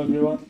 everyone.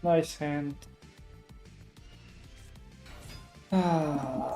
Nice hand. Ah.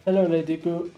Hello, Lady Goo.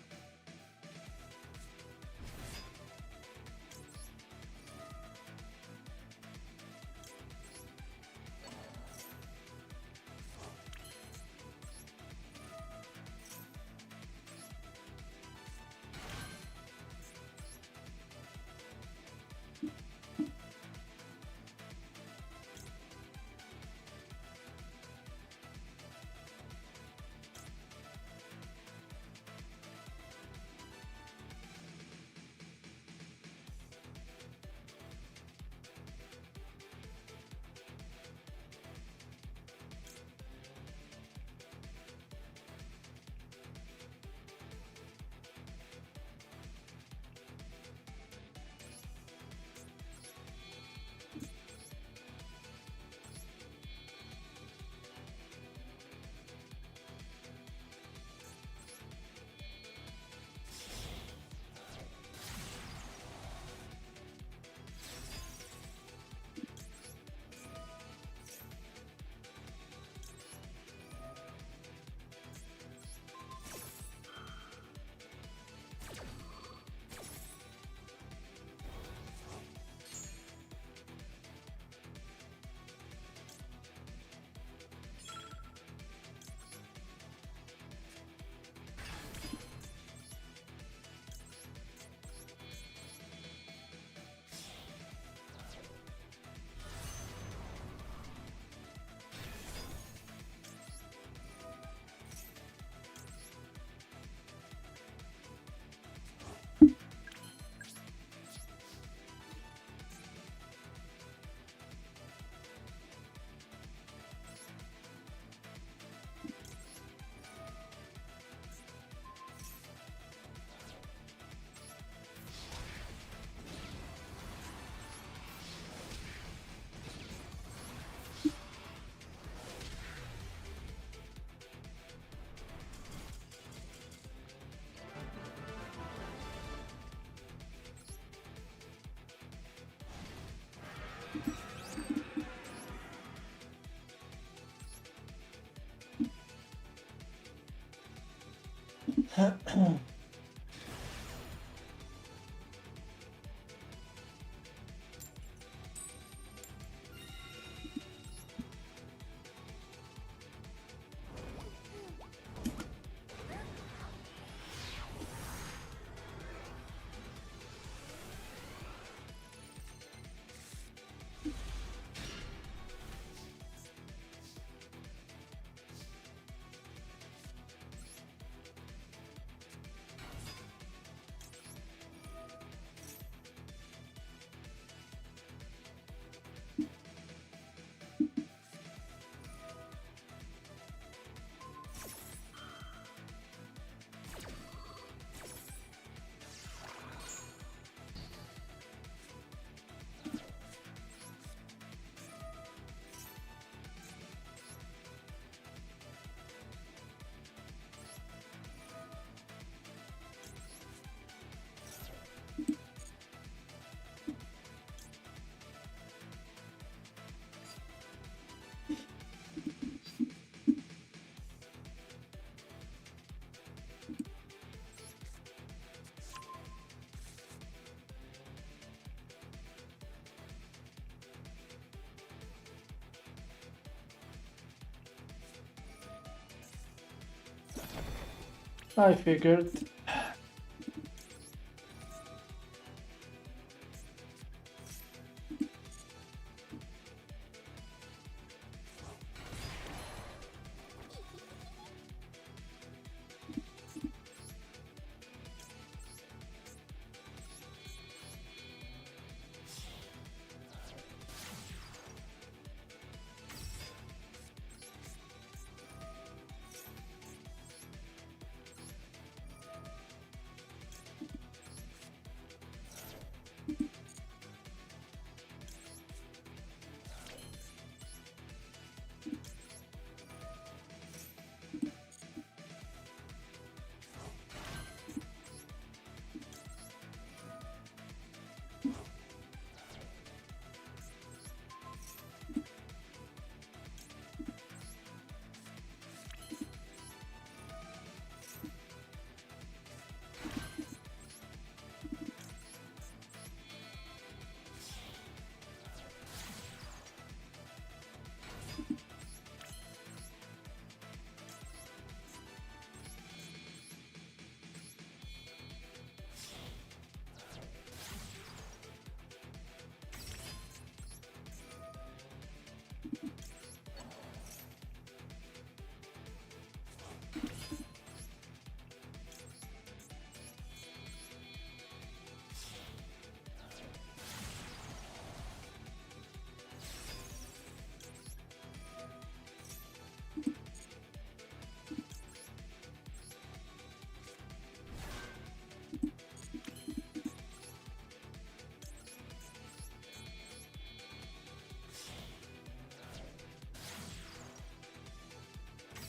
I figured.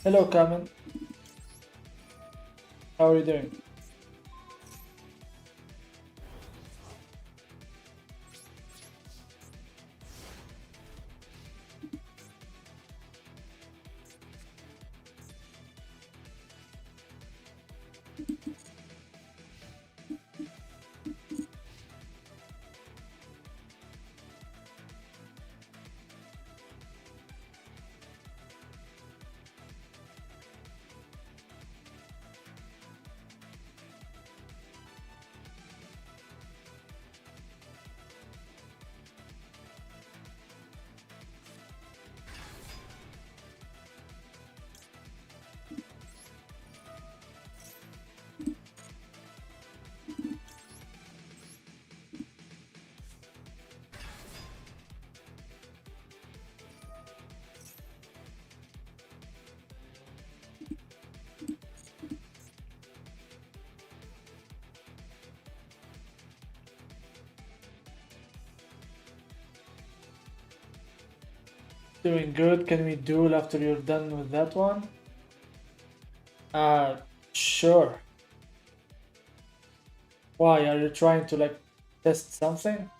Hello, Carmen. How are you doing? Doing good. Can we duel after you're done with that one? Uh, sure. Why? Are you trying to like test something?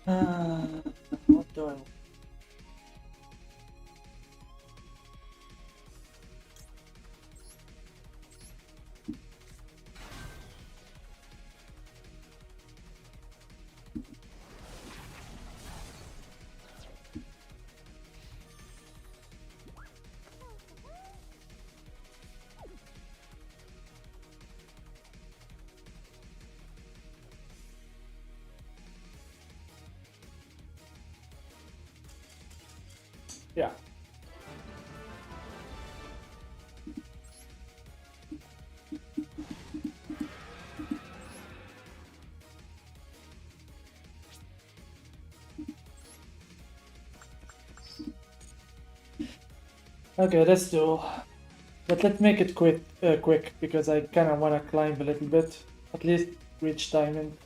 Uh, what do I? Yeah. Okay, let's do. But let's make it quick because I kind of want to climb a little bit, at least reach diamond.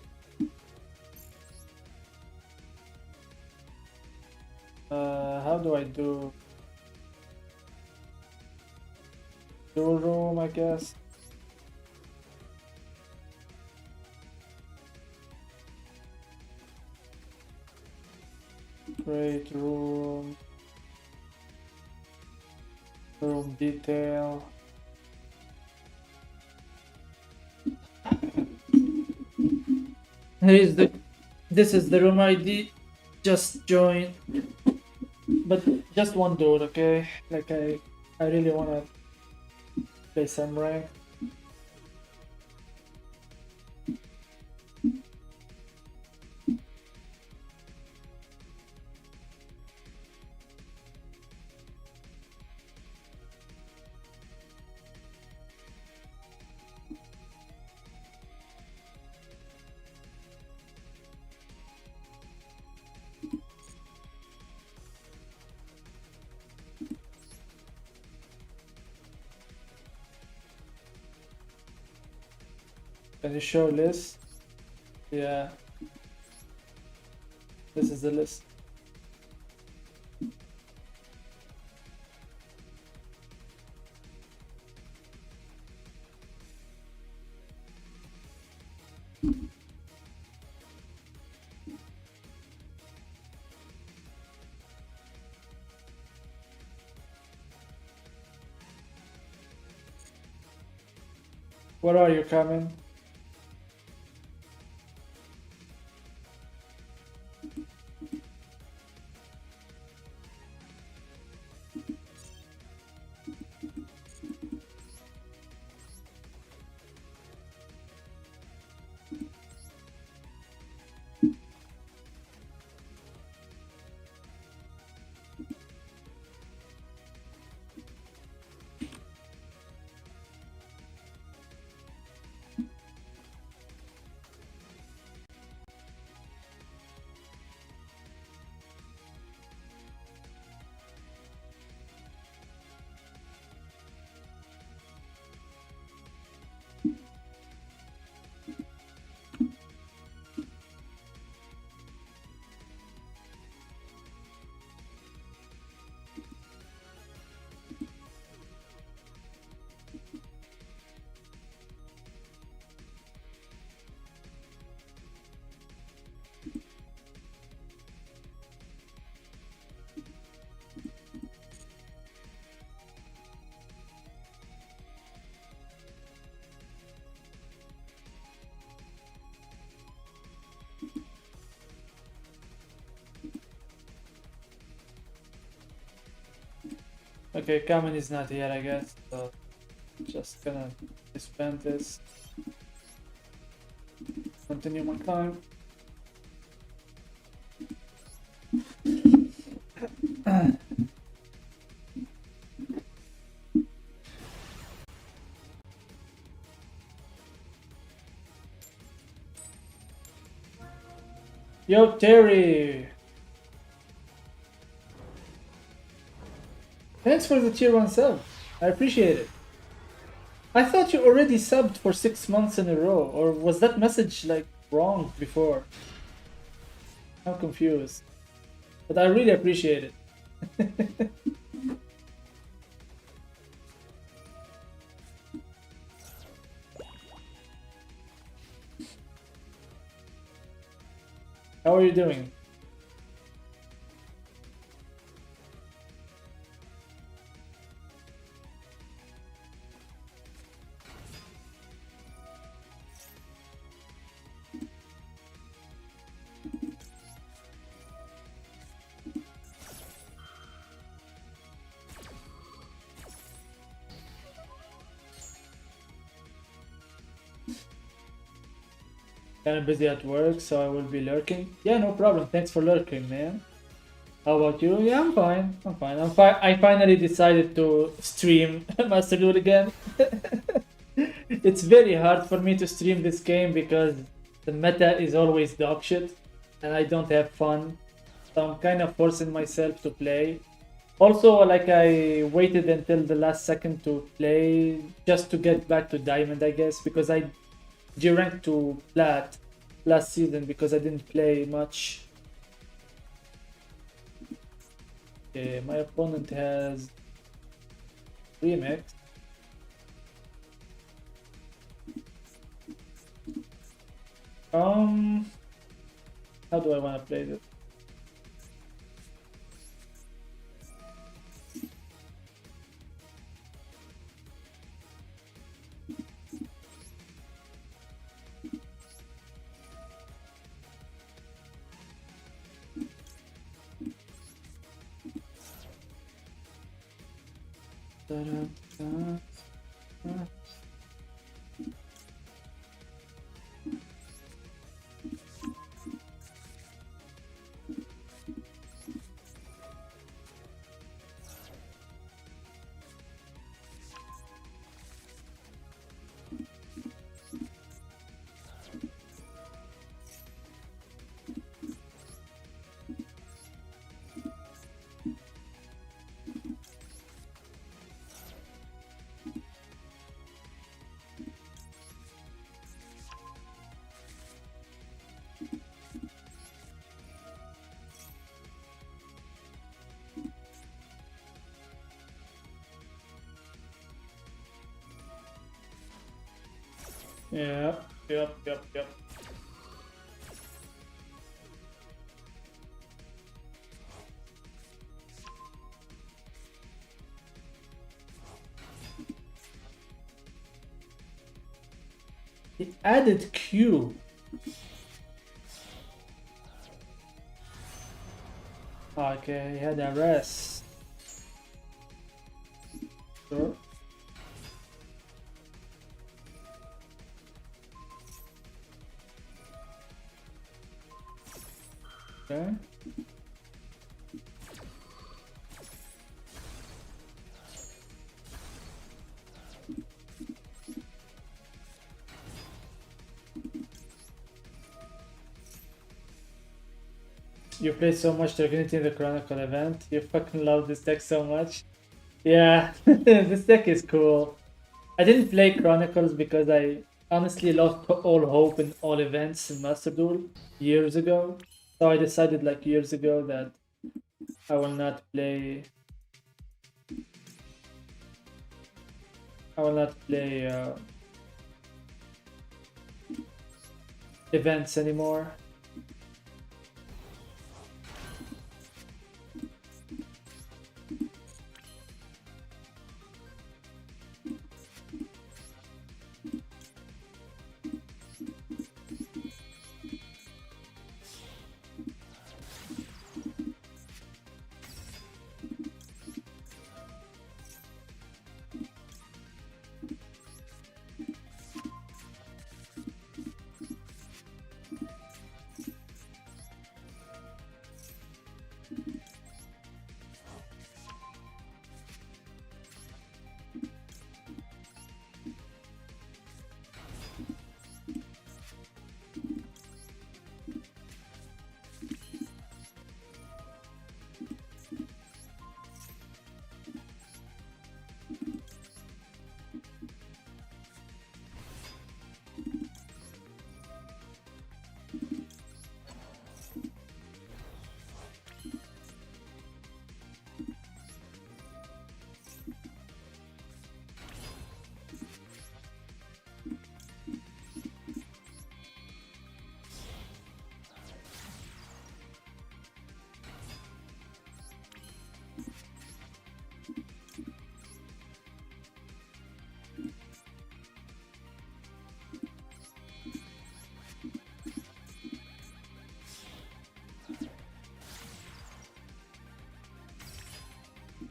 How do I do? Dual room, I guess. Great room. Room detail. Here is the. This is the room ID. Just join, but just one duel, okay? Like I really wanna play some rank. Can you show list? Yeah. This is the list. Where are you coming? Okay, Kamen is not here, I guess. So just gonna disband this. Continue my climb. Yo, Terry! Thanks for the tier 1 sub. I appreciate it. I thought you already subbed for 6 months in a row, or was that message like wrong before? I'm confused. But I really appreciate it. How are you doing? Kind of busy at work, so I will be lurking. Yeah, no problem. Thanks for lurking, man. How about you? Yeah, I'm fine. I'm fine. I finally decided to stream Master Duel again. It's very hard for me to stream this game because the meta is always dog shit and I don't have fun. So I'm kind of forcing myself to play. Also, like I waited until the last second to play just to get back to Diamond, I guess, because I G-ranked to Plat last season because I didn't play much. Okay, my opponent has Remix. How do I want to play this? Yeah, yep. He added Q. Okay, he had a rest. Sure. Okay. You play so much Dragunity in the Chronicle event. You fucking love this deck so much. Yeah, this deck is cool. I didn't play Chronicles because I honestly lost all hope in all events in Master Duel years ago. So I decided like years ago that I will not play. I will not play events anymore.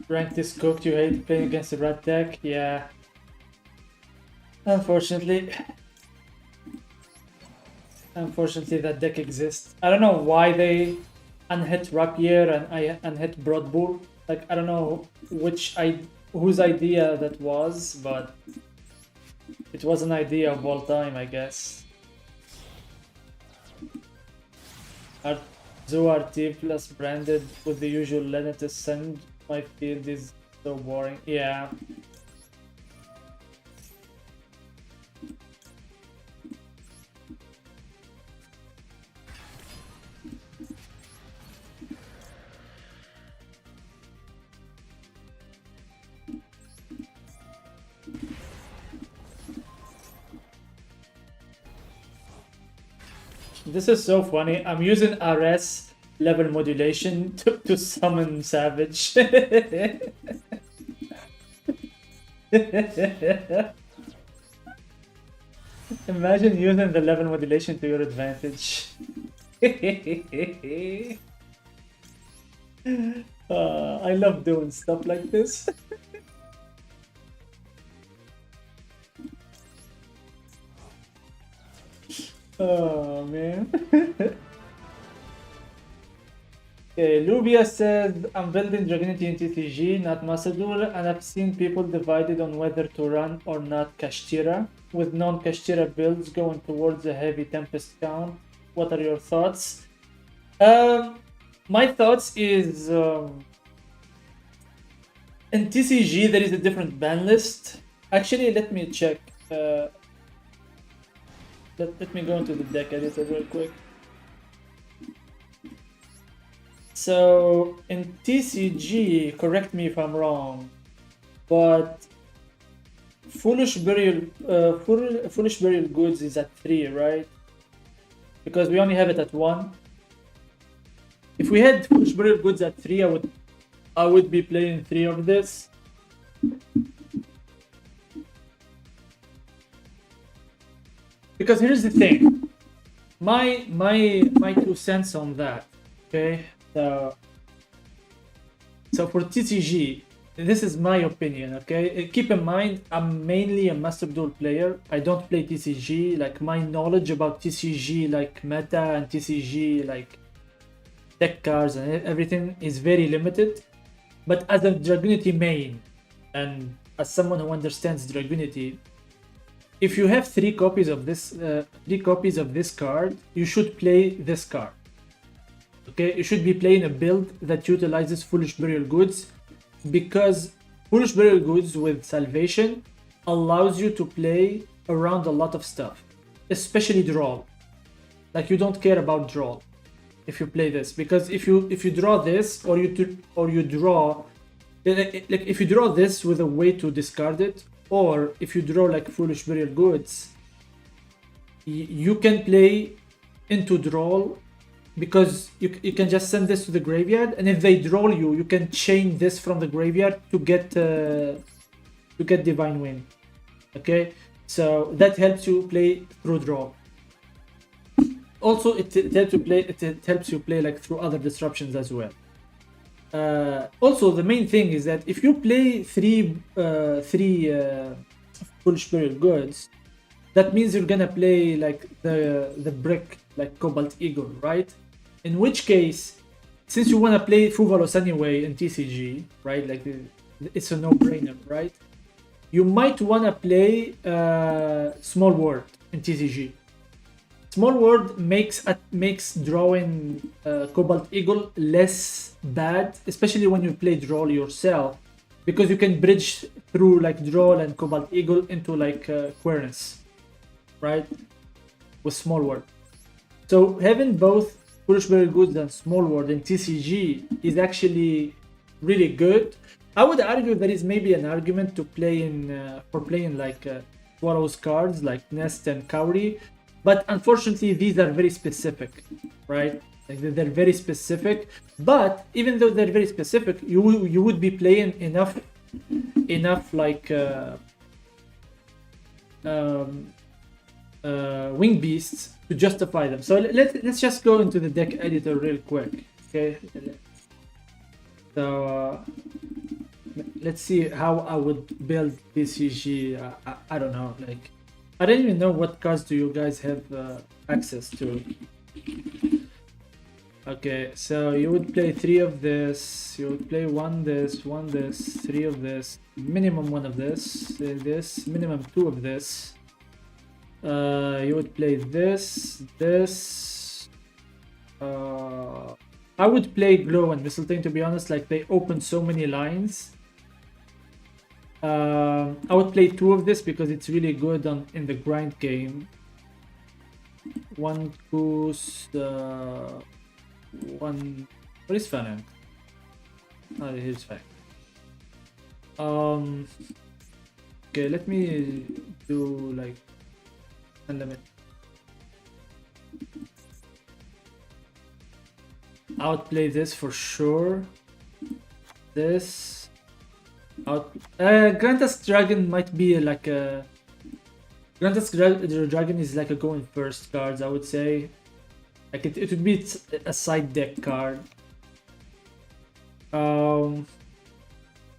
Ranked is cooked. You hate playing against the red deck. Yeah. Unfortunately, that deck exists. I don't know why they unhit Rapier and I unhit Broadbull. Like I don't know whose idea that was, but it was an idea of all time, I guess. ZooRT plus branded with the usual Lenetus send. My field is so boring. Yeah. This is so funny. I'm using RS level modulation to summon Savage. Imagine using the level modulation to your advantage. I love doing stuff like this. Oh man. Okay, Lubia said, I'm building Dragunity in TCG, not Master Duel, and I've seen people divided on whether to run or not Kashtira, with non-Kashtira builds going towards a heavy Tempest count. What are your thoughts? My thoughts is in TCG there is a different ban list. Actually, let me check. Let me go into the deck editor real quick. So in TCG, correct me if I'm wrong, but foolish burial goods is at 3, right? Because we only have it at 1. If we had foolish burial goods at 3, I would be playing 3 of this. Because here's the thing, my 2 cents on that. Okay, so for TCG, this is my opinion. Okay, keep in mind I'm mainly a Master Duel player. I don't play TCG. Like, my knowledge about TCG, like meta and TCG, like deck cards and everything, is very limited. But as a Dragunity main, and as someone who understands Dragunity, if you have 3 copies of this, card, you should play this card. Okay, you should be playing a build that utilizes Foolish Burial Goods, because Foolish Burial Goods with Salvation allows you to play around a lot of stuff, especially draw. Like, you don't care about draw if you play this, because if you draw this, or you draw, like if you draw this with a way to discard it, or if you draw like Foolish Burial Goods, you can play into draw, because you can just send this to the graveyard, and if they draw you can chain this from the graveyard to get Divine Wind. Okay, so that helps you play through draw. Also, it helps you play like through other disruptions as well. Also, the main thing is that if you play three Foolish Burial Goods, that means you're gonna play like the brick, like Cobalt Eagle, right? In which case, since you wanna play Fuvalos anyway in TCG, right? Like, it's a no-brainer, right? You might wanna play Small World in TCG. Small World makes drawing Cobalt Eagle less bad, especially when you play draw yourself, because you can bridge through like draw and Cobalt Eagle into like Querness, right? With Small World. So having both Foolish Burial Goods and Small World in TCG is actually really good. I would argue there is maybe an argument to play in for playing like Swallow's cards like Nest and Cowrie. But unfortunately, these are very specific, right? Like, they're very specific. But even though they're very specific, you would be playing enough like Wing Beasts to justify them. So let's just go into the deck editor real quick, okay? So let's see how I would build TCG. I don't know, like, I don't even know what cards do you guys have access to. Okay, so you would play 3 of this, you would play 1 this, 3 of this, minimum 1 of this, minimum 2 of this. You would play this. I would play Glow and Mistletoe, to be honest. Like, they open so many lines. I would play 2 of this because it's really good in the grind game. 1 goose, 1. What is Phalanx? Oh, here's Phalanx. Okay, let me do like unlimit. I would play this for sure. This. Granta's Dragon might be like a... Granta's Dragon is like a going first cards, I would say. Like, it would be a side deck card.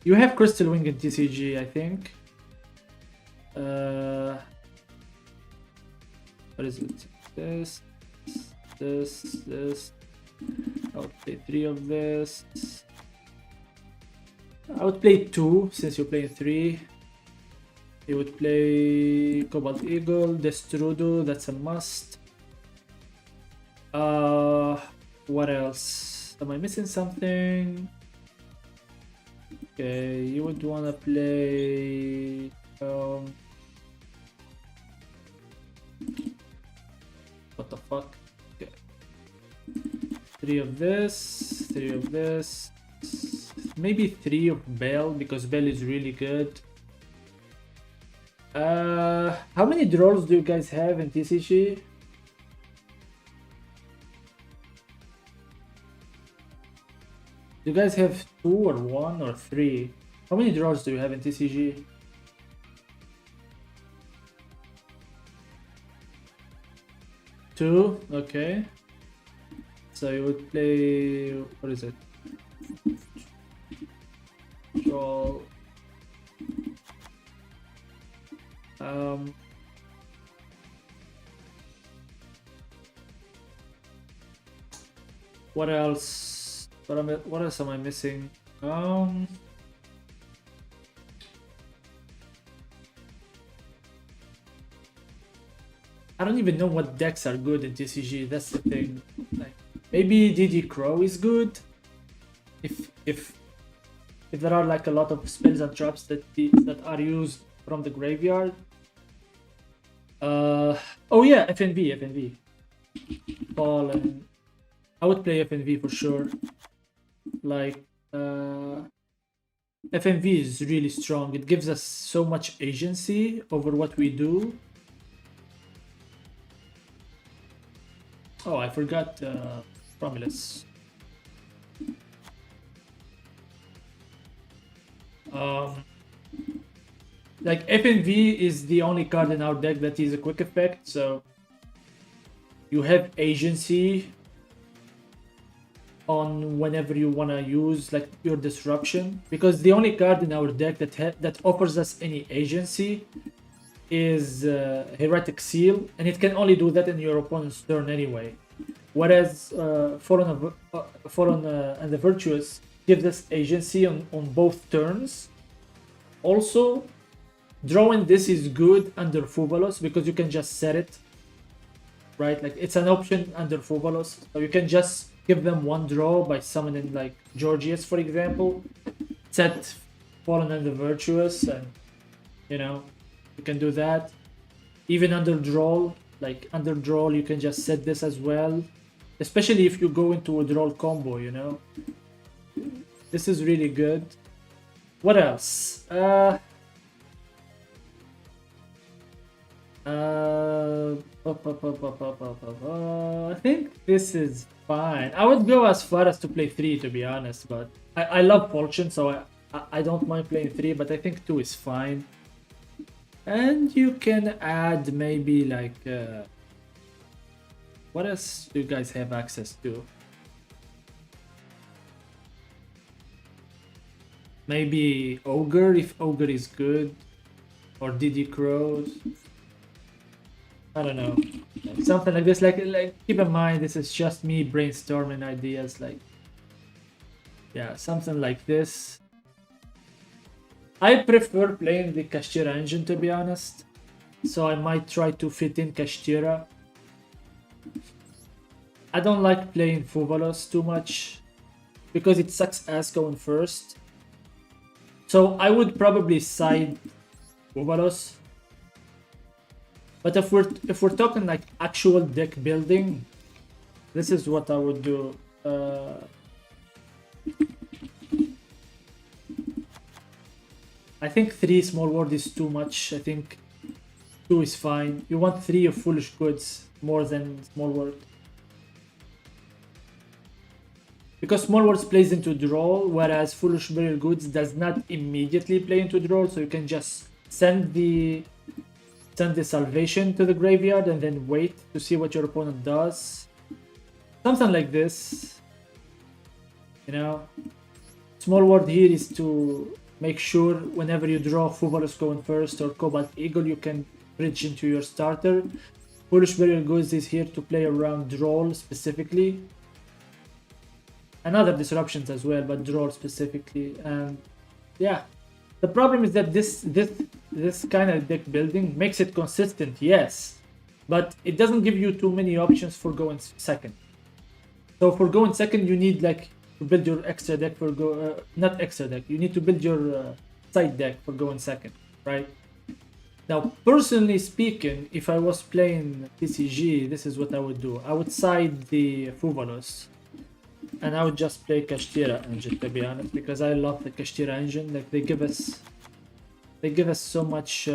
You have Crystal Wing in TCG, I think. What is it? This. I would play 3 of this. I would play 2 since you're playing 3. You would play Cobalt Eagle, Destrudo, that's a must. What else? Am I missing something? Okay, you would wanna play what the fuck? Okay. 3 of this, 3 of this. Maybe 3 of Bell, because Bell is really good. How many draws do you guys have in TCG? Do you guys have 2 or 1 or 3? How many draws do you have in TCG? Two? Okay. So you would play... what is it? Draw... What else? What else am I missing? I don't even know what decks are good in TCG. That's the thing. Like, maybe DD Crow is good. If there are like a lot of spells and traps that are used from the graveyard. Oh yeah, FNV. Fallen. I would play FNV for sure. Like FNV is really strong. It gives us so much agency over what we do. Oh, I forgot Romulus. Like FNV is the only card in our deck that is a quick effect, so you have agency on whenever you want to use like your disruption, because the only card in our deck that offers us any agency is Heretic Seal, and it can only do that in your opponent's turn anyway. Whereas Fallen and the Virtuous gives us agency on both turns. Also, drawing this is good under Fuvalos because you can just set it, right? Like it's an option under Fuvalos, so you can just give them one draw by summoning like Georgius, for example, set Fallen and the Virtuous, and you know, you can do that. Even under Draw, like under Draw, you can just set this as well, especially if you go into a Draw combo, you know. This is really good. What else? I think this is fine. I would go as far as to play 3, to be honest, but I love Fortune, so I don't mind playing 3, but I think 2 is fine. And you can add maybe like... what else do you guys have access to? Maybe Ogre, if Ogre is good. Or DD Crows. I don't know. Something like this. Like keep in mind, this is just me brainstorming ideas. Like, yeah, something like this. I prefer playing the Kashtira engine, to be honest. So I might try to fit in Kashtira. I don't like playing Fuvalos too much because it sucks ass going first. So I would probably side Fuvalos. But if we're talking like actual deck building, this is what I would do. I think 3 small word is too much. I think 2 is fine. You want 3 of Foolish Goods more than small word. Because small words plays into draw, whereas Foolish Burial Goods does not immediately play into draw, so you can just send the salvation to the graveyard and then wait to see what your opponent does. Something like this. You know? Small word here is to make sure whenever you draw Fuvalos going first or Cobalt Eagle, you can bridge into your starter. Foolish Burial Goods is here to play around draw specifically. And other disruptions as well, but draw specifically. And yeah, the problem is that this kind of deck building makes it consistent, yes, but it doesn't give you too many options for going second. So for going second, you need like to build your extra deck for not extra deck. You need to build your side deck for going second, right? Now, personally speaking, if I was playing TCG, this is what I would do. I would side the Fuvalos. And I would just play Kashtira engine, to be honest, because I love the Kashtira engine. Like, they give us They give us so much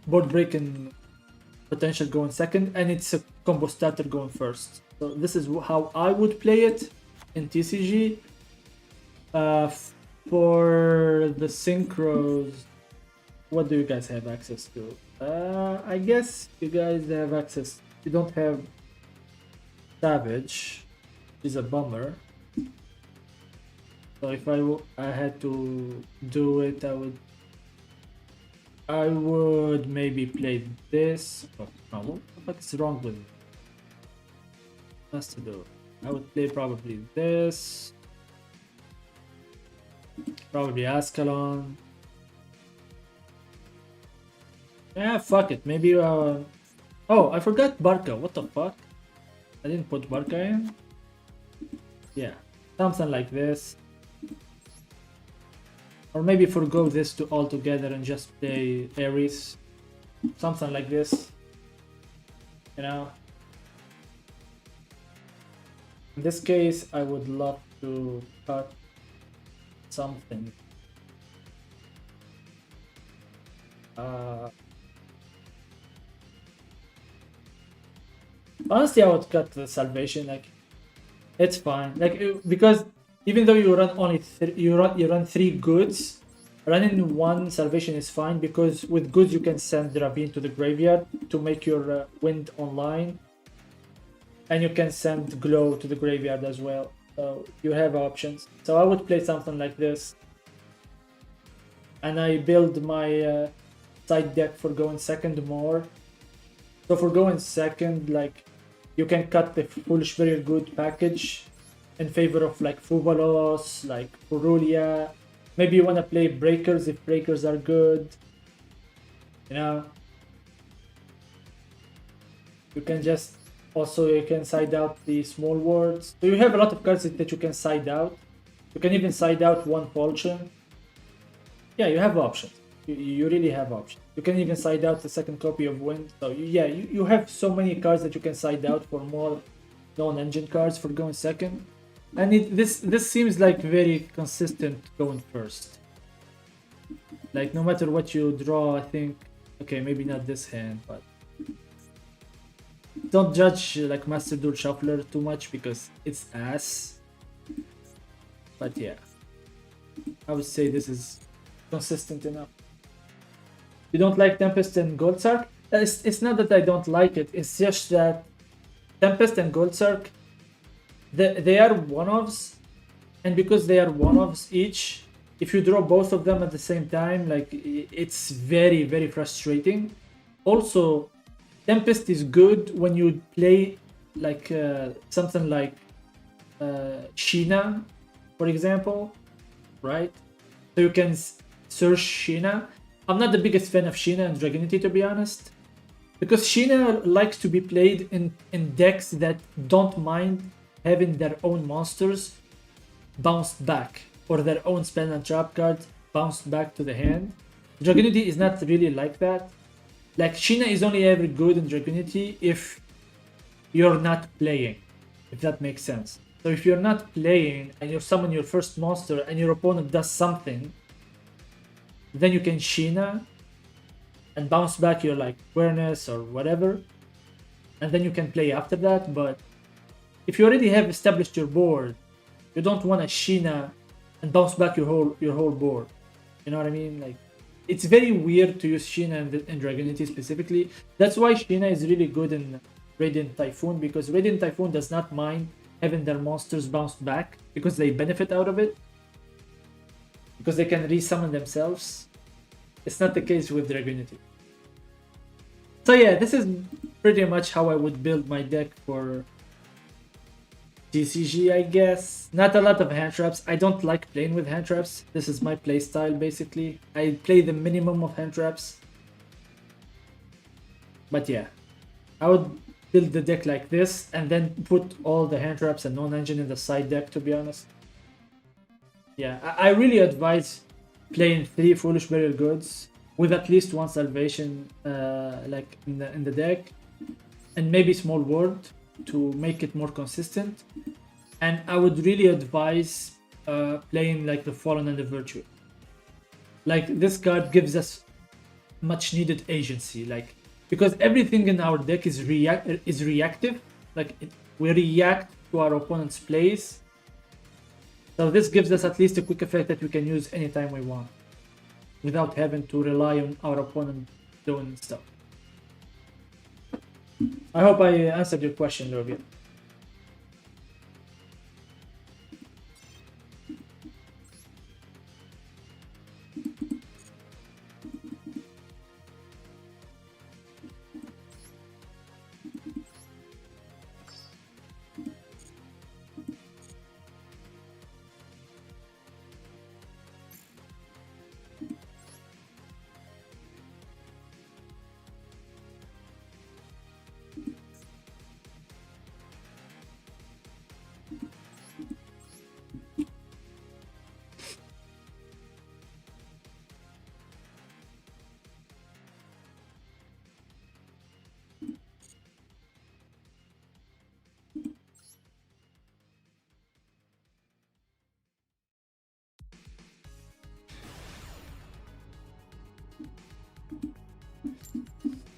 board breaking potential going second, and it's a combo starter going first. So this is how I would play it in TCG. For the synchros, what do you guys have access to? I guess you guys have access. You don't have Savage, is a bummer. So if I had to do it, I would maybe play this. Oh, no, what is wrong with it? What's to do? I would play probably this. Probably Ascalon. Yeah, fuck it. Maybe oh, I forgot Barca. What the fuck? I didn't put Barca in. Yeah, something like this. Or maybe forgo this to all together and just play Ares. Something like this. You know? In this case, I would love to cut something. Honestly, I would cut the Salvation. Like, it's fine. Like, because even though you run only you run 3 goods, running 1 Salvation is fine, because with goods you can send Ravine to the graveyard to make your Wind online, and you can send Glow to the graveyard as well. So you have options. So I would play something like this, and I build my side deck for going second more. So for going second, like, you can cut the Foolish Burial Good package in favor of like Fuvalos, like Purulia. Maybe you want to play Breakers if Breakers are good. You know? You can just... Also, you can side out the Small Words. So you have a lot of cards that you can side out. You can even side out 1 Polchen. Yeah, you have options. You really have options. You can even side out the second copy of Wind. So you have so many cards that you can side out for more non-engine cards for going second. And this seems like very consistent going first. Like, no matter what you draw, I think... Okay, maybe not this hand, but... Don't judge like Master Duel Shuffler too much because it's ass. But yeah, I would say this is consistent enough. You don't like Tempest and Goldsark? It's not that I don't like it, it's just that Tempest and Goldsark, they are one-offs, and because they are one-offs each, if you draw both of them at the same time, like, it's very, very frustrating. Also, Tempest is good when you play like something like Sheena, for example, right? So you can search Sheena. I'm not the biggest fan of Sheena and Dragunity, to be honest, because Sheena likes to be played in decks that don't mind having their own monsters bounced back, or their own spell and trap cards bounced back to the hand. Dragunity is not really like that. Like, Sheena is only ever good in Dragunity if you're not playing, if that makes sense. So if you're not playing and you summon your first monster and your opponent does something, then you can Sheena and bounce back your like awareness or whatever, and then you can play after that. But if you already have established your board, you don't want to Sheena and bounce back your whole board. You know what I mean? Like, it's very weird to use Sheena in Dragunity specifically. That's why Sheena is really good in Radiant Typhoon, because Radiant Typhoon does not mind having their monsters bounced back because they benefit out of it, because they can resummon themselves. It's not the case with Dragunity. So yeah, this is pretty much how I would build my deck for TCG, I guess. Not a lot of hand traps. I don't like playing with hand traps. This is my playstyle, basically. I play the minimum of hand traps. But yeah, I would build the deck like this and then put all the hand traps and non-engine in the side deck, to be honest. Yeah, I really advise playing 3 Foolish Burial Goods with at least 1 Salvation like in the deck, and maybe Small World to make it more consistent. And I would really advise playing like the Fallen and the Virtue. Like this card gives us much needed agency, like because everything in our deck is reactive. Like we react to our opponent's plays. So this gives us at least a quick effect that we can use anytime we want, without having to rely on our opponent doing stuff. I hope I answered your question, Logan.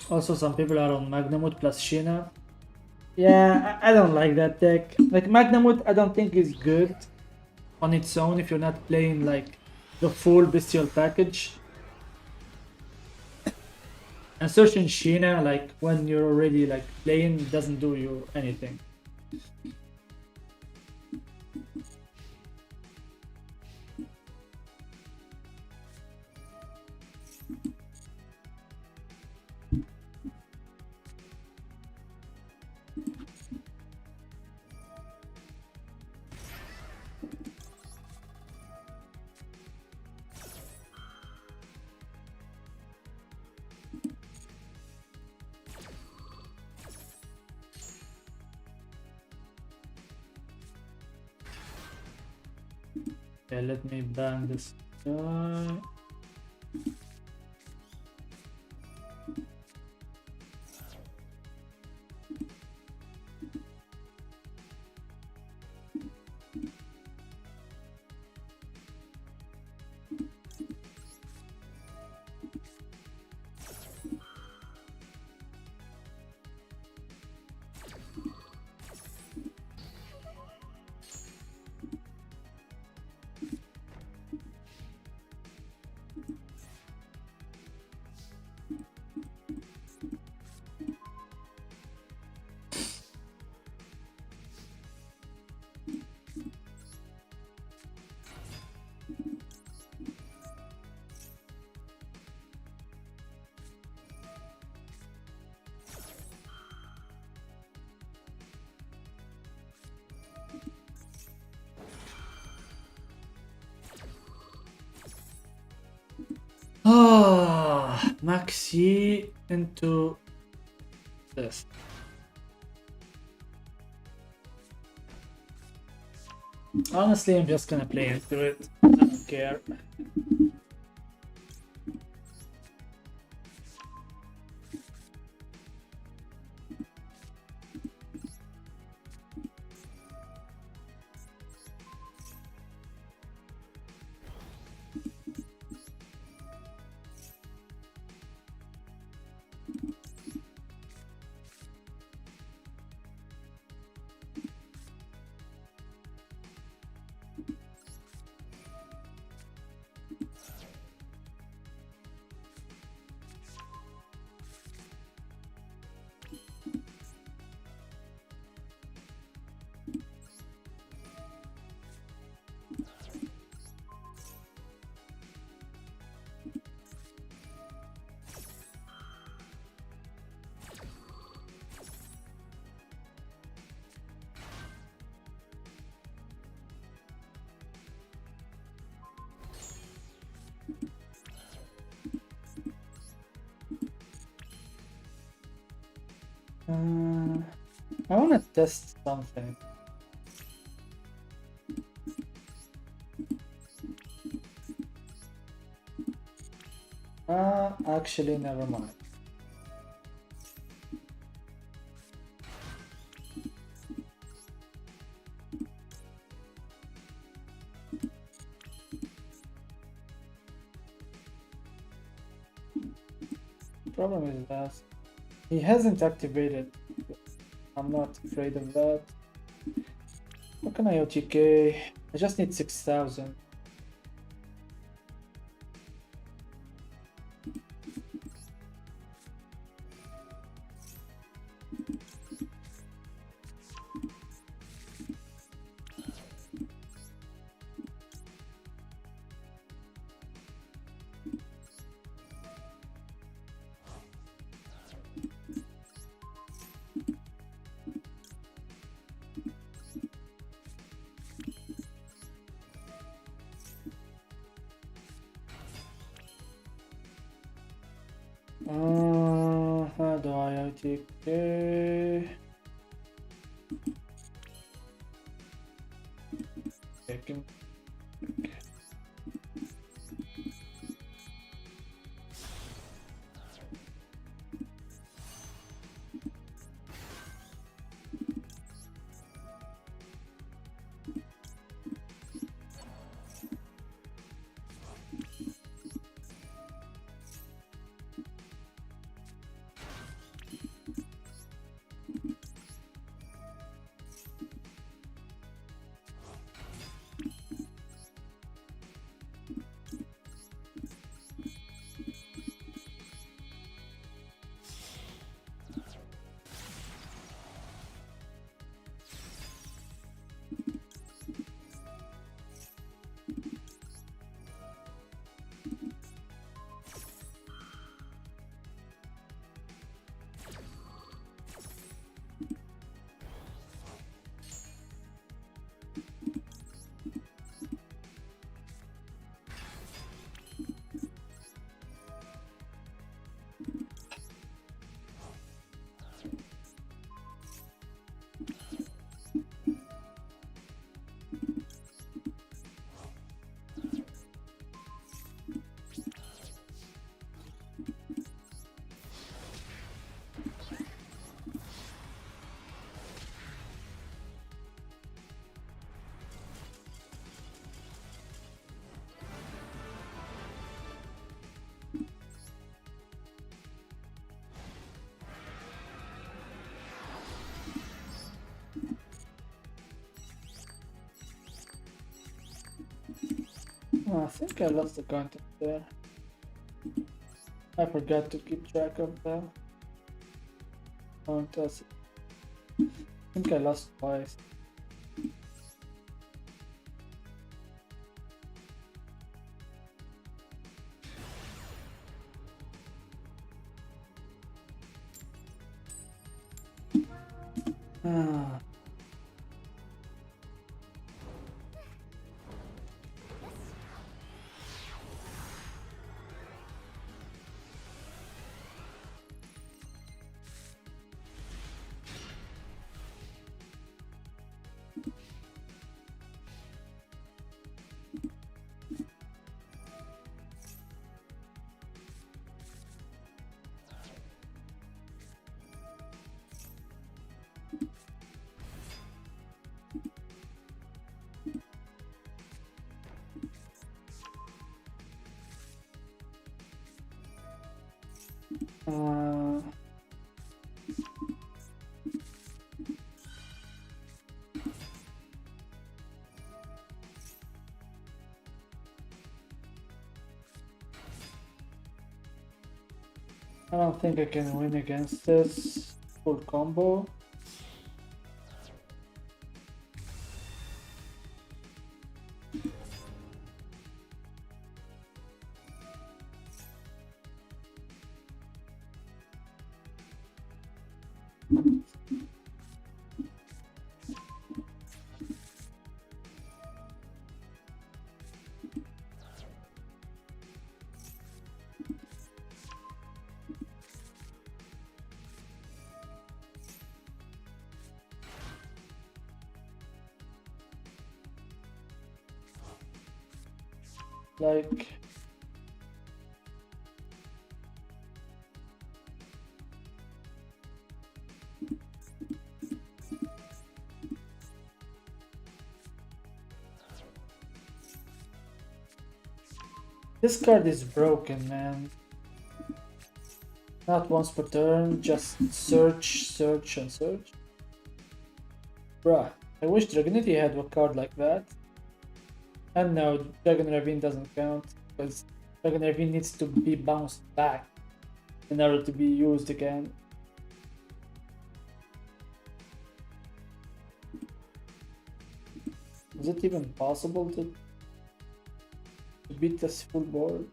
Also, some people are on Magnamut plus Shina. Yeah, I don't like that deck. Like Magnamut, I don't think is good on its own if you're not playing like the full bestial package. And searching Sheena, like when you're already like playing, doesn't do you anything. Okay, let me bang this guy. Ah, Maxi into this. Honestly, I'm just gonna play into it. I don't care. I want to test something. Actually, never mind. problem is that he hasn't activated. I'm not afraid of that. How can I OTK? I just need 6,000. How do I OTK? Okay. Oh, I think I lost the content there. I forgot to keep track of the counters. I think I lost twice. Ah. Uh, I don't think I can win against this full combo. Like, this card is broken, man. Not once per turn, just search, search, and search. Bruh, I wish Dragunity had a card like that. And no, Dragon Ravine doesn't count, because Dragon Ravine needs to be bounced back in order to be used again. Is it even possible to beat this full board?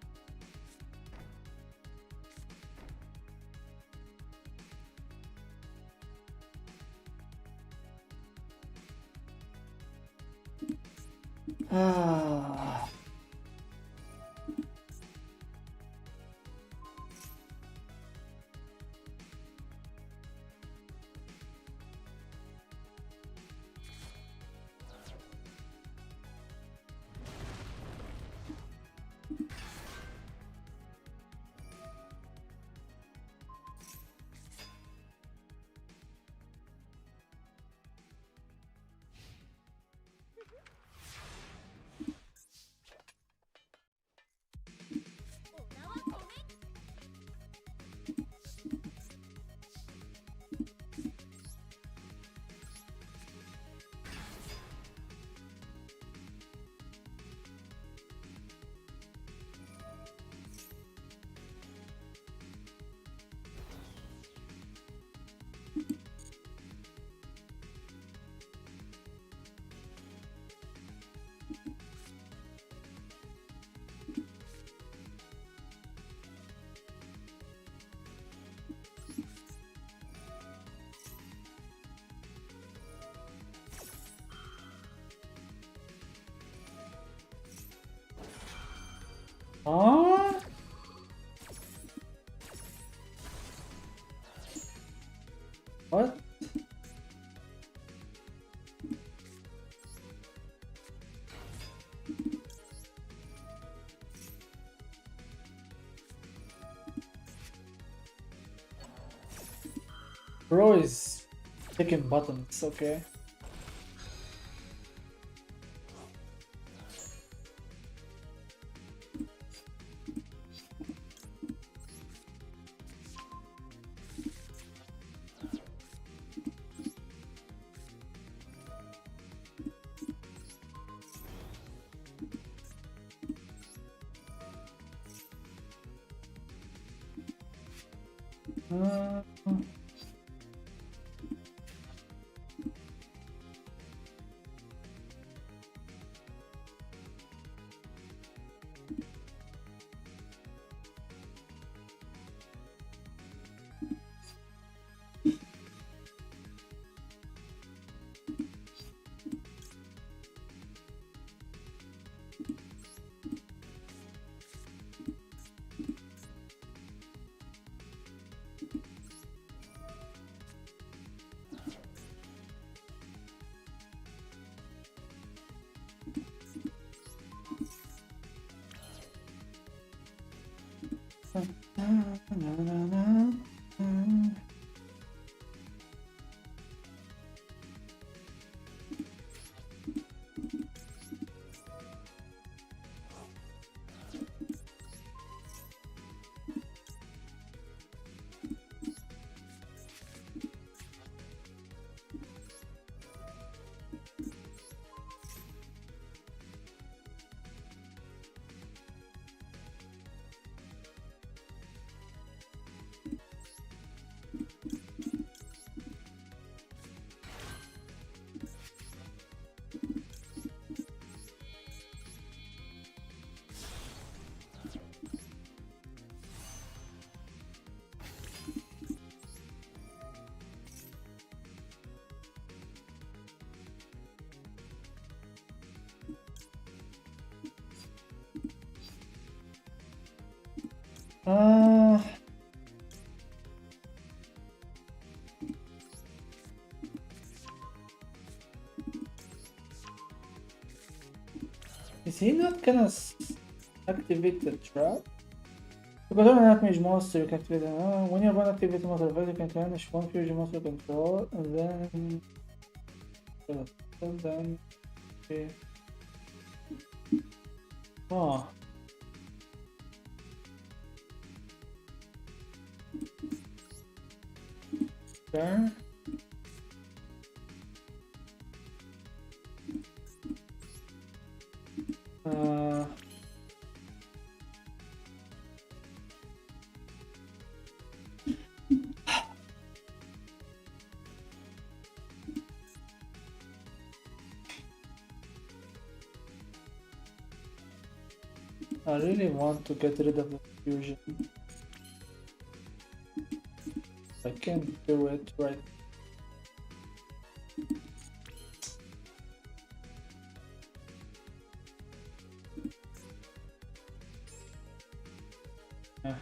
Ah. Huh? What? Bro is picking buttons, okay. Uh, uh, is he not gonna activate the trap? Because on an mage monster, you can activate when you're about to activate a monster effect, you can banish one fusion monster control, and then okay. Oh. Turn. I really want to get rid of the fusion. I can't do it right. Yeah.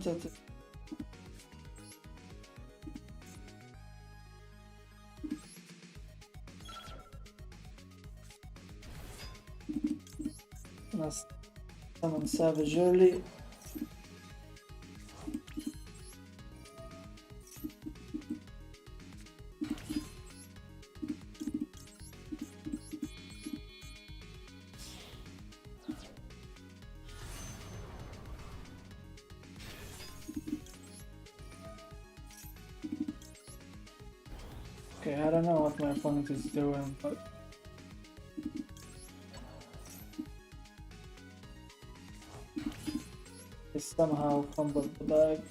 That's it. Let's summon Savage early. Okay, I don't know what my opponent is doing, but he somehow fumbled the bag.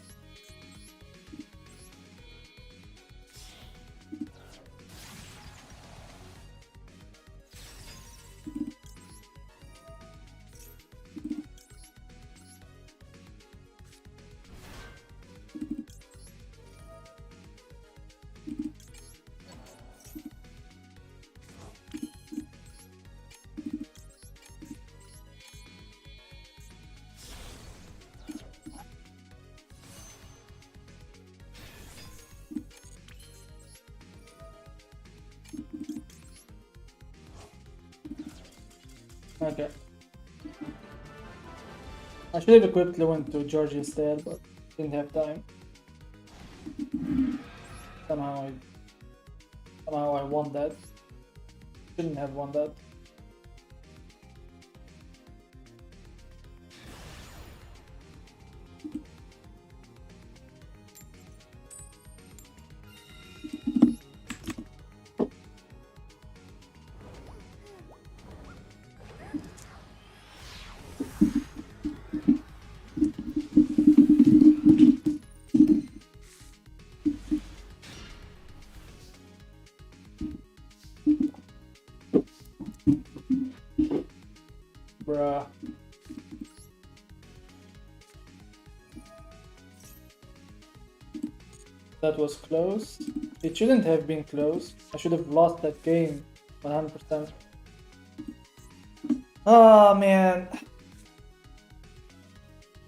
Okay. I should have equipped Lewin to George instead, but didn't have time. Somehow I won that. Shouldn't have won that. bruh. That was close. It shouldn't have been close. I should have lost that game 100%. Oh man.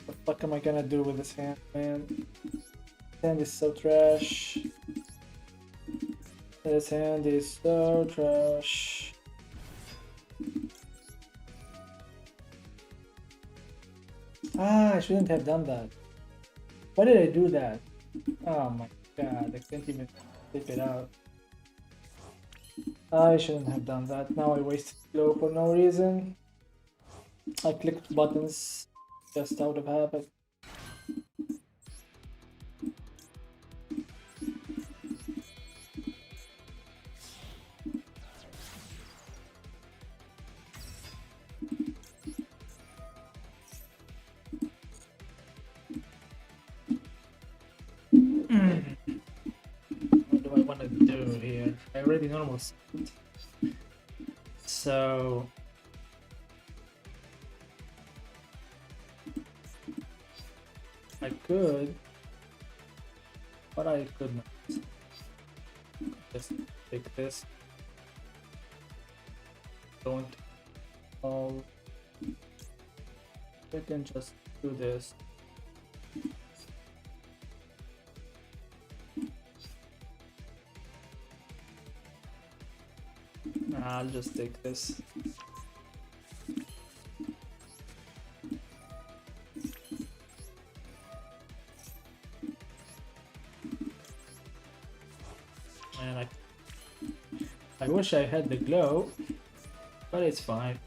What the fuck am I gonna do with this hand, man? This hand is so trash. This hand is so trash. Ah, I shouldn't have done that. Why did I do that? Oh my god, I can't even flip it out. I shouldn't have done that. Now I wasted glow for no reason. I clicked buttons just out of habit. What do I want to do here? I already normal speed. So I could, but I could not. Just take this. Don't. Oh, I can just do this. Nah, I'll just take this. And I wish I had the glow, but it's fine.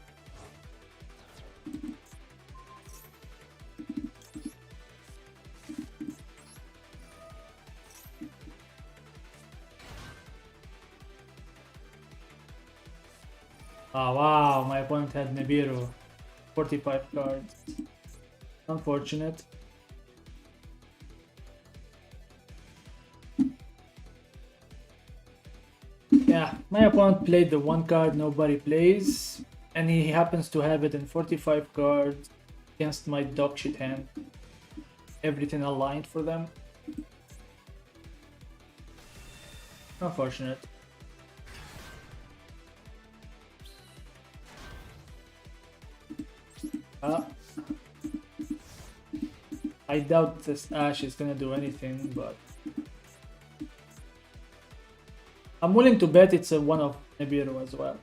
Oh wow, my opponent had Nibiru. 45 cards. Unfortunate. Yeah, my opponent played the one card nobody plays, and he happens to have it in 45 cards against my dog shit hand. Everything aligned for them. Unfortunate. I doubt this Ash is gonna do anything, but I'm willing to bet it's a one of Nibiru as well.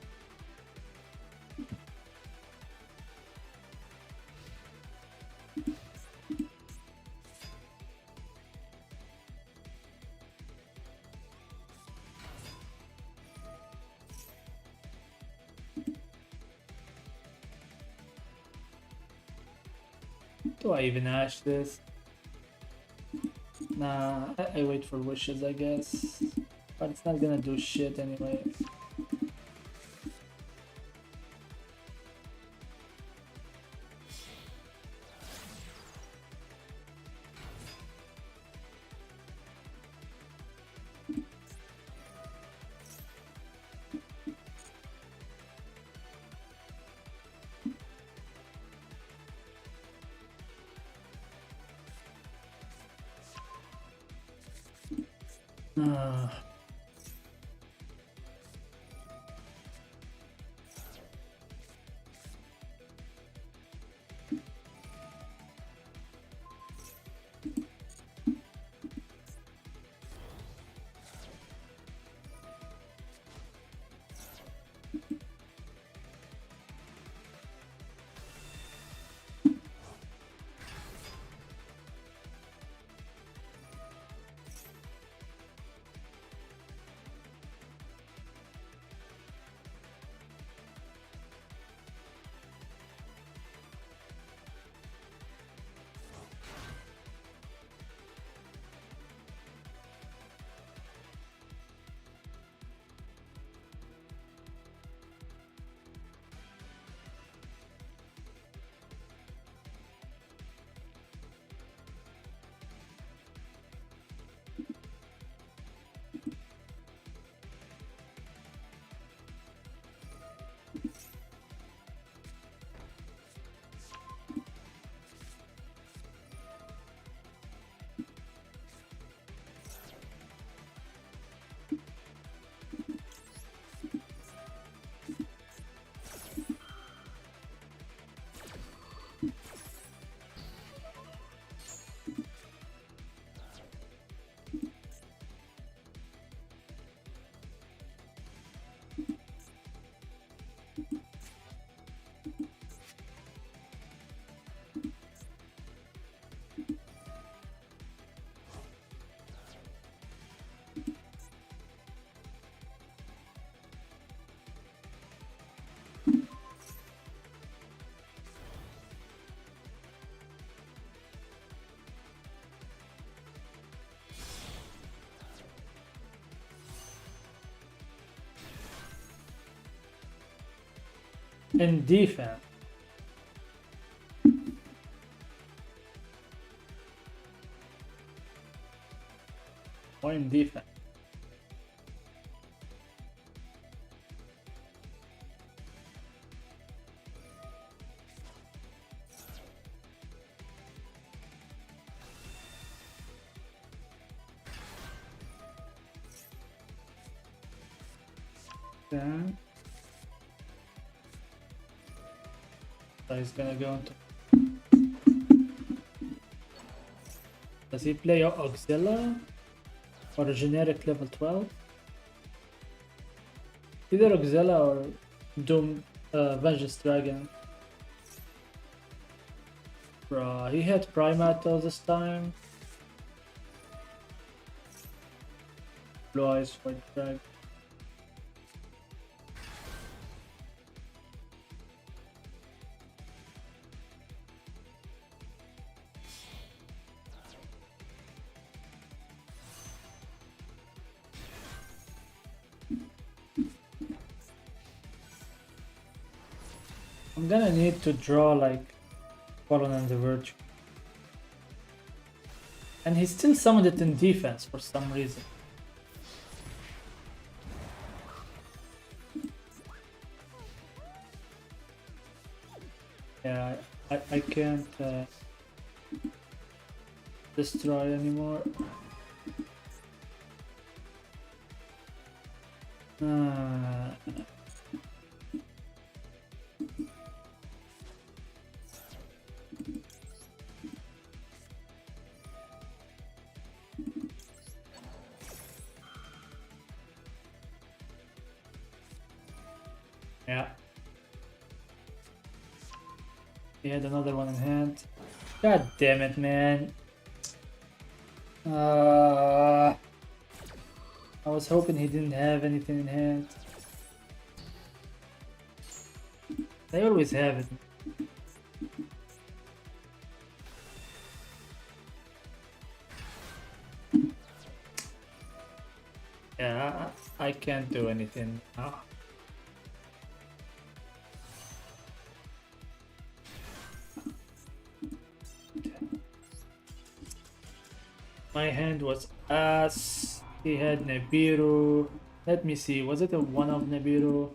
Do I even Ash this? Nah, I wait for wishes, I guess. But it's not gonna do shit anyway. in defense. Or in defense. Then so he's gonna go into. Does he play Auxilla or a generic level 12? Either Auxilla or Doom Vengeance Dragon. Bruh, he had Primato this time. Blue Eyes White Dragon. I'm gonna need to draw like Fallen and the Virtue. And he still summoned it in defense for some reason. Yeah, I can't destroy anymore. Yeah. He had another one in hand. God damn it, man. I was hoping he didn't have anything in hand. They always have it. Yeah, I can't do anything now. My hand was ass. He had Nibiru. Let me see, was it a one of Nibiru?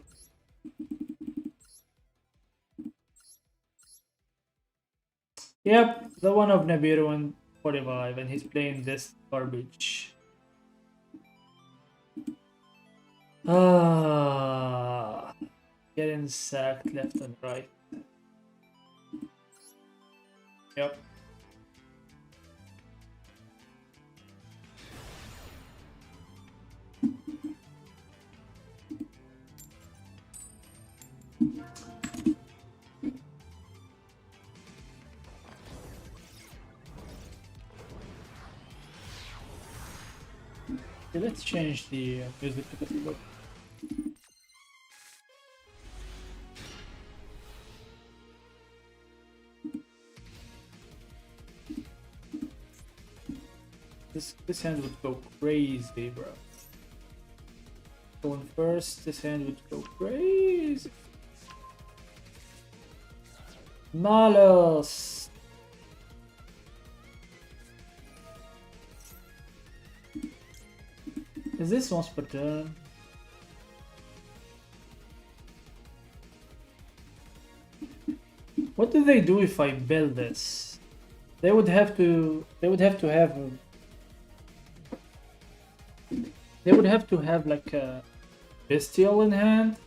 Yep, the one of Nibiru in 45, and he's playing this garbage. Getting sacked left and right. Yep. Okay, let's change the music because it looks. This hand would go crazy, bro. Going first, this hand would go crazy. Malus. Is this once per turn? What do they do if I build this? They would have to have like a bestial in hand.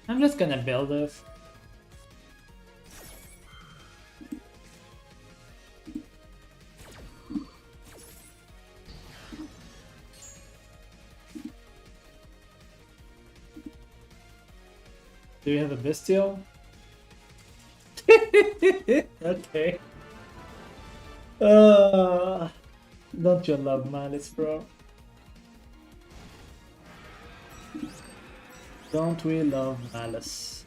I'm just gonna build this. Do you have a bestial? Okay. Don't you love Malice, bro? Don't we love Malice?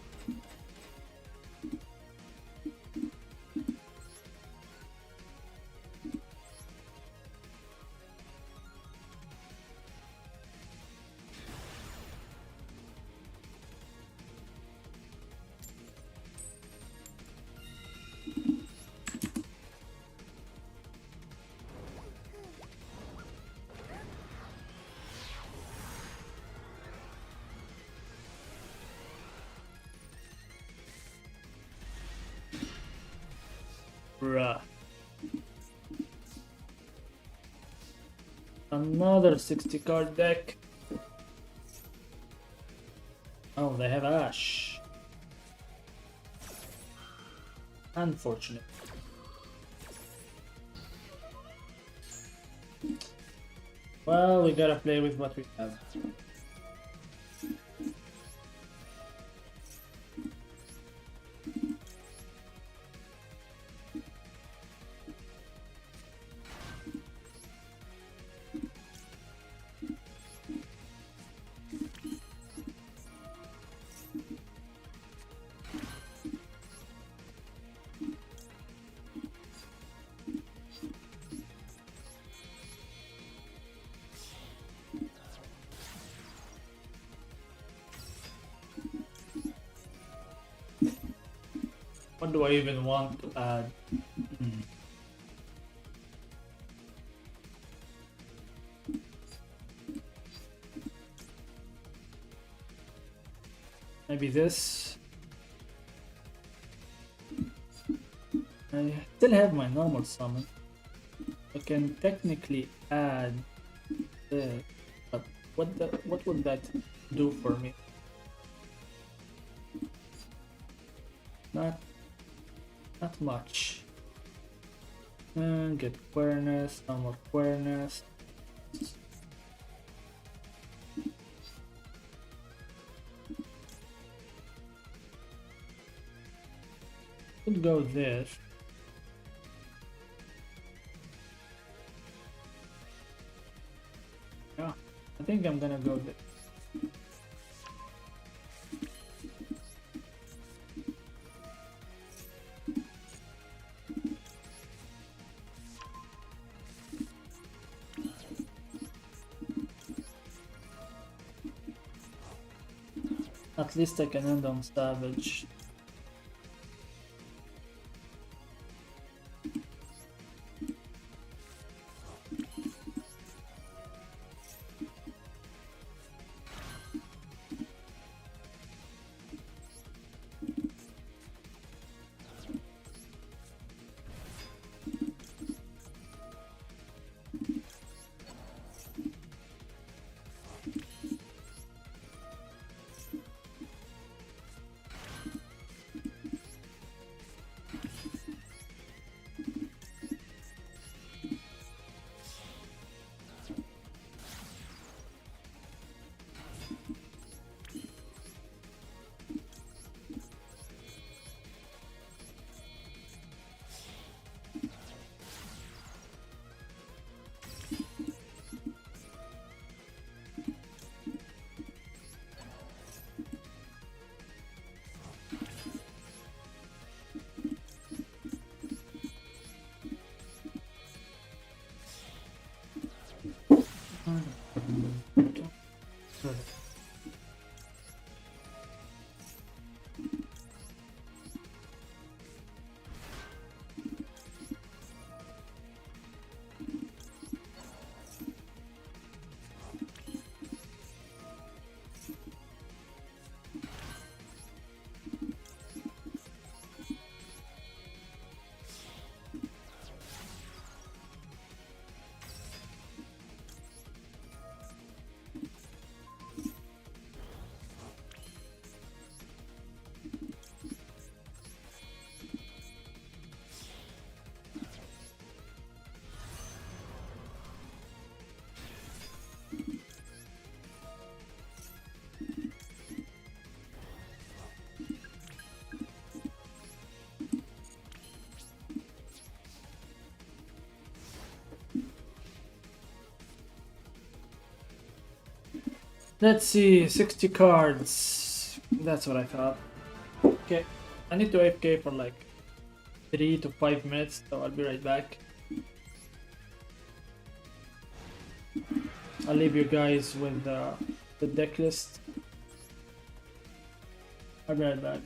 Bruh. Another 60 card deck. Oh, they have Ash. Unfortunate. Well, we gotta play with what we have. What do I even want to add? Maybe this. I still have my normal summon. I can technically add this, but what would that do for me? Not much. And get queerness, some more queerness. Could go this. Yeah, I think I'm gonna go this. At least I can end on Savage. Let's see, 60 cards. That's what I thought. Okay, I need to AFK for like 3 to 5 minutes, so I'll be right back. I'll leave you guys with the deck list. I'll be right back.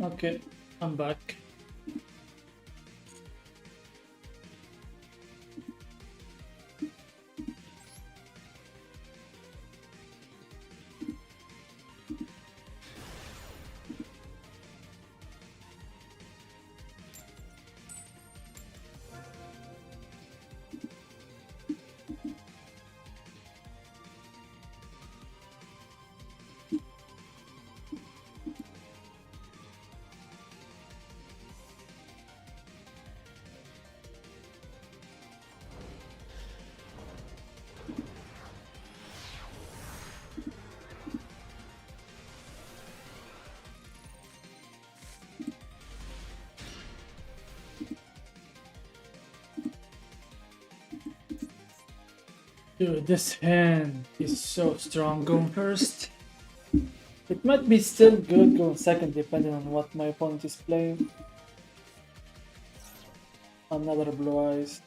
Okay, I'm back. Dude, this hand is so strong going first. It might be still good going second depending on what my opponent is playing. Another blue eyes.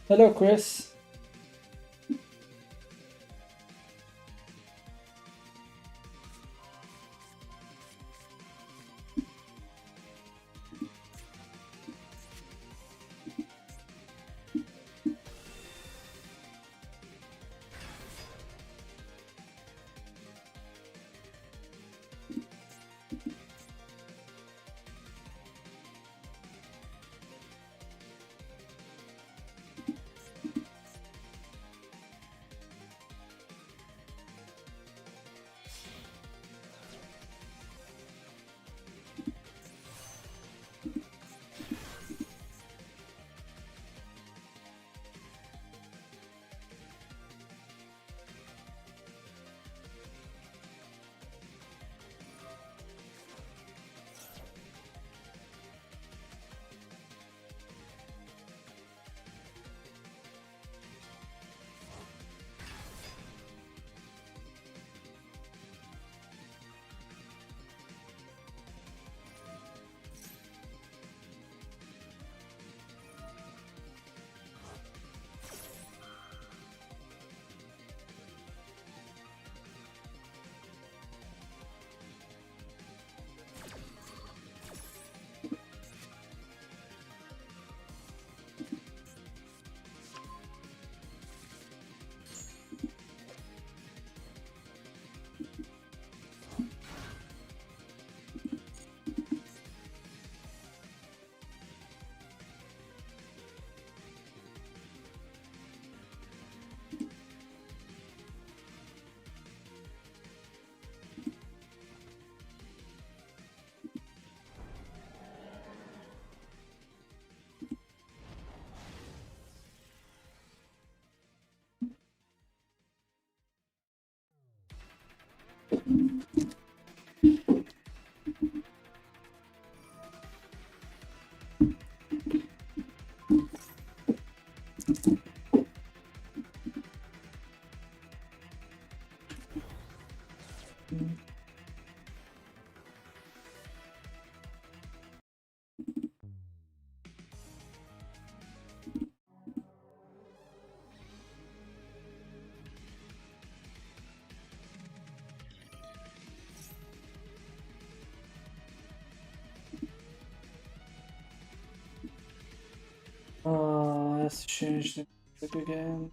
Hello, Chris. Let's change the trick again.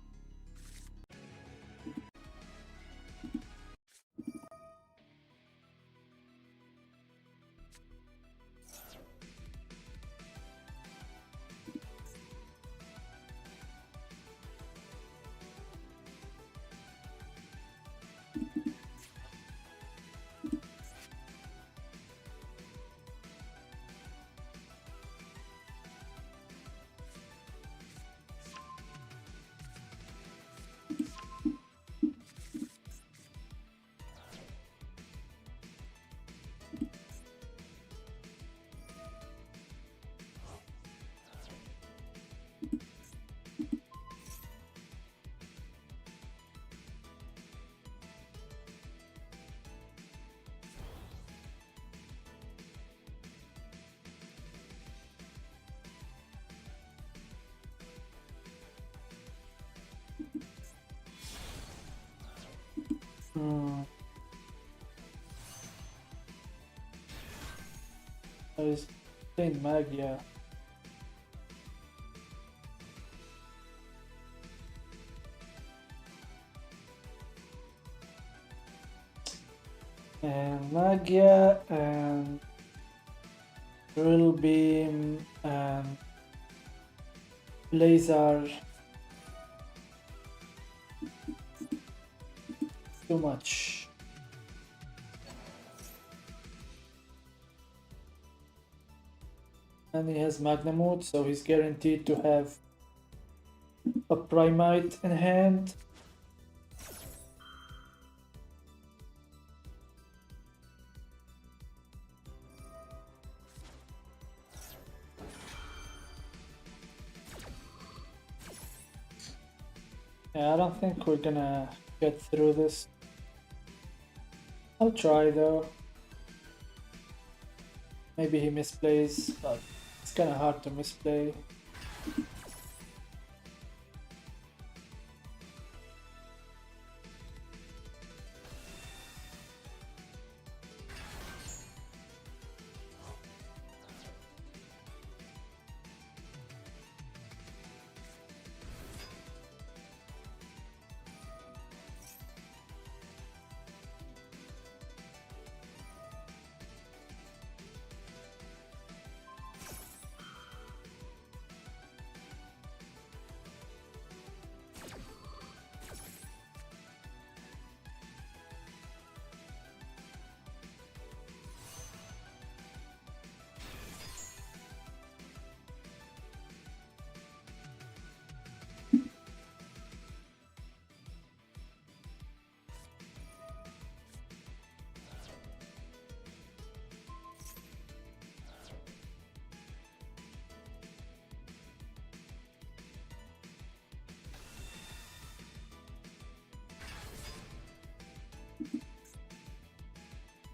I was playing Magia. And Magia and Drill Beam and Laser. Too much. And he has Magnamode, so he's guaranteed to have a Primite in hand. Yeah, I don't think we're gonna get through this. I'll try though. Maybe he misplays, but it's kinda hard to misplay.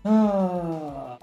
Ah.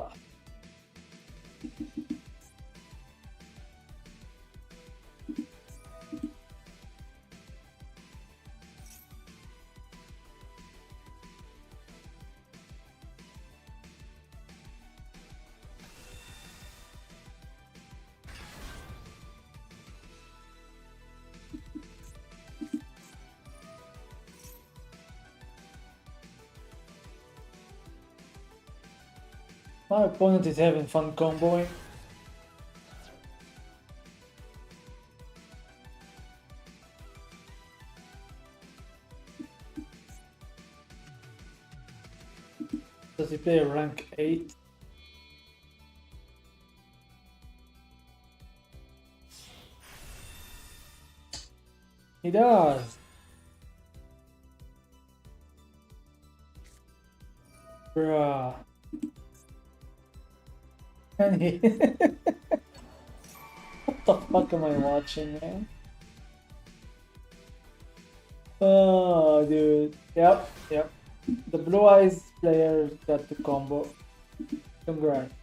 My opponent is having fun comboing. Does he play a rank 8? He does. Bruh. And he what the fuck am I watching, man? Oh, dude. Yep, yep. The Blue Eyes player got the combo. Congrats.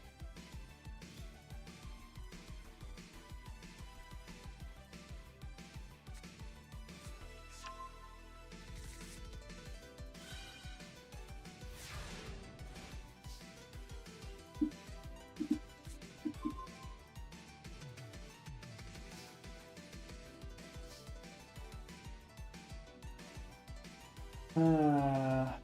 Ah.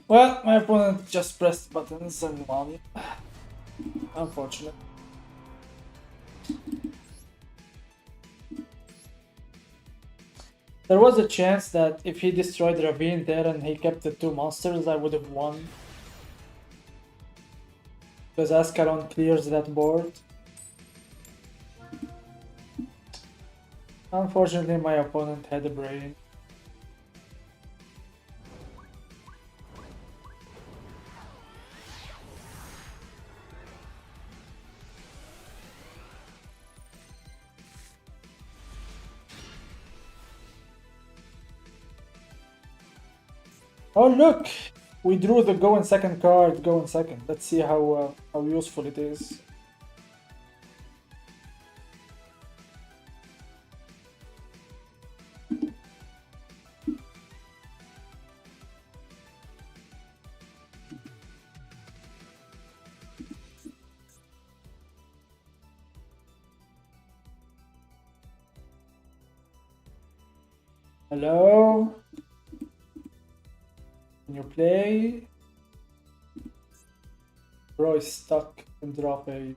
Well, my opponent just pressed buttons and won. Unfortunate. There was a chance that if he destroyed Ravine there and he kept the two monsters, I would have won. Because Ascalon clears that board. Unfortunately, my opponent had a brain. Oh look! We drew the go in second card, go in second. Let's see how useful it is. Hello? Can you play? Bro is stuck in drop 8.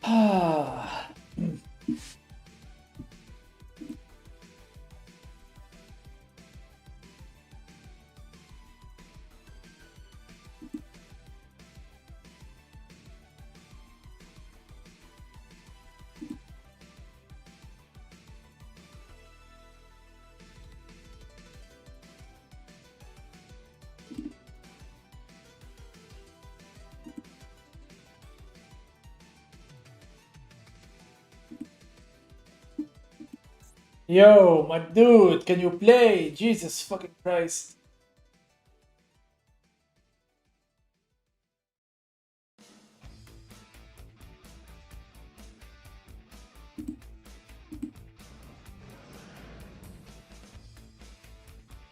Ah. Yo, my dude, can you play? Jesus fucking Christ.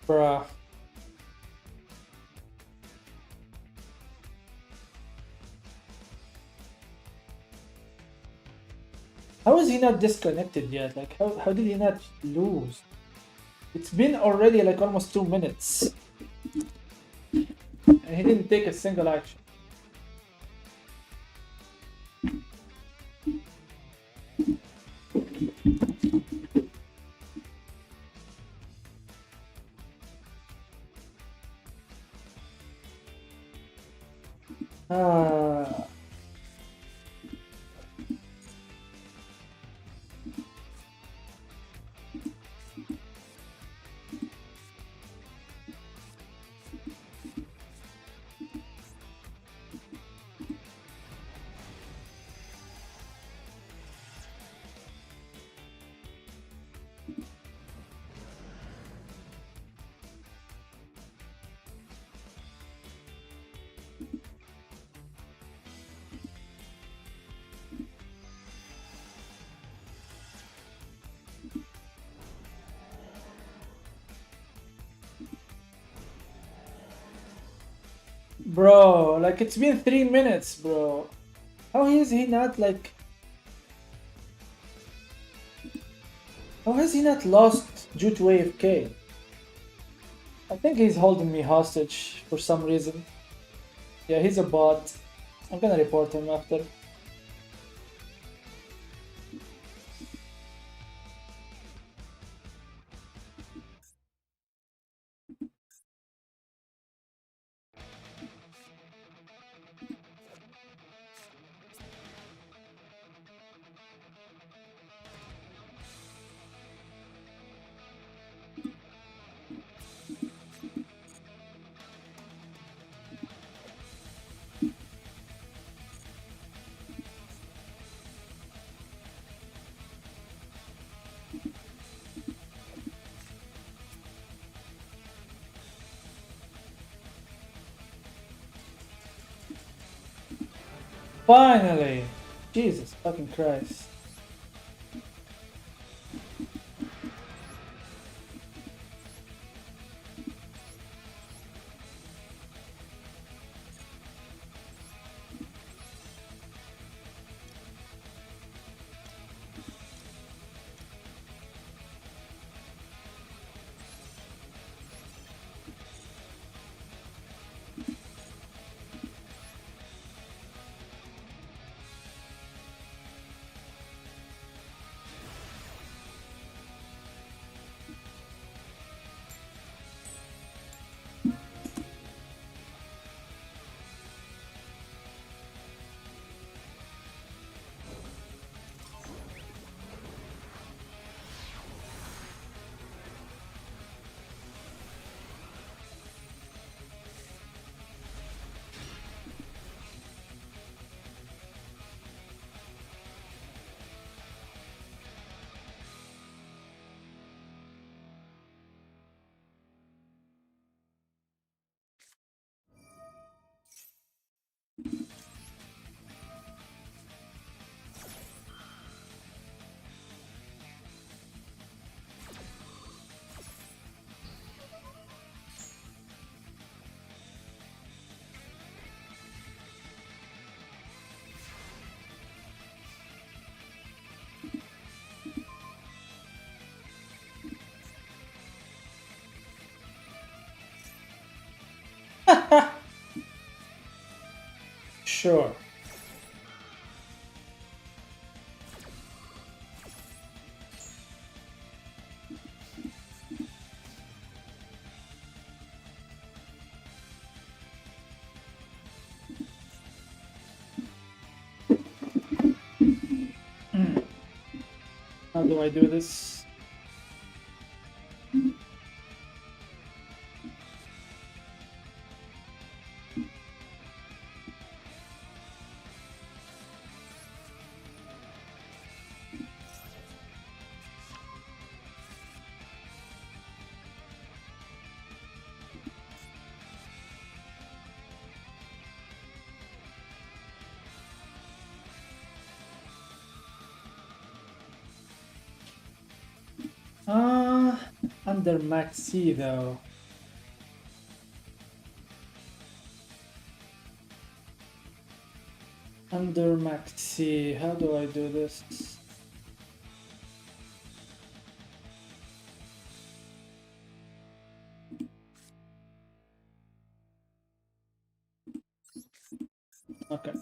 Bruh. How is he not disconnected yet? Like, how did he not lose? It's been already like almost 2 minutes. And he didn't take a single action. Ah. Bro, like it's been 3 minutes, bro. How is he not like? How has he not lost due to AFK? I think he's holding me hostage for some reason. Yeah, he's a bot. I'm gonna report him after. Finally! Jesus fucking Christ. Sure. How do I do this? Uh, under Max C though. Under maxi, how do I do this? Okay.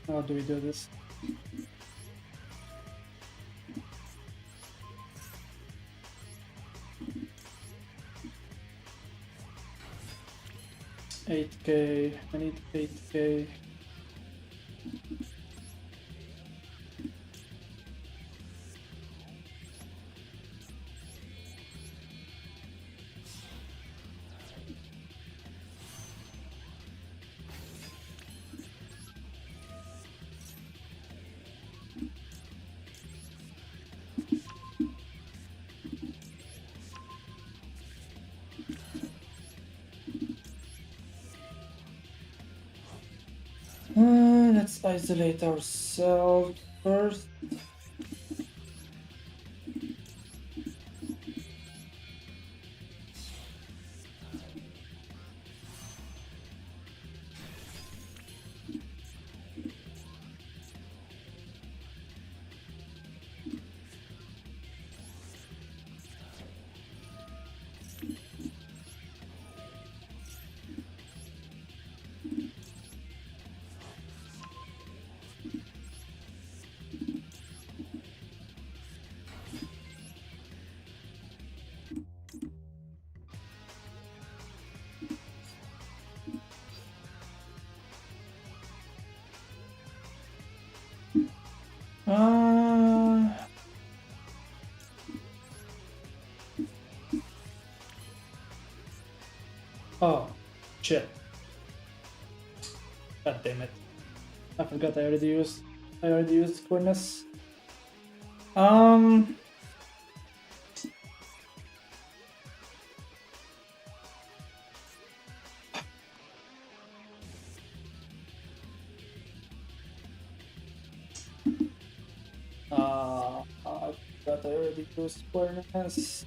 How do we do this? $8K, I need 8K. Let's isolate ourselves first. Oh, shit. God damn it. I forgot I already used Furnace. I forgot I already used Furnace.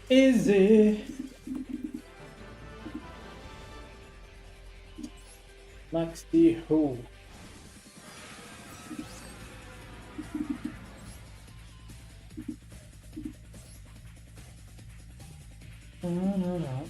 Easy. Maxi who? No.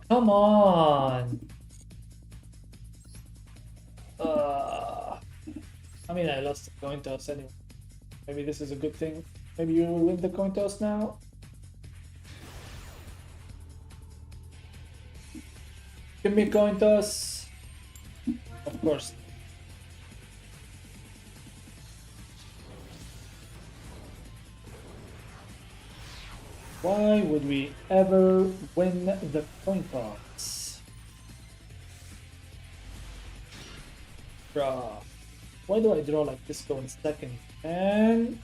Come on. Uh, I mean, I lost the coin toss anyway. Maybe this is a good thing. Maybe you will win the coin toss now. Give me a coin toss. Of course. Why would we ever win the coin toss? Draw. Why do I draw like this going second? And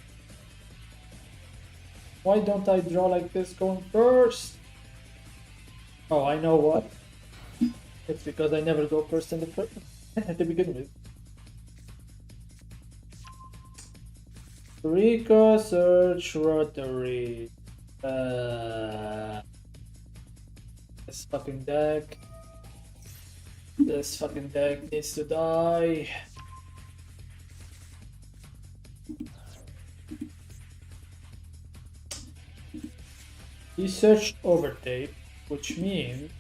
why don't I draw like this going first? Oh, I know what. It's because I never go first in the first to begin with. Rico search rotary. This fucking deck. This fucking deck needs to die. He searched overtape, which means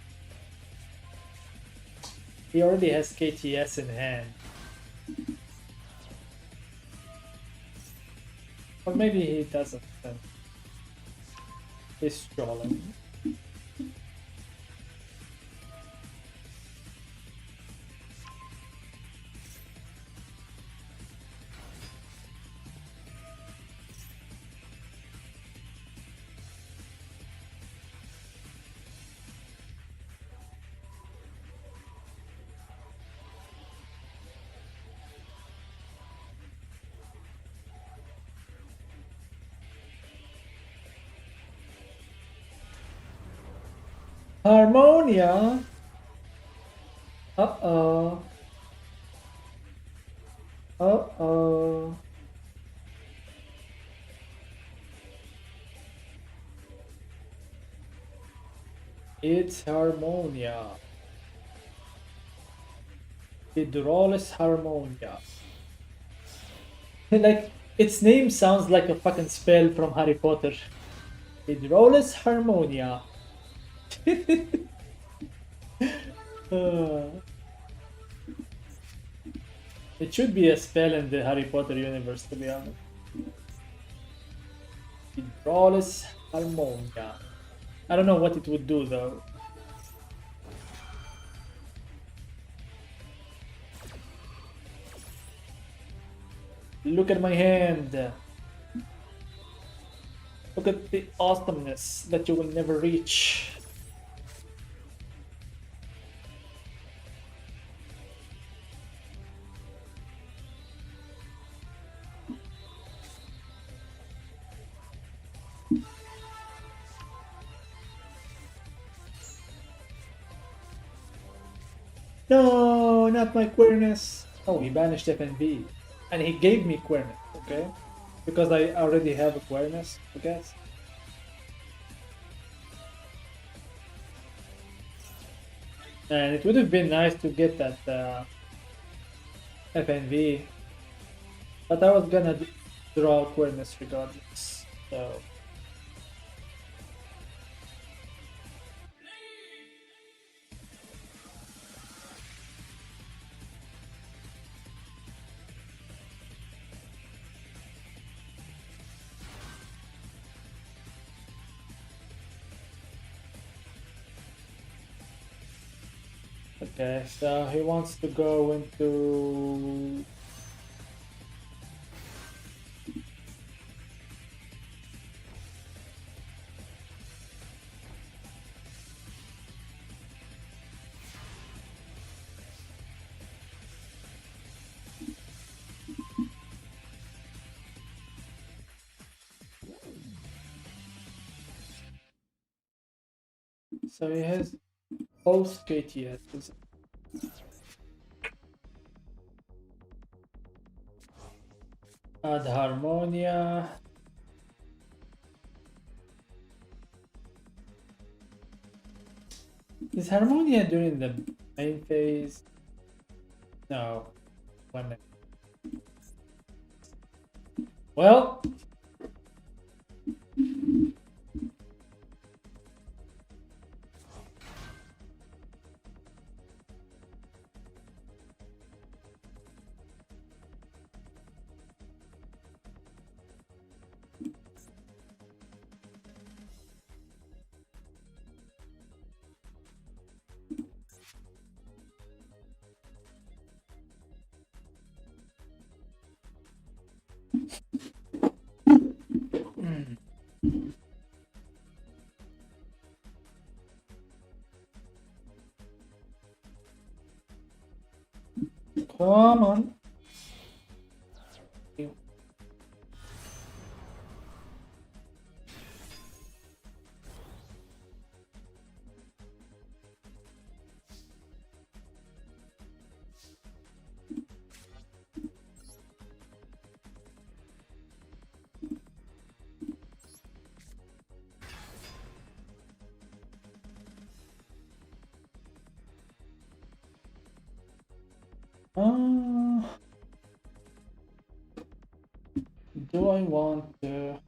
he already has KTS in hand. Or maybe he doesn't. He's trolling. Harmonia. Uh-oh. Uh-oh. It's Harmonia. Hydrolis Harmonia. Like, its name sounds like a fucking spell from Harry Potter. Hydrolis Harmonia. It should be a spell in the Harry Potter universe, to be honest. Hydrolis Harmonia. I don't know what it would do though. Look at my hand. Look at the awesomeness that you will never reach. No, not my queerness. Oh, he banished FNB. And he gave me queerness, okay? Because I already have a queerness, I guess. And it would have been nice to get that FNV. But I was gonna draw queerness regardless, so... Okay, so he wants to go into... So he has both KTS. Add Harmonia. Is Harmonia during the main phase? No. One minute. Well. Come on. Do I want to?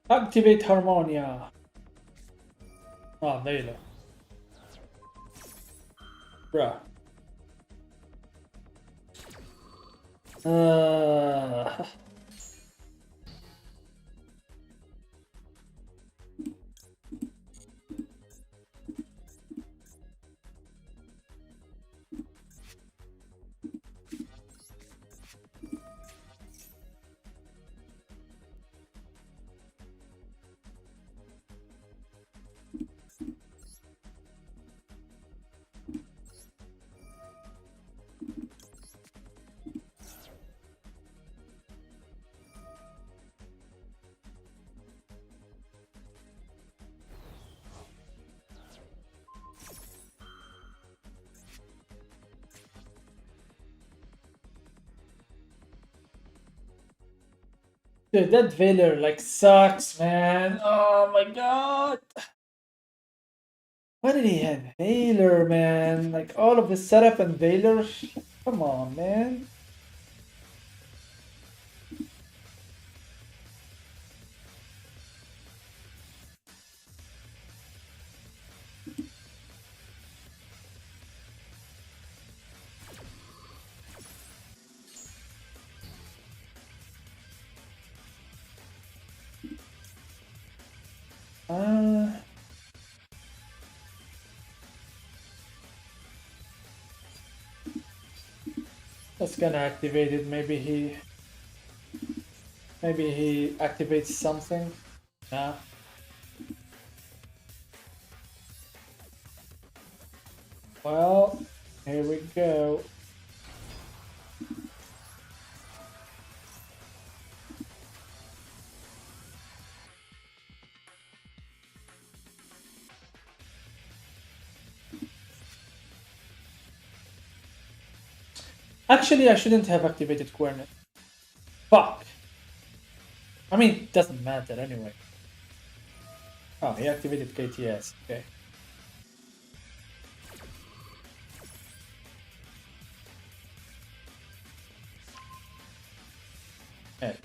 Activate Harmonia. Ah, Veiler. Bruh. Uh, Dude, that Veiler like sucks, man. Oh my god. Why did he have Veiler, man? Like all of the setup and Veiler. Come on, man. Uh, that's gonna activate it. Maybe he activates something. Nah. Well, here we go. Actually, I shouldn't have activated Quernet. Fuck. I mean, it doesn't matter anyway. Oh, he activated KTS. Okay. Hey.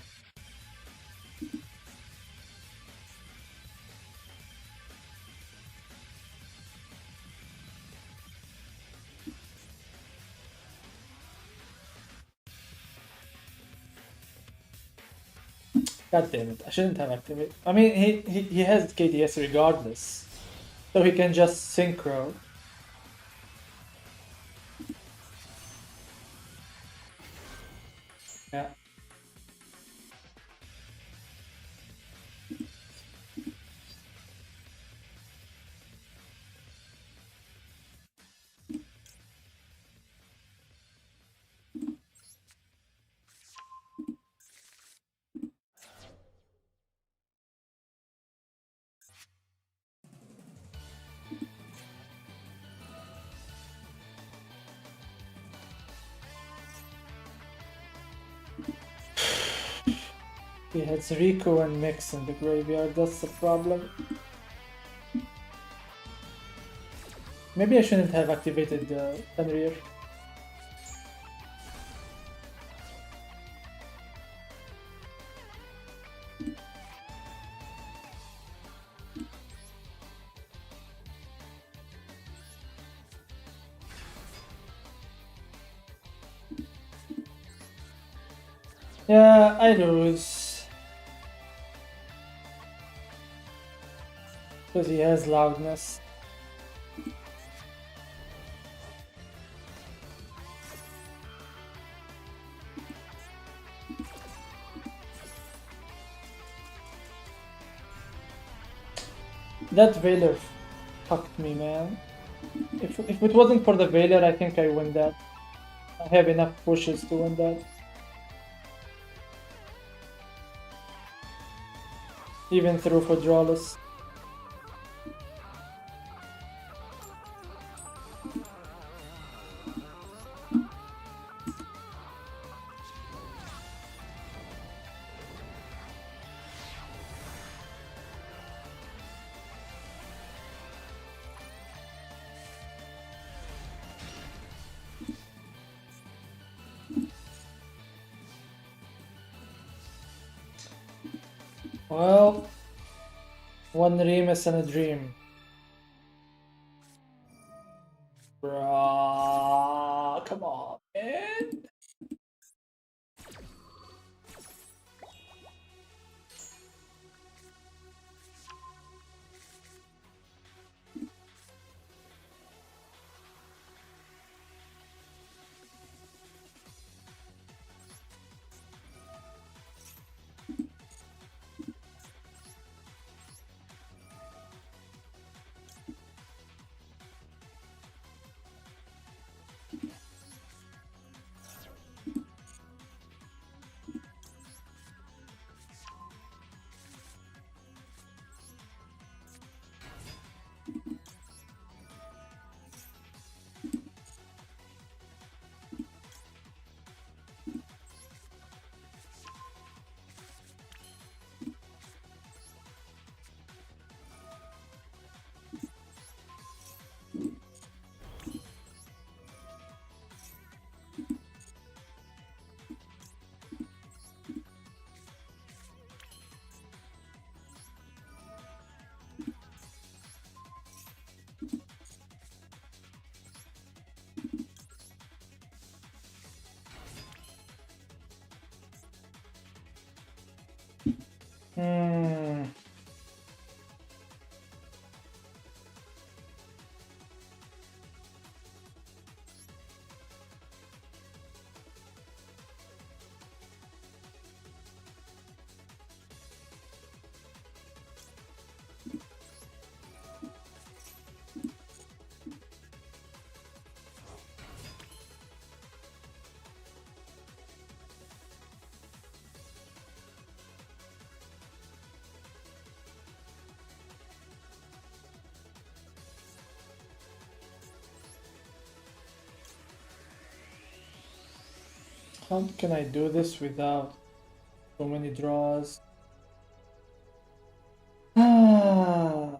God damn it, I shouldn't have activated. I mean, he has KTS regardless. So he can just synchro. Yeah. He has Rico and Mix in the graveyard, that's the problem. Maybe I shouldn't have activated the Fenrir. Yeah, I lose. Because he has loudness. That Veiler fucked me, man. If it wasn't for the Veiler, I think I win that. I have enough pushes to win that. Even through for drawless. Well, one Remus and a dream. Bruh, come on, man. Hmm. How can I do this without so many draws? Ah.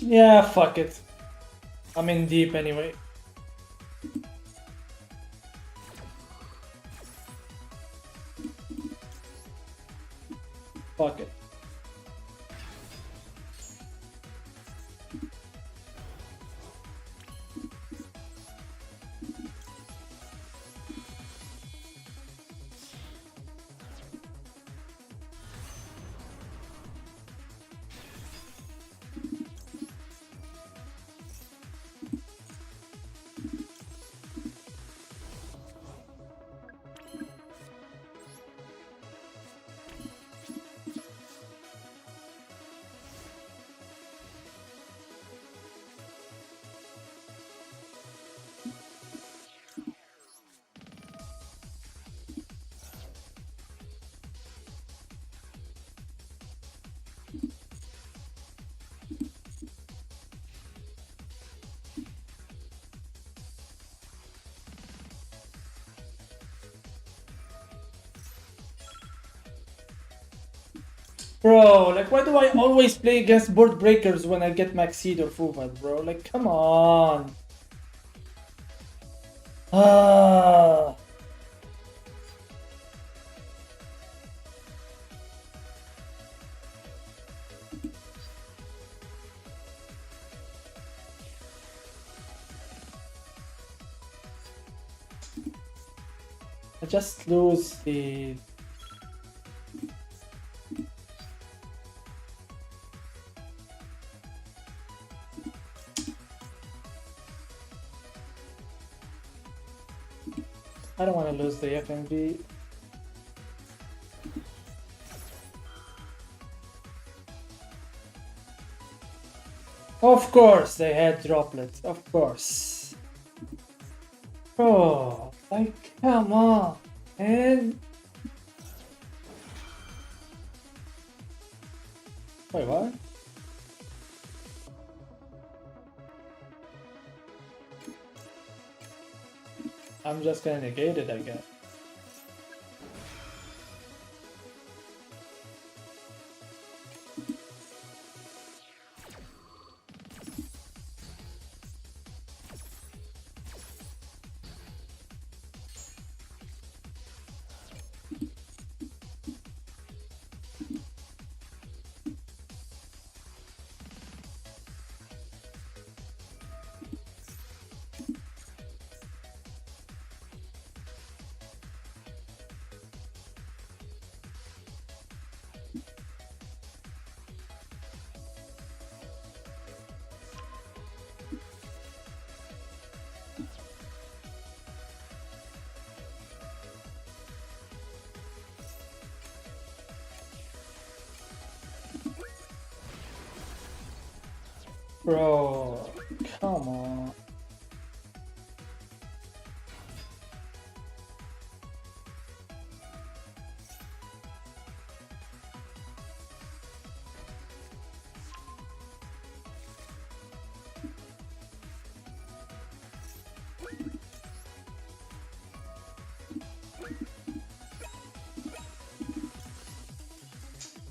Yeah, fuck it. I'm in deep anyway. Fuck it. Bro, like, why do I always play against board breakers when I get Maxid or Fuvad, bro? Like, come on. Ah. I just lose the... I don't want to lose the FMV. Of course they had droplets, of course. Bro, like, come on, man. Wait, what? I'm just gonna negate it, I guess. Bro, come on.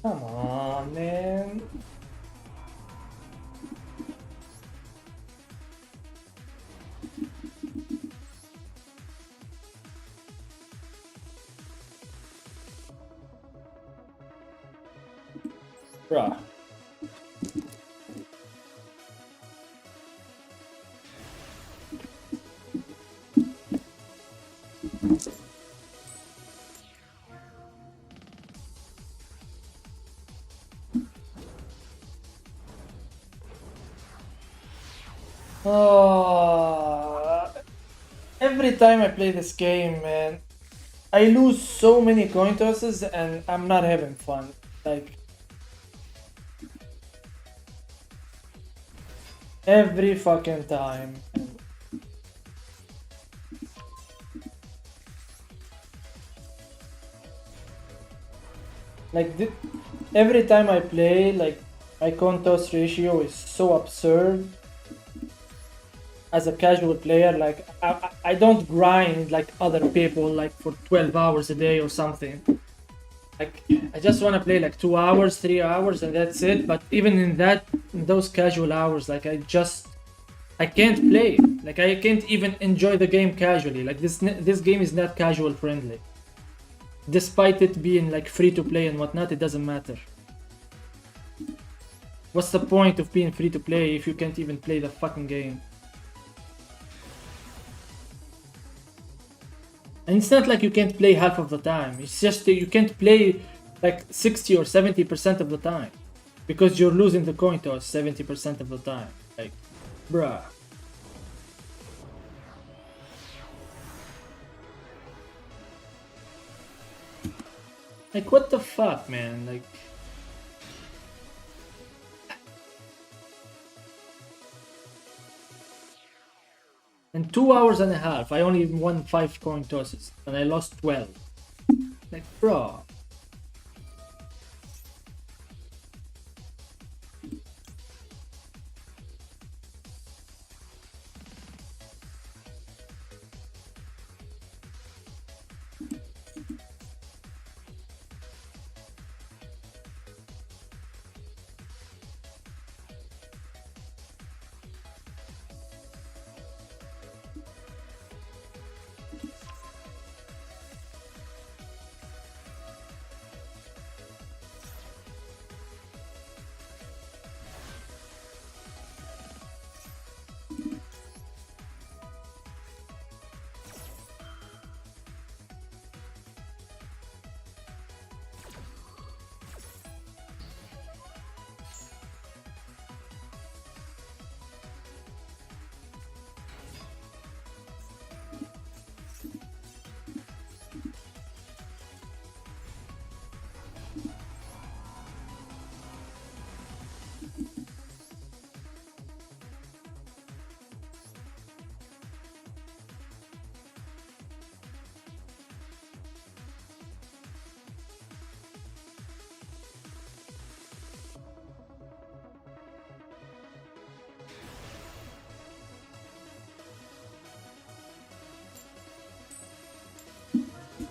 Come on, man. Bruh. Oh, every time I play this game, man, I lose so many coin tosses and I'm not having fun. Like, every fucking time. Like, every time I play, like, my coin toss ratio is so absurd. As a casual player, like, I don't grind like other people, like, for 12 hours a day or something. Like I just want to play like 2 hours, 3 hours, and that's it. But even in that, in those casual hours, like I can't play. Like I can't even enjoy the game casually. Like this game is not casual friendly. Despite it being like free to play and whatnot, it doesn't matter. What's the point of being free to play if you can't even play the fucking game? And it's not like you can't play half of the time. It's just that you can't play like 60 or 70% of the time. Because you're losing the coin toss 70% of the time. Like, bruh. Like, what the fuck, man? Like... In 2 hours and a half, I only won 5 coin tosses. And I lost 12. Like, bro.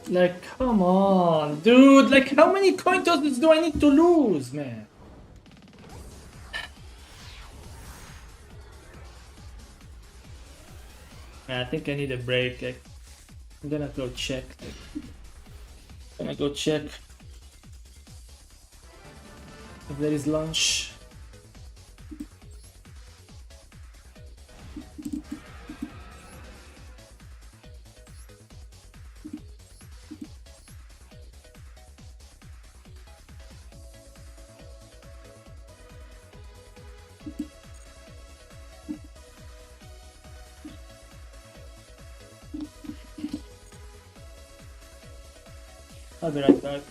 Like, come on, dude. Like, how many coin tosses do I need to lose, man? I think I need a break. Like, I'm gonna go check. I'm gonna go check if there is lunch. I'll be right back.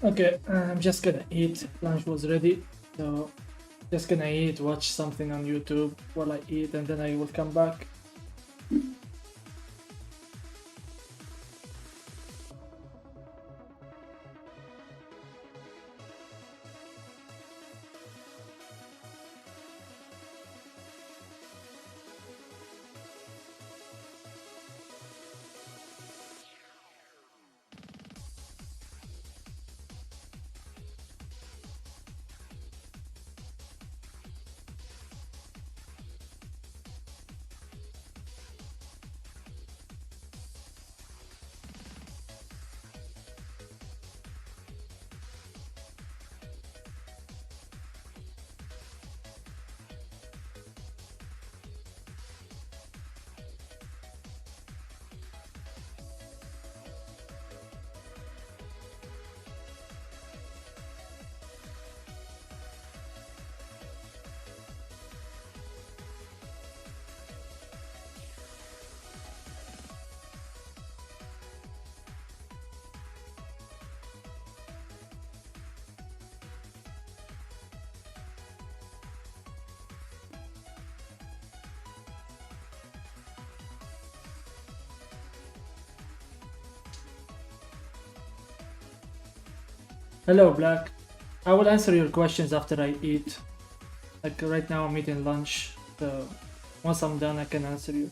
Okay, I'm just gonna eat. Lunch was ready, so just gonna eat, watch something on YouTube while I eat, and then I will come back. Hello, Black. I will answer your questions after I eat. Like right now, I'm eating lunch, so once I'm done, I can answer you.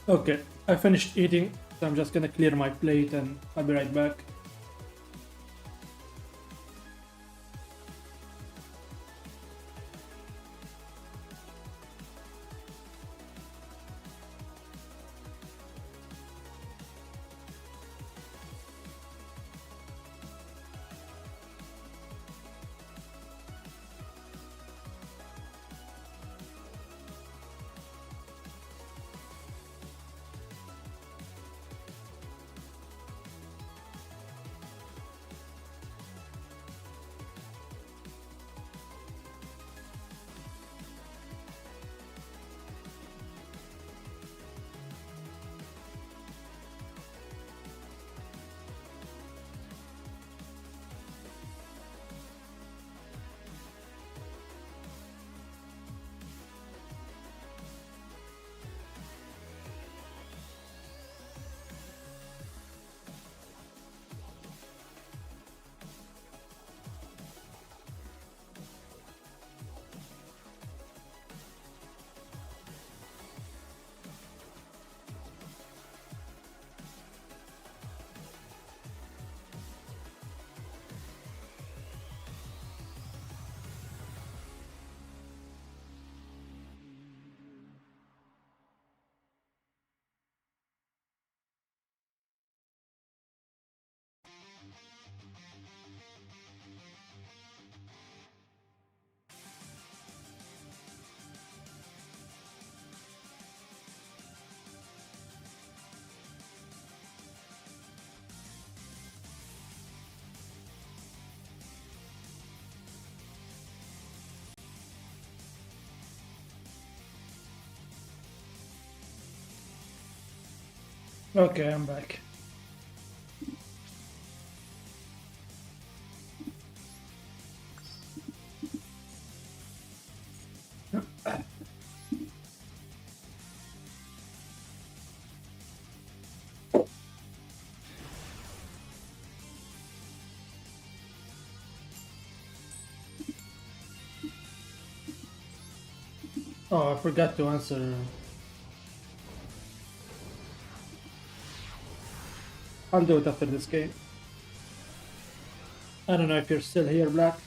Okay, I finished eating, so I'm just gonna clear my plate and I'll be right back. Okay, I'm back. Oh, I forgot to answer. I'll do it after this game. I don't know if you're still here, Black.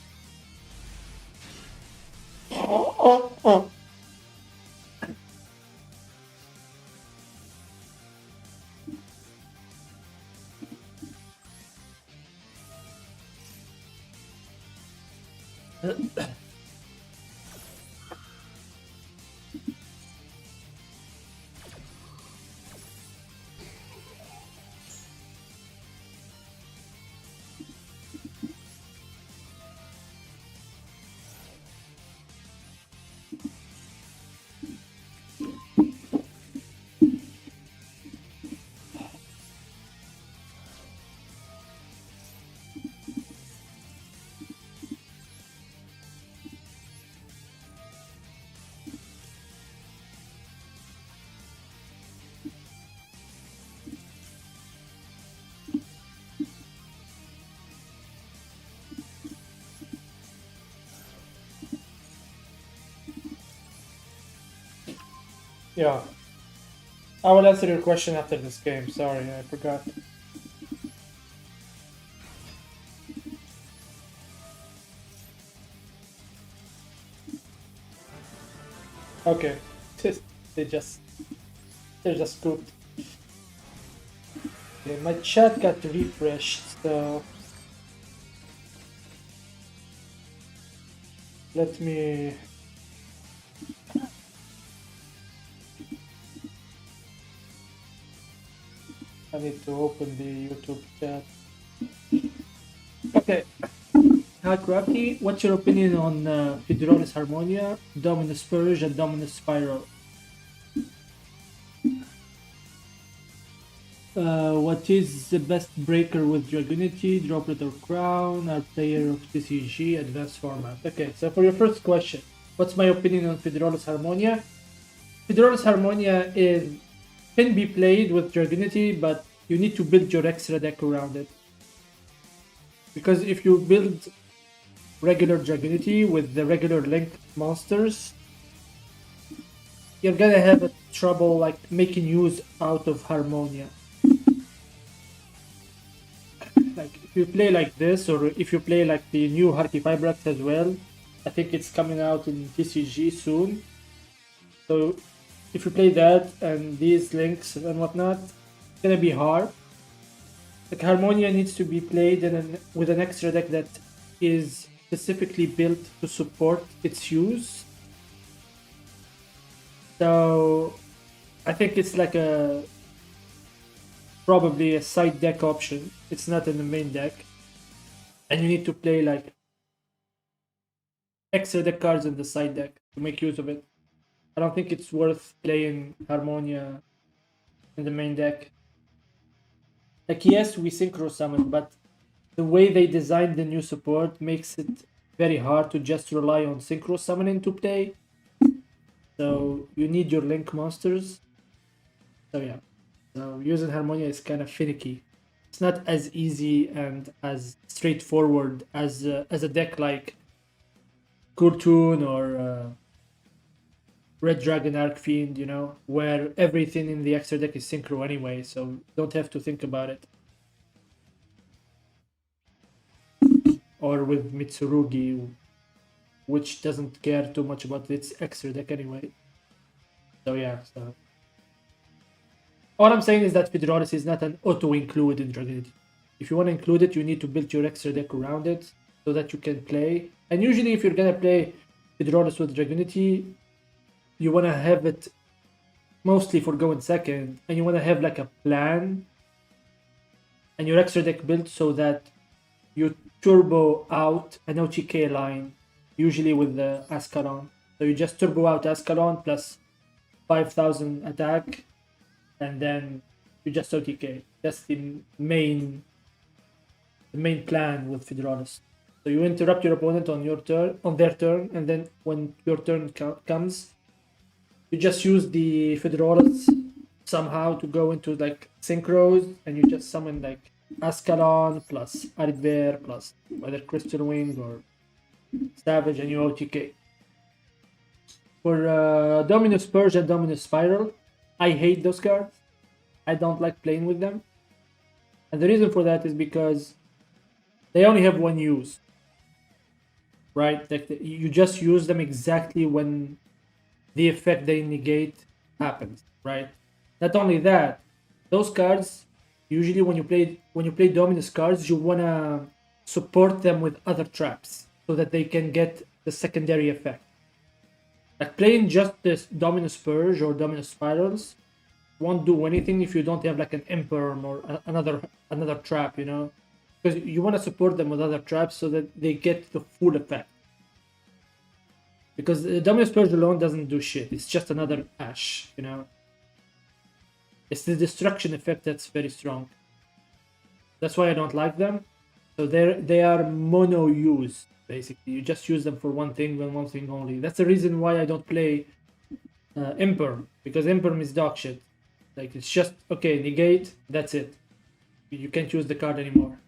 Yeah, I will answer your question after this game. Sorry, I forgot. Okay, they just they're just good. Okay, my chat got refreshed, so let me. I need to open the YouTube chat. Okay. Hi Crafty, what's your opinion on Federalis Harmonia, Dominus Purge, and Dominus Spiral? What is the best breaker with Dragunity, Droplet or Crown, or player of TCG, advanced format? Okay, so for your first question, what's my opinion on Federalis Harmonia? Federalis Harmonia can be played with Dragunity, but you need to build your extra deck around it. Because if you build regular Dragunity with the regular link monsters, you're gonna have trouble like making use out of Harmonia. Like if you play like this, or if you play like the new Harky Fibrax as well, I think it's coming out in TCG soon. So if you play that and these links and whatnot, it's gonna be hard. Like Harmonia needs to be played with an extra deck that is specifically built to support its use. So I think it's like probably a side deck option. It's not in the main deck. And you need to play like extra deck cards in the side deck to make use of it. I don't think it's worth playing Harmonia in the main deck. Like yes, we synchro summon, but the way they designed the new support makes it very hard to just rely on synchro summoning to play. So you need your link monsters. So yeah. So using Harmonia is kind of finicky. It's not as easy and as straightforward as a deck like Kurtun or Red Dragon Arcfiend, you know, where everything in the extra deck is synchro anyway, so don't have to think about it. Or with Mitsurugi, which doesn't care too much about its extra deck anyway. So yeah, so all I'm saying is that Federalis is not an auto-include in Dragunity. If you want to include it, you need to build your extra deck around it so that you can play. And usually if you're gonna play Federalis with Dragunity, you want to have it mostly for going second, and you want to have like a plan and your extra deck built so that you turbo out an OTK line, usually with the Ascalon. So you just turbo out Ascalon plus 5,000 attack, and then you just OTK. That's the main plan with Federalis. So you interrupt your opponent on their turn, and then when your turn comes, you just use the Federalis somehow to go into like synchros, and you just summon like Ascalon plus Arid plus either Crystal Wing or Savage, and you OTK. For Dominus Purge and Dominus Spiral, I hate those cards. I don't like playing with them. And the reason for that is because they only have one use. Right? Like you just use them exactly when the effect they negate happens, right? Not only that, those cards usually when you play Dominus cards, you wanna support them with other traps so that they can get the secondary effect. Like playing just this Dominus Purge or Dominus Spirals won't do anything if you don't have like an Imperm or another trap, you know, because you want to support them with other traps so that they get the full effect. Because the Dominus Purge alone doesn't do shit. It's just another Ash, you know. It's the destruction effect that's very strong. That's why I don't like them. So they are mono use, basically. You just use them for one thing and one thing only. That's the reason why I don't play Imperm, because Imperm is dog shit. Like it's just okay, negate, that's it. You can't use the card anymore.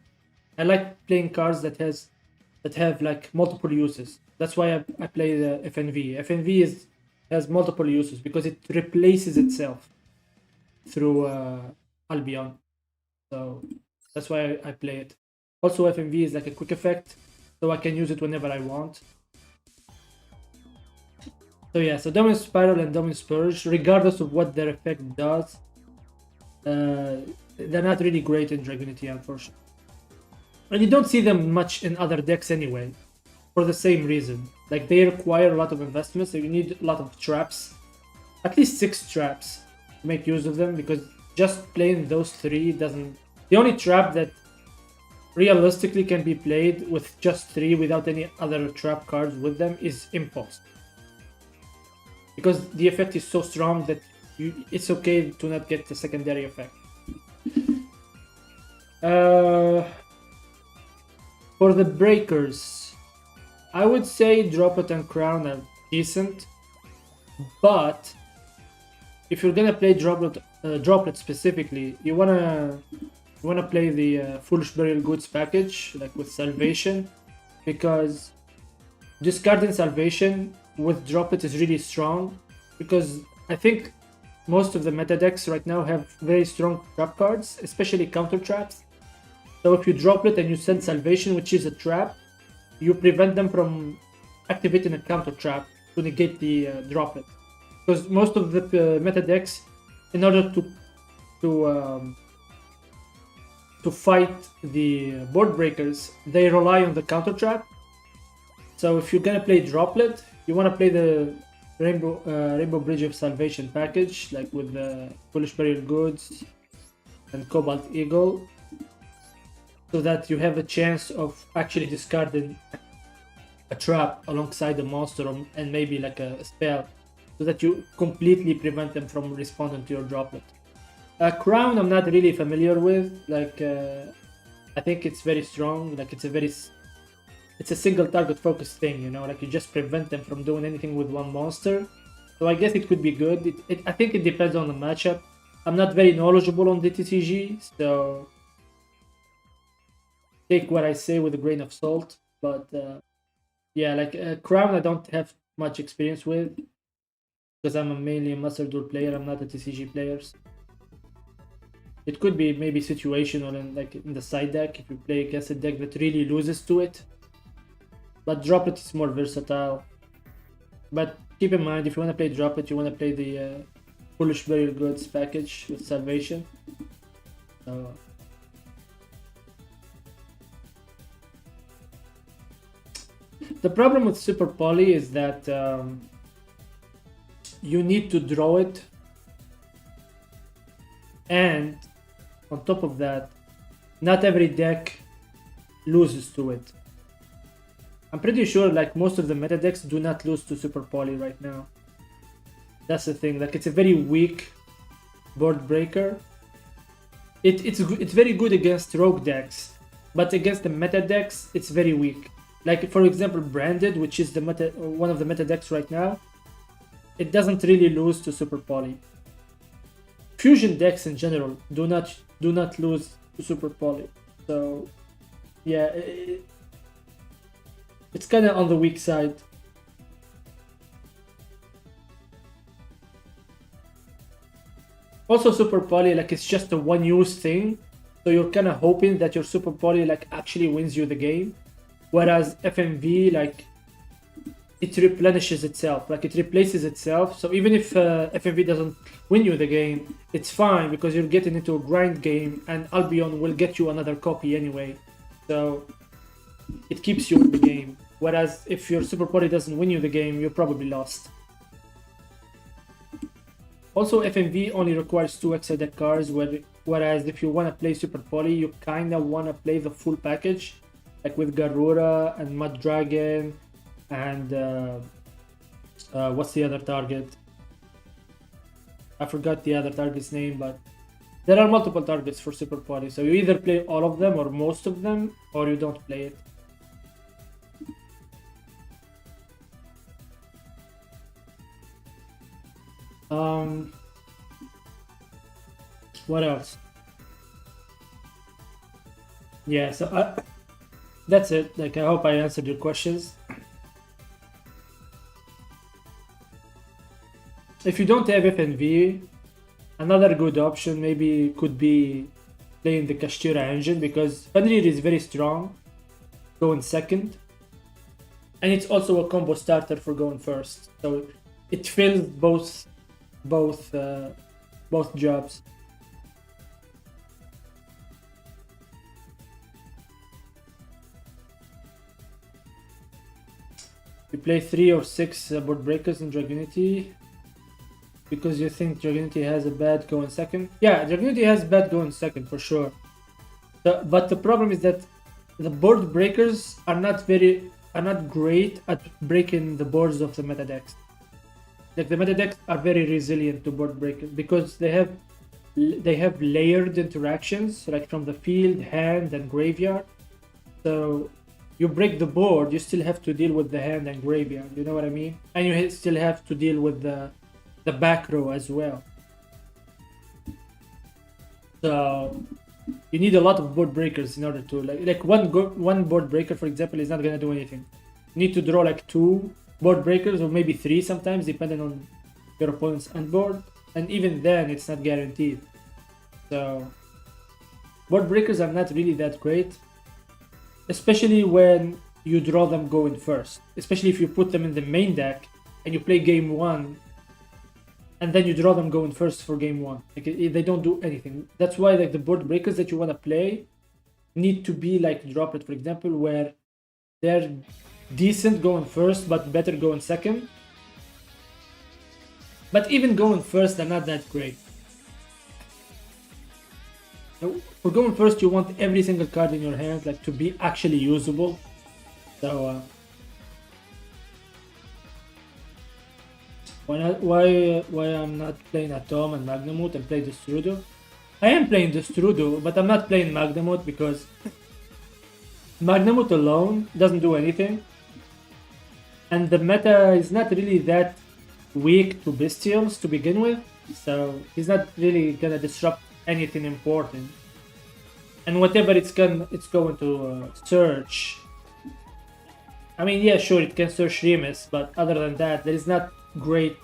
I like playing cards that have like multiple uses. That's why I play the FNV. FNV has multiple uses because it replaces itself through Albion. So that's why I play it. Also, FNV is like a quick effect, so I can use it whenever I want. So yeah, so Dominus Spiral and Dominus Purge, regardless of what their effect does, they're not really great in Dragunity, unfortunately. And you don't see them much in other decks anyway, for the same reason. Like they require a lot of investment, so you need a lot of traps. At least 6 traps to make use of them, because just playing those 3 doesn't... The only trap that realistically can be played with just 3 without any other trap cards with them is Impulse. Because the effect is so strong that it's okay to not get the secondary effect. For the breakers, I would say Droplet and Crown are decent, but if you're gonna play Droplet specifically, you wanna play the Foolish Burial Goods package, like with Salvation, because discarding Salvation with Droplet is really strong, because I think most of the meta decks right now have very strong trap cards, especially counter traps. So if you droplet and you send Salvation, which is a trap, you prevent them from activating a counter trap to negate the droplet. Because most of the meta decks, in order to fight the board breakers, they rely on the counter trap. So if you're gonna play droplet, you want to play the Rainbow Bridge of Salvation package, like with the Foolish Burial Goods and Cobalt Eagle, so that you have a chance of actually discarding a trap alongside the monster and maybe like a spell, so that you completely prevent them from responding to your droplet. Crown I'm not really familiar with, like I think it's very strong, like it's a single target focus thing, you know, like you just prevent them from doing anything with one monster. So I guess it could be good. I think it depends on the matchup. I'm not very knowledgeable on the TCG, so take what I say with a grain of salt. But yeah, like Crown I don't have much experience with, because I'm mainly a Master Duel player, I'm not a TCG player. It could be maybe situational in the side deck if you play against a deck that really loses to it. But Droplet is more versatile. But keep in mind, if you want to play Droplet, you want to play the Foolish Burial Goods package with Salvation. So the problem with Super Poly is that you need to draw it, and on top of that, not every deck loses to it. I'm pretty sure like most of the meta decks do not lose to Super Poly right now. That's the thing, like it's a very weak board breaker. It's very good against rogue decks, but against the meta decks, it's very weak. Like for example, Branded, which is one of the meta decks right now, it doesn't really lose to Super Poly. Fusion decks in general do not lose to Super Poly. So yeah, it's kind of on the weak side. Also, Super Poly, like it's just a one-use thing, so you're kind of hoping that your Super Poly like actually wins you the game, whereas FMV like it replenishes itself, like it replaces itself. So even if FMV doesn't win you the game, it's fine because you're getting into a grind game, and Albion will get you another copy anyway. So it keeps you in the game. Whereas if your Super Poly doesn't win you the game, you're probably lost. Also, FMV only requires 2 extra deck cards, whereas if you want to play Super Poly, you kind of want to play the full package, like with Garura and Mud Dragon, and what's the other target? I forgot the other target's name, but there are multiple targets for Super Poly, so you either play all of them or most of them, or you don't play it. What else? Yeah, so that's it. Like, I hope I answered your questions. If you don't have FNV, another good option maybe could be playing the Kashtira engine, because Fenrir is very strong going second, and it's also a combo starter for going first, so it fills both jobs. You play 3 or 6 board breakers in Dragunity because you think Dragunity has a bad go in second. Yeah, Dragunity has bad go in second for sure. But the problem is that the board breakers are not great at breaking the boards of the meta decks. Like the meta decks are very resilient to board breakers because they have layered interactions, like from the field, hand, and graveyard. So you break the board, you still have to deal with the hand and graveyard, you know what I mean? And you still have to deal with the back row as well. So you need a lot of board breakers in order to like one board breaker, for example, is not gonna do anything. You need to draw like 2 board breakers, or maybe 3 sometimes, depending on your opponent's end board, and even then it's not guaranteed. So board breakers are not really that great, especially when you draw them going first, especially if you put them in the main deck and you play game 1 and then you draw them going first for game 1. Like, they don't do anything. That's why like the board breakers that you want to play need to be like Droplet, for example, where they're decent going first but better going second. But even going first, they're not that great. For going first, you want every single card in your hand like to be actually usable. So why I'm not playing Atom and Magnamut and play Destrudo? I am playing Destrudo, but I'm not playing Magnamut because Magnamut alone doesn't do anything, and the meta is not really that weak to Bestials to begin with, so he's not really gonna disrupt anything important. And whatever it's going to search. I mean, yeah, sure, it can search Remus, but other than that, there is not great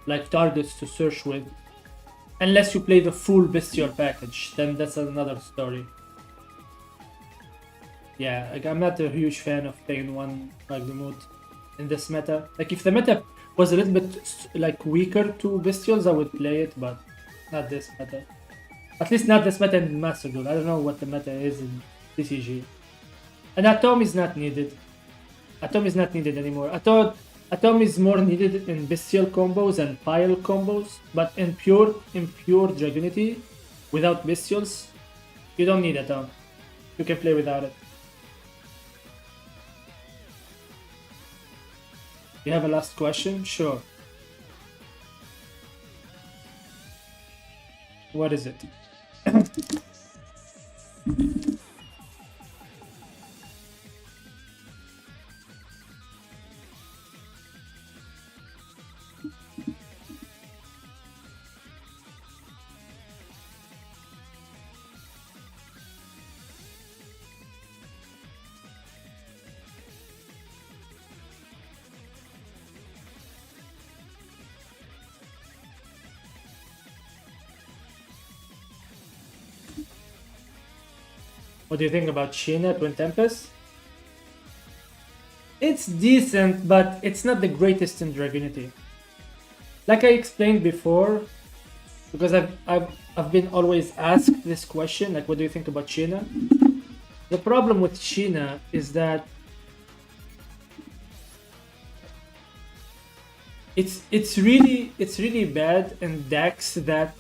like targets to search with. Unless you play the full Bestial package, then that's another story. Yeah, like, I'm not a huge fan of playing one Magnamut in this meta. Like, if the meta was a little bit like weaker to Bestials, I would play it, but not this meta. At least not this meta in Master Duel. I don't know what the meta is in TCG. And Atom is not needed. Atom is not needed anymore. Atom is more needed in Bestial combos and Pile combos, but in pure Dragunity, without Bestials, you don't need Atom. You can play without it. You have a last question? Sure. What is it? What do you think about Sheena Twin Tempest? It's decent, but it's not the greatest in Dragunity. Like I explained before, because I've been always asked this question, like, what do you think about Sheena? The problem with Sheena is that it's really bad in decks that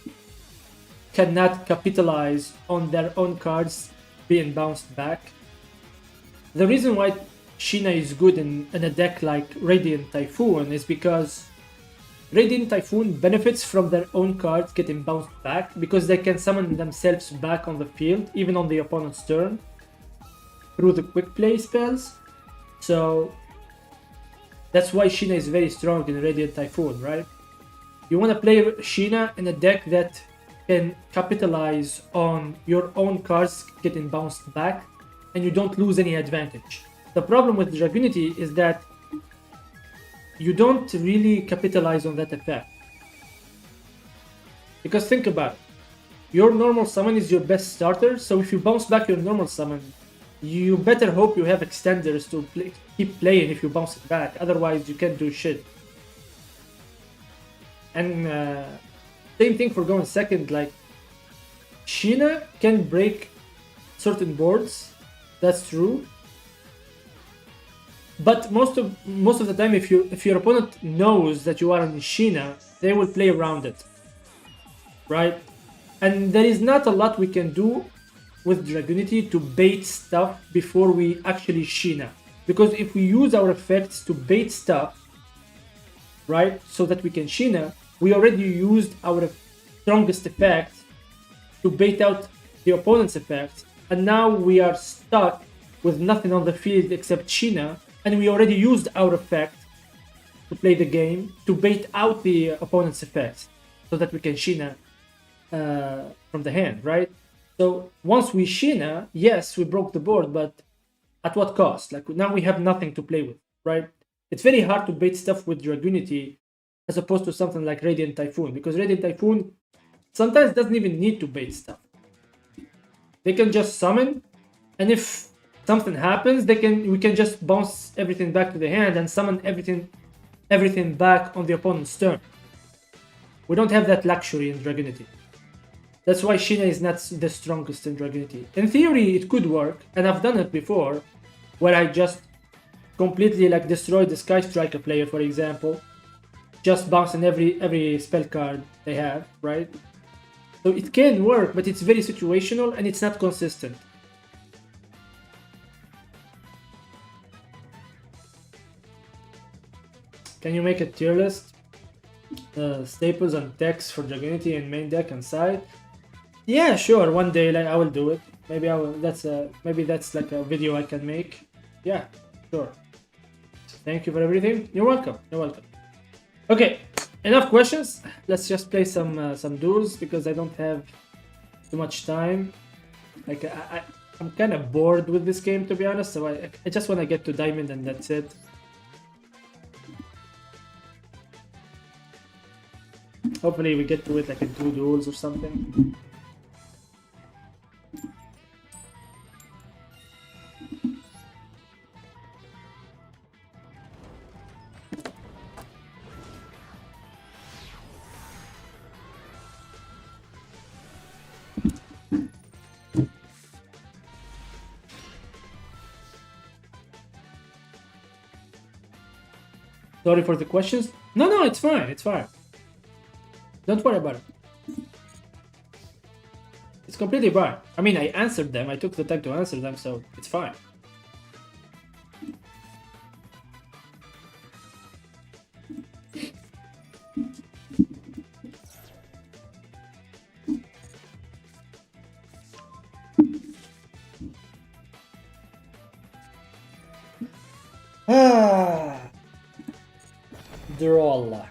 cannot capitalize on their own cards being bounced back. The reason why Sheena is good in a deck like Radiant Typhoon is because Radiant Typhoon benefits from their own cards getting bounced back because they can summon themselves back on the field even on the opponent's turn through the quick play spells. So that's why Sheena is very strong in Radiant Typhoon, right? You want to play Sheena in a deck that can capitalize on your own cards getting bounced back and you don't lose any advantage. The problem with Dragunity is that you don't really capitalize on that effect. Because think about it. Your normal summon is your best starter, so if you bounce back your normal summon, you better hope you have extenders to keep playing if you bounce it back, otherwise you can't do shit. And same thing for going second, like Sheena can break certain boards, that's true. But most of the time, if your opponent knows that you are in Sheena, they will play around it, right? And there is not a lot we can do with Dragunity to bait stuff before we actually Sheena. Because if we use our effects to bait stuff, right, so that we can Sheena, we already used our strongest effect to bait out the opponent's effect, and now we are stuck with nothing on the field except Sheena, and we already used our effect to play the game to bait out the opponent's effect so that we can Sheena from the hand, right? So once we Sheena, yes, we broke the board, but at what cost? Like now we have nothing to play with, right? It's very hard to bait stuff with Dragunity as opposed to something like Radiant Typhoon, because Radiant Typhoon sometimes doesn't even need to bait stuff. They can just summon, and if something happens, we can just bounce everything back to the hand and summon everything back on the opponent's turn. We don't have that luxury in Dragunity. That's why Shina is not the strongest in Dragunity. In theory, it could work, and I've done it before, where I just completely like destroyed the Sky Striker player, for example, just bouncing every spell card they have, right? So it can work, but it's very situational and it's not consistent. Can you make a tier list? Staples and decks for Dragunity and main deck and side? Yeah, sure. One day, like I will do it. Maybe I will. Maybe that's like a video I can make. Yeah, sure. Thank you for everything. You're welcome. You're welcome. Okay, enough questions. Let's just play some duels because I don't have too much time. Like I'm kind of bored with this game, to be honest. So I just want to get to diamond and that's it. Hopefully we get to it like in 2 duels or something. Sorry for the questions. No, it's fine. It's fine. Don't worry about it. It's completely fine. I mean, I answered them. I took the time to answer them, so it's fine. Duel.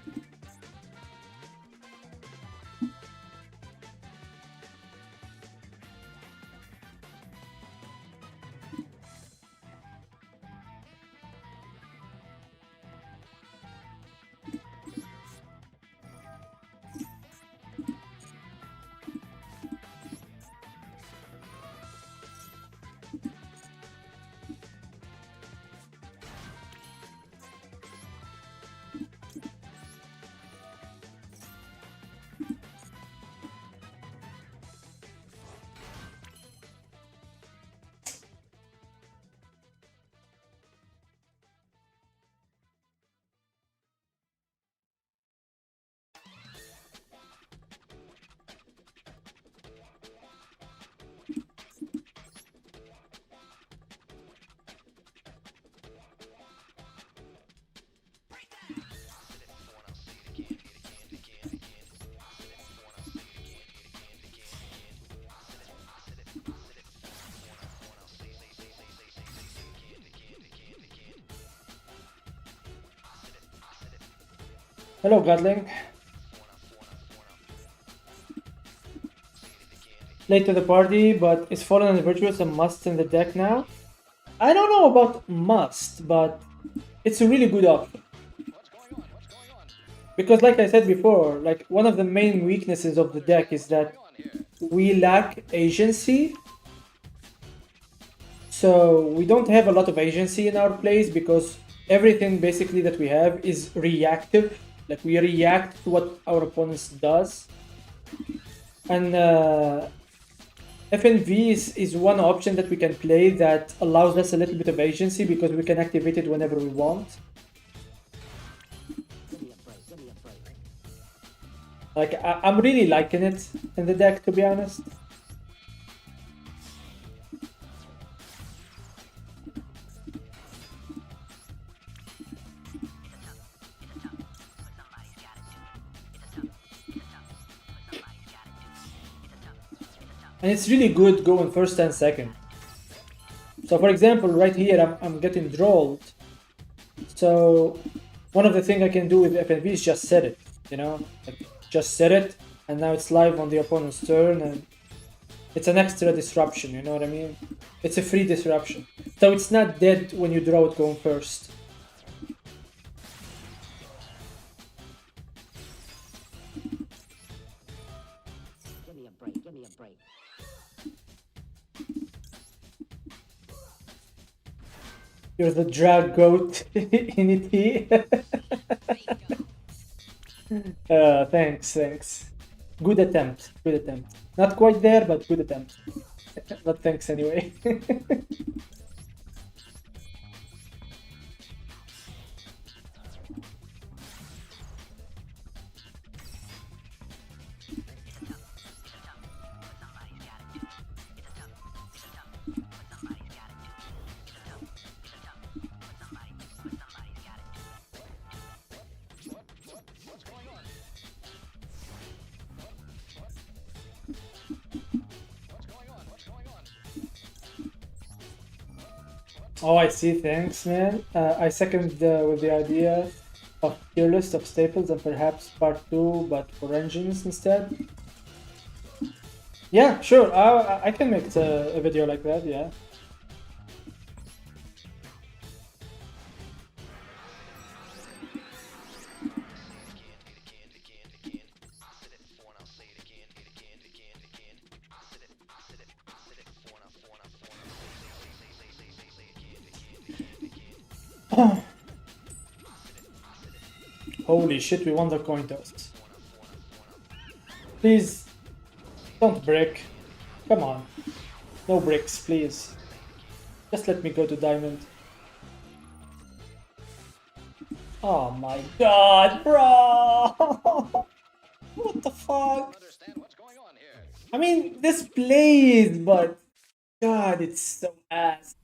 Hello, Godling. Late to the party, but is Fallen and Virtuous a must in the deck now? I don't know about must, but it's a really good option. Because like I said before, like one of the main weaknesses of the deck is that we lack agency. So we don't have a lot of agency in our plays because everything basically that we have is reactive. Like we react to what our opponent does. And FNV is one option that we can play that allows us a little bit of agency because we can activate it whenever we want. Like I'm really liking it in the deck, to be honest. And it's really good going first and second. So for example, right here, I'm getting drawled. So one of the things I can do with FNV is just set it, you know? Like, just set it, and now it's live on the opponent's turn, and it's an extra disruption, you know what I mean? It's a free disruption. So it's not dead when you draw it going first. You're the drag goat unity. Thanks. Good attempt, good attempt. Not quite there, but good attempt. But thanks anyway. Oh, I see. Thanks, man. I second with the idea of tier list of staples and perhaps part two, but for engines instead. Yeah, sure. I can make a video like that. Yeah. Holy shit, we won the coin toss. Please, don't brick. Come on. No bricks, please. Just let me go to diamond. Oh my god, bro! What the fuck? I mean, this plays, but god, it's so ass.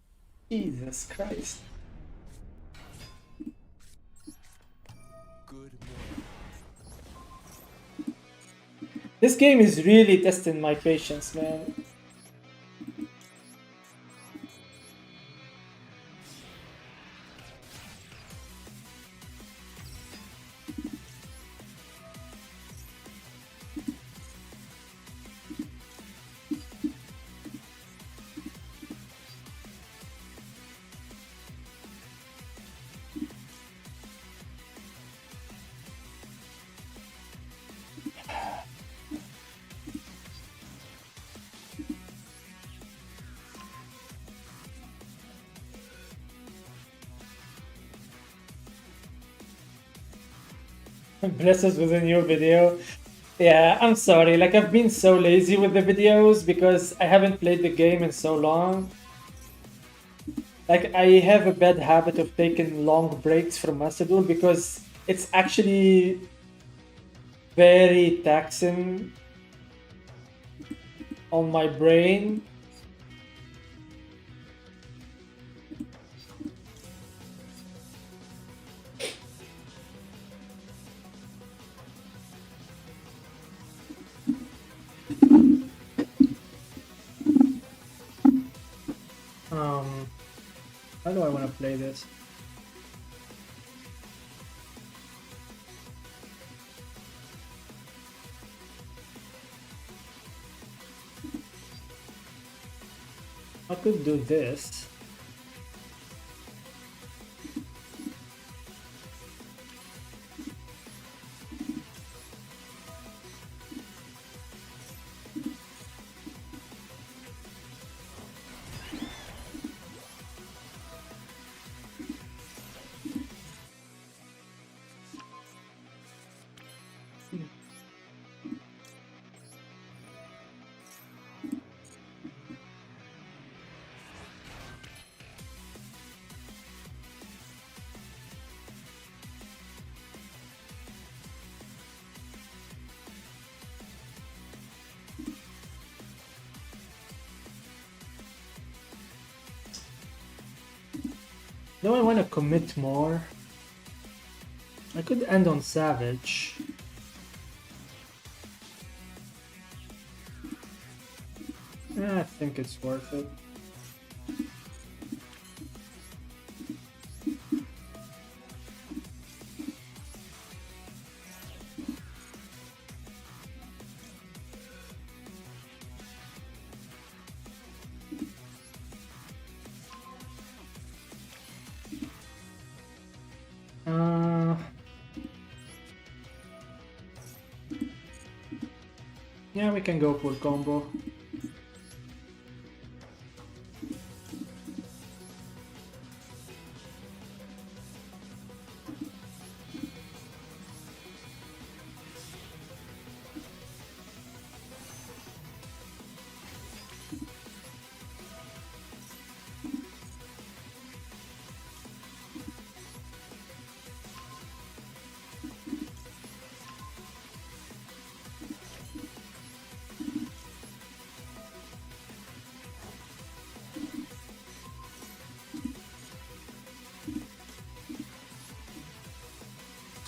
Jesus Christ. This game is really testing my patience, man. Bless us with a new video. Yeah, I'm sorry. Like, I've been so lazy with the videos because I haven't played the game in so long. Like, I have a bad habit of taking long breaks from Master Duel because it's actually very taxing on my brain. How do I want to play this? I could do this. Do I want to commit more? I could end on Savage. I think it's worth it. Yeah, we can go full combo.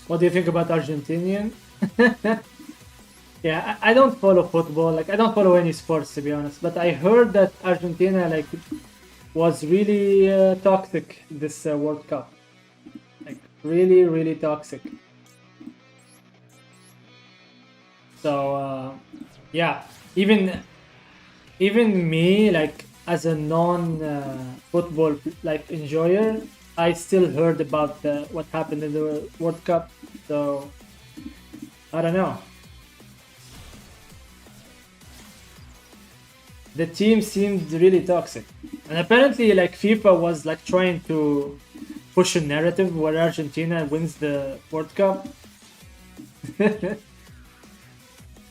What do you think about Argentinian? Yeah, I don't follow football. Like, I don't follow any sports, to be honest. But I heard that Argentina like was really toxic this World Cup. Like, really, really toxic. So yeah, even me, like as a non football like enjoyer, I still heard about what happened in the World Cup. So I don't know. The team seemed really toxic, and apparently, like FIFA was like trying to push a narrative where Argentina wins the World Cup.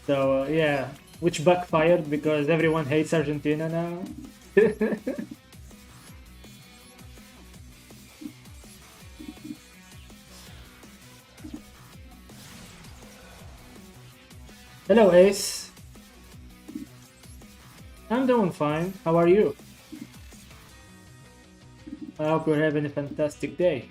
So yeah, which backfired because everyone hates Argentina now. Hello, Ace. I'm doing fine. How are you? I hope you're having a fantastic day.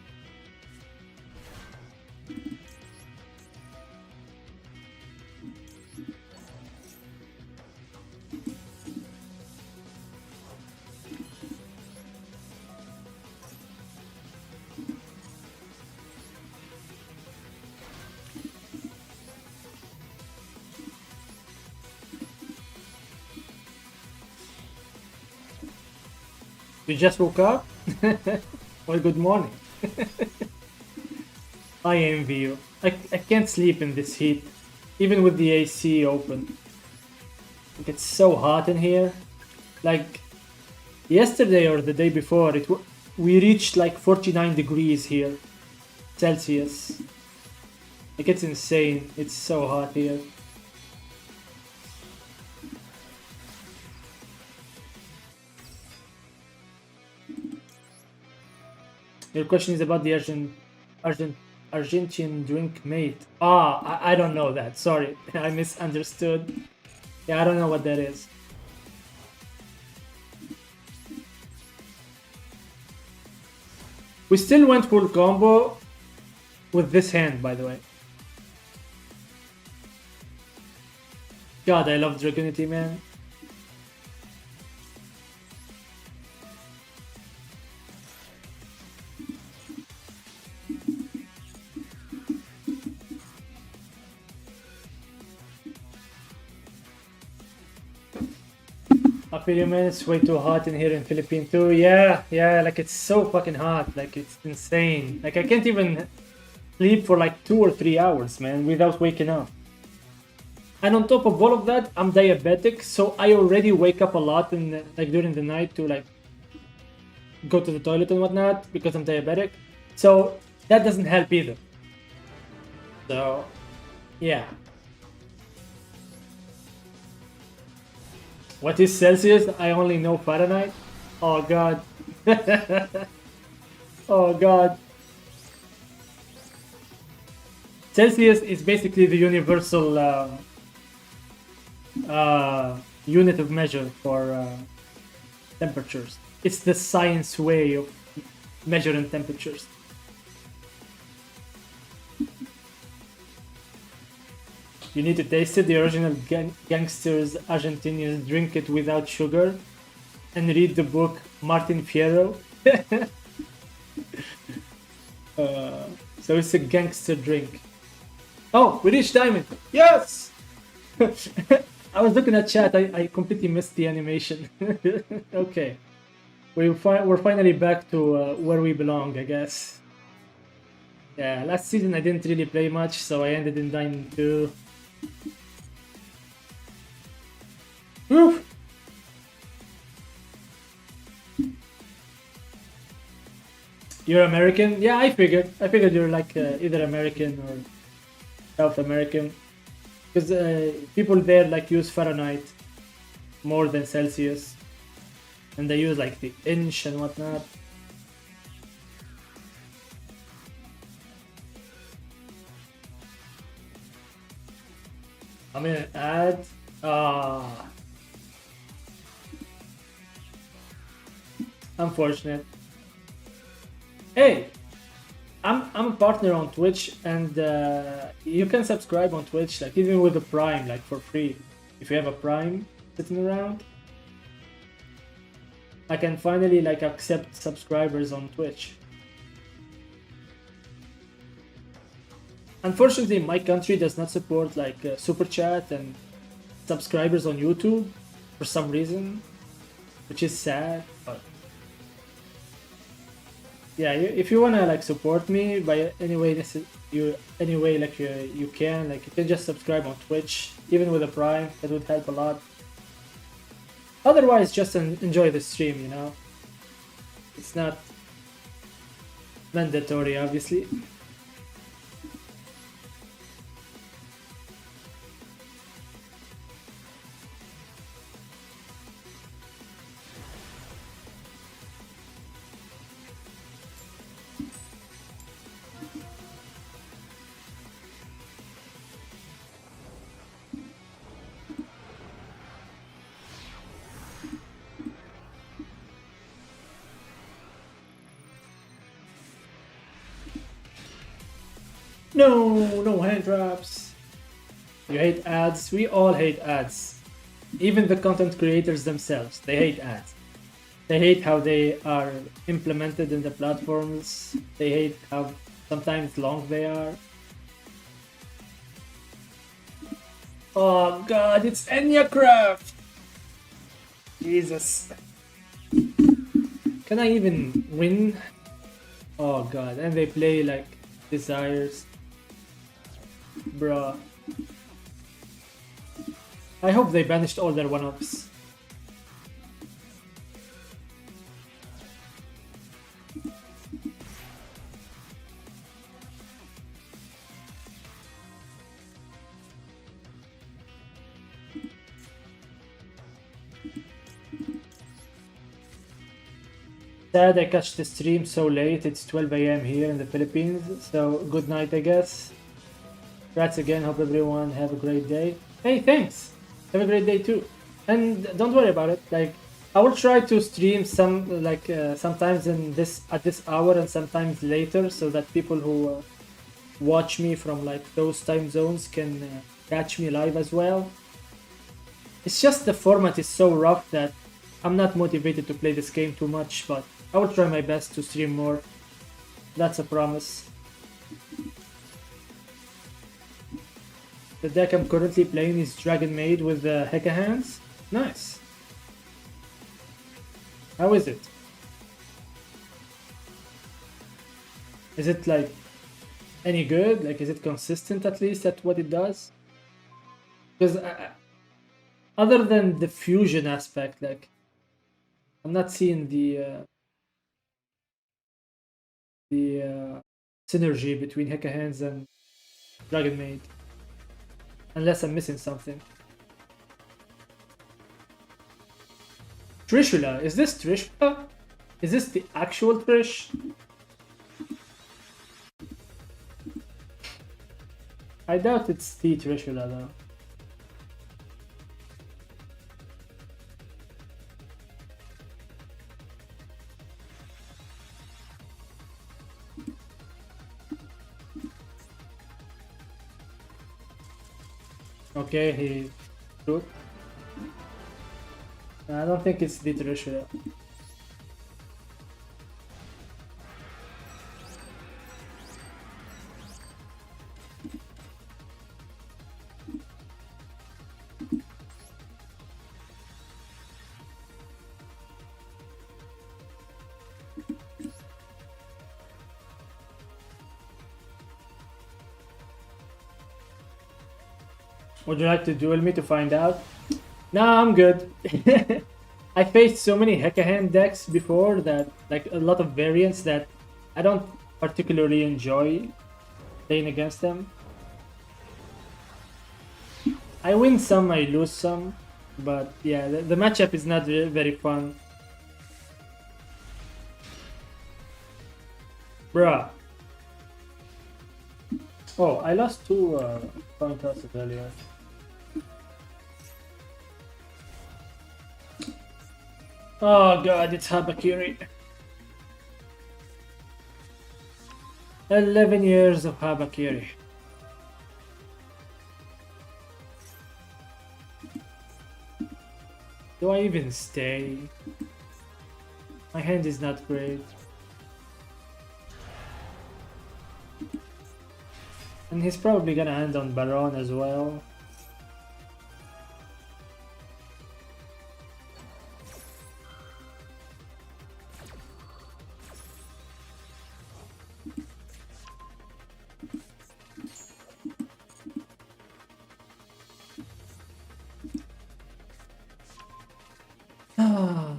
You just woke up? Well, good morning. I envy you. I can't sleep in this heat, even with the AC open. Like, it's so hot in here. Like yesterday or the day before, we reached like 49 degrees here, Celsius. Like it's insane. It's so hot here. Your question is about the Argentine drink mate. Ah, I don't know that. Sorry, I misunderstood. Yeah, I don't know what that is. We still went full combo with this hand, by the way. God, I love Dragunity, man. I feel you, man. It's way too hot in here in Philippines too. Yeah, yeah, like it's so fucking hot. Like it's insane. Like I can't even sleep for like 2 or 3 hours, man, without waking up. And on top of all of that, I'm diabetic, so I already wake up a lot in like during the night to like go to the toilet and whatnot because I'm diabetic. So that doesn't help either. So yeah. What is Celsius? I only know Fahrenheit. Oh god. Oh god. Celsius is basically the universal unit of measure for temperatures. It's the science way of measuring temperatures. You need to taste it. The original gangsters Argentinians drink it without sugar, and read the book Martin Fierro. So it's a gangster drink. Oh, we reached diamond. Yes. I was looking at chat. I completely missed the animation. Okay, we're finally back to where we belong, I guess. Yeah, last season I didn't really play much, so I ended in Diamond 2. Whew. You're American? Yeah, I figured. I figured you're like either American or South American. Because people there like use Fahrenheit more than Celsius. And they use like the inch and whatnot. I'm in an ad. Ah, unfortunate. Hey, I'm a partner on Twitch, and you can subscribe on Twitch, like even with the Prime, like for free. If you have a Prime sitting around, I can finally like accept subscribers on Twitch. Unfortunately, my country does not support like super chat and subscribers on YouTube for some reason, which is sad. But yeah, if you wanna like support me by any way you any way like you can, like you can just subscribe on Twitch, even with a Prime. That would help a lot. Otherwise, just enjoy the stream. You know, it's not mandatory, obviously. No, no hand traps. You hate ads. We all hate ads. Even the content creators themselves, they hate ads. They hate how they are implemented in the platforms. They hate how sometimes long they are. Oh god, it's Enya Craft! Jesus. Can I even win? Oh god, and they play like Desires. Bruh. I hope they banished all their one-ups. Sad I catch the stream so late, it's 12 AM here in the Philippines, so good night I guess. Congrats again, hope everyone have a great day. Hey, thanks! Have a great day too. And don't worry about it, like, I will try to stream some, like, sometimes at this hour and sometimes later, so that people who watch me from, like, those time zones can catch me live as well. It's just the format is so rough that I'm not motivated to play this game too much, but I will try my best to stream more. That's a promise. The deck I'm currently playing is Dragon Maid with the Heka hands. Nice. How is it? Is it like any good? Like, is it consistent at least at what it does? Because other than the fusion aspect, like, I'm not seeing the synergy between Heka hands and Dragon Maid. Unless I'm missing something. Trishula, is this Trishula? Is this the actual Trish? I doubt it's the Trishula though. Okay, he shoot. I don't think it's the Trishula. Would you like to duel me to find out? Nah, I'm good. I faced so many Hekahan decks before that, like a lot of variants that I don't particularly enjoy playing against them. I win some, I lose some, but yeah, the matchup is not very fun. Bruh. Oh, I lost two coin tosses earlier. Oh god, it's Habakiri. 11 years of Habakiri. Do I even stay? My hand is not great. And he's probably gonna hand on Baron as well. Ah.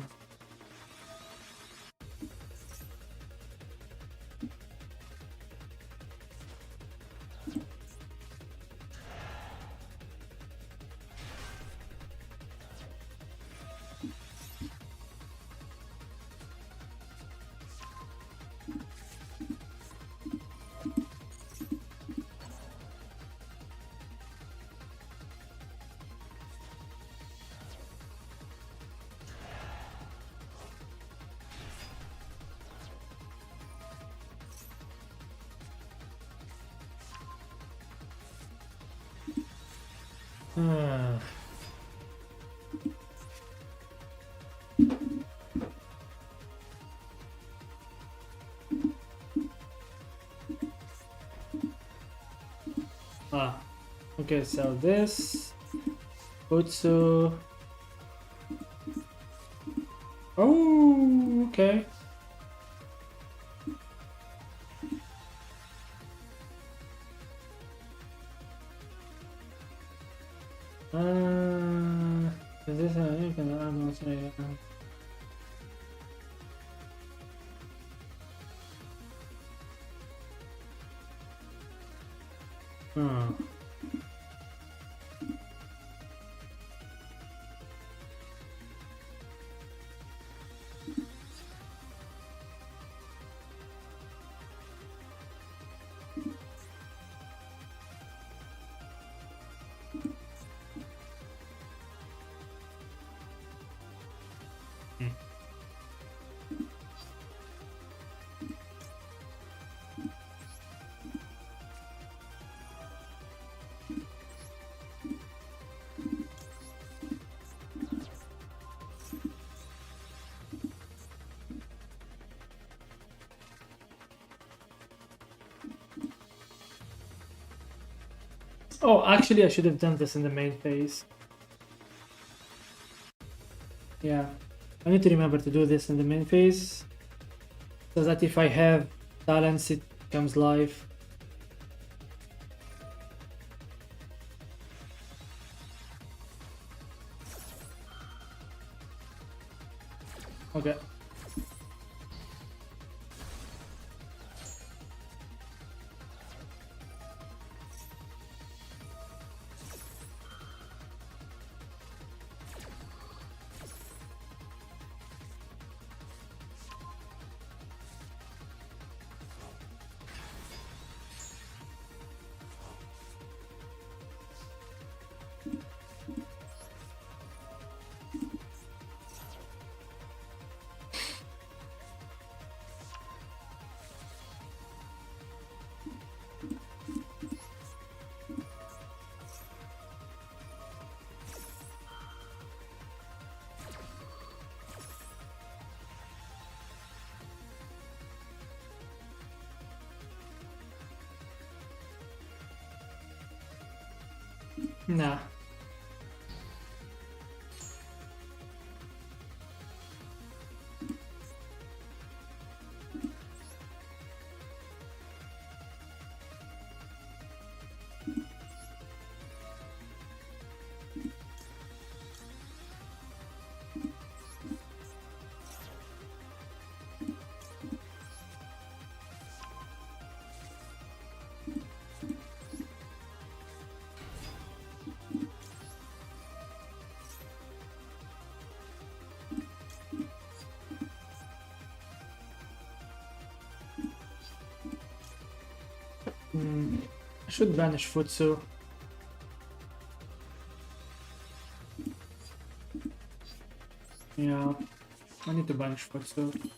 Ah. Ah. Okay, so this Utsu. Oh, okay. Is this you can add also, Hmm. Oh, actually, I should have done this in the main phase. Yeah, I need to remember to do this in the main phase, so that if I have talents, it comes live. Okay. Nah. I should banish Futsu. Yeah, I need to banish Futsu.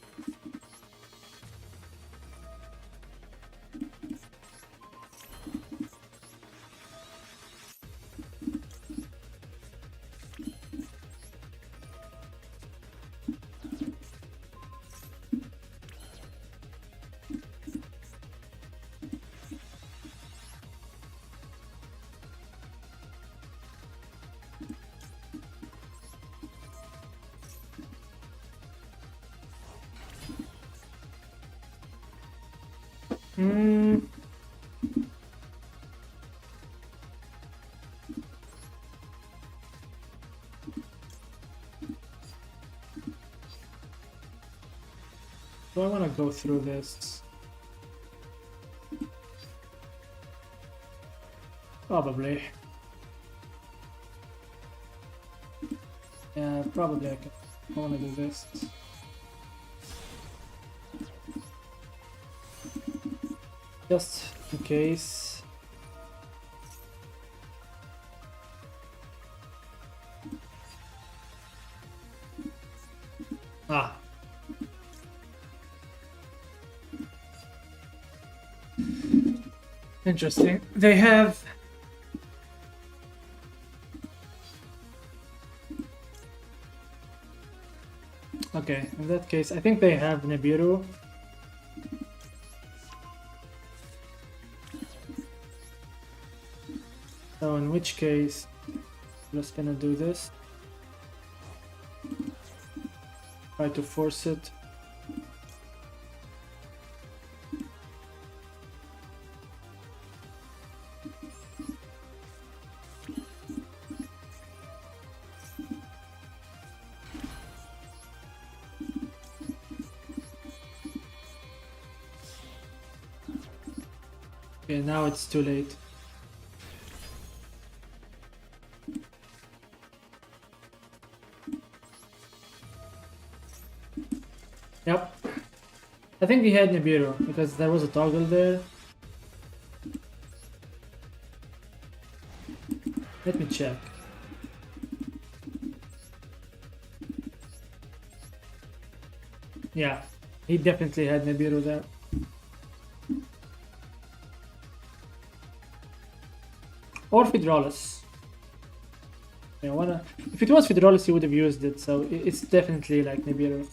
Do I want to go through this? Probably. Yeah, probably I want to do this. Just in case. Ah. Interesting. They have... Okay, in that case, I think they have Nibiru. So in which case, I'm just gonna do this. Try to force it. Okay, now it's too late. Yep. I think he had Nibiru because there was a toggle there. Let me check. Yeah, he definitely had Nibiru there. Or Fidralis. Yeah, if it was Fidralis, he would have used it, so it's definitely like Nibiru.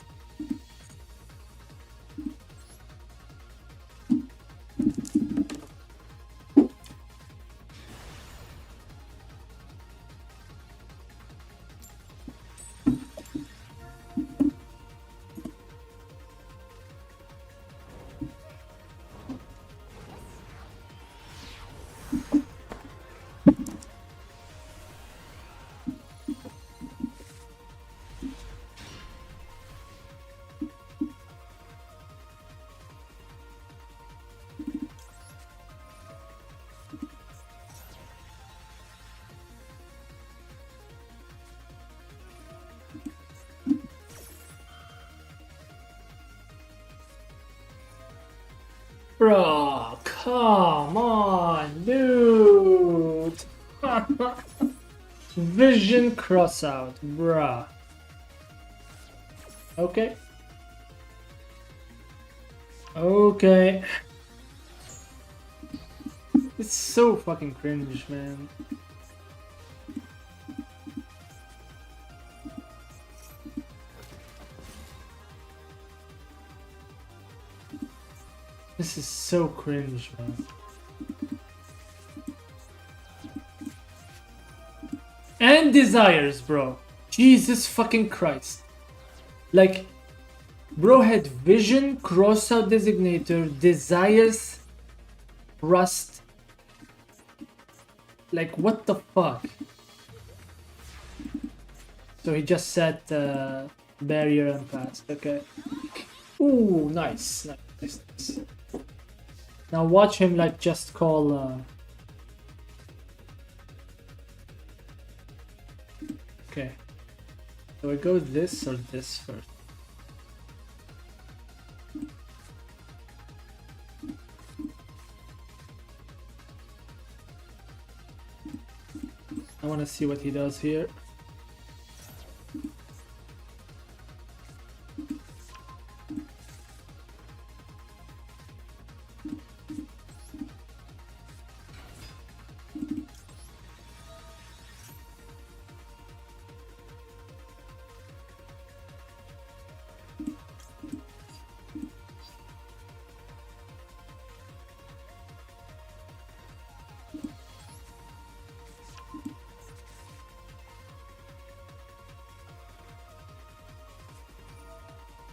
Bro, come on, dude. Vision crossout, bruh. Okay. Okay. It's so fucking cringe, man. This is so cringe, man. And desires, bro. Jesus fucking Christ. Like, bro had vision, crossout designator, desires, rust. Like, what the fuck? So he just set barrier and passed. Okay. Ooh, nice. Nice. Now watch him like just call. Okay. Do I go this or this first? I want to see what he does here.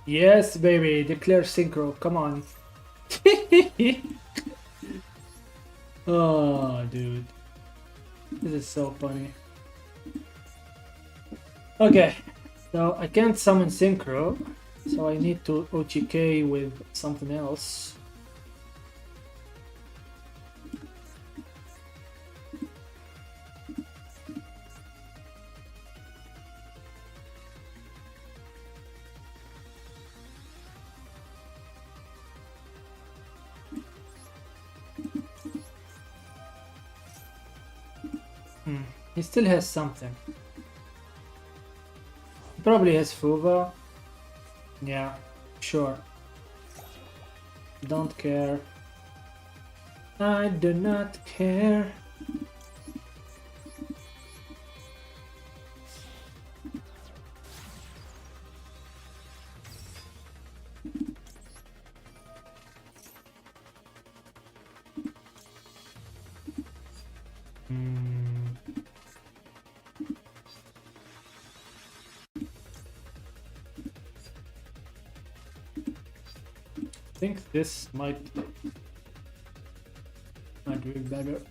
Yes, baby, declare synchro. Come on. Oh, dude. This is so funny. Okay, so I can't summon synchro, so I need to OTK with something else. He still has something. He probably has Fuva. Yeah, sure. Don't care. I do not care. I think this might be better.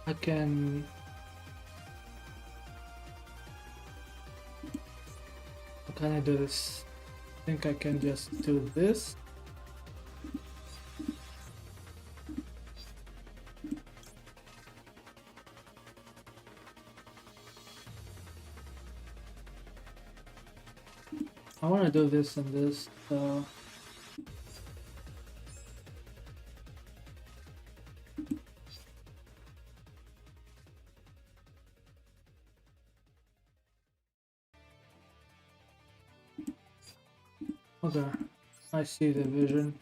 I can. How can I do this? I think I can just do this. I want to do this and this. So. Okay, I see the vision.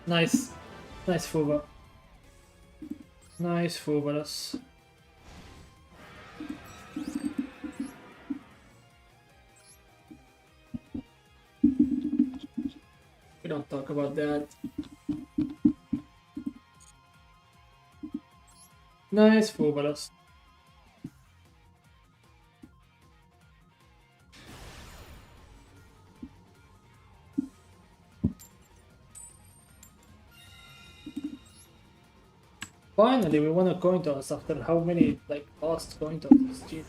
Nice. Nice Fuba. Nice Fubaros. We don't talk about that. Nice Fubaros. Finally, we won a coin toss after how many like lost coin tosses? Jeez.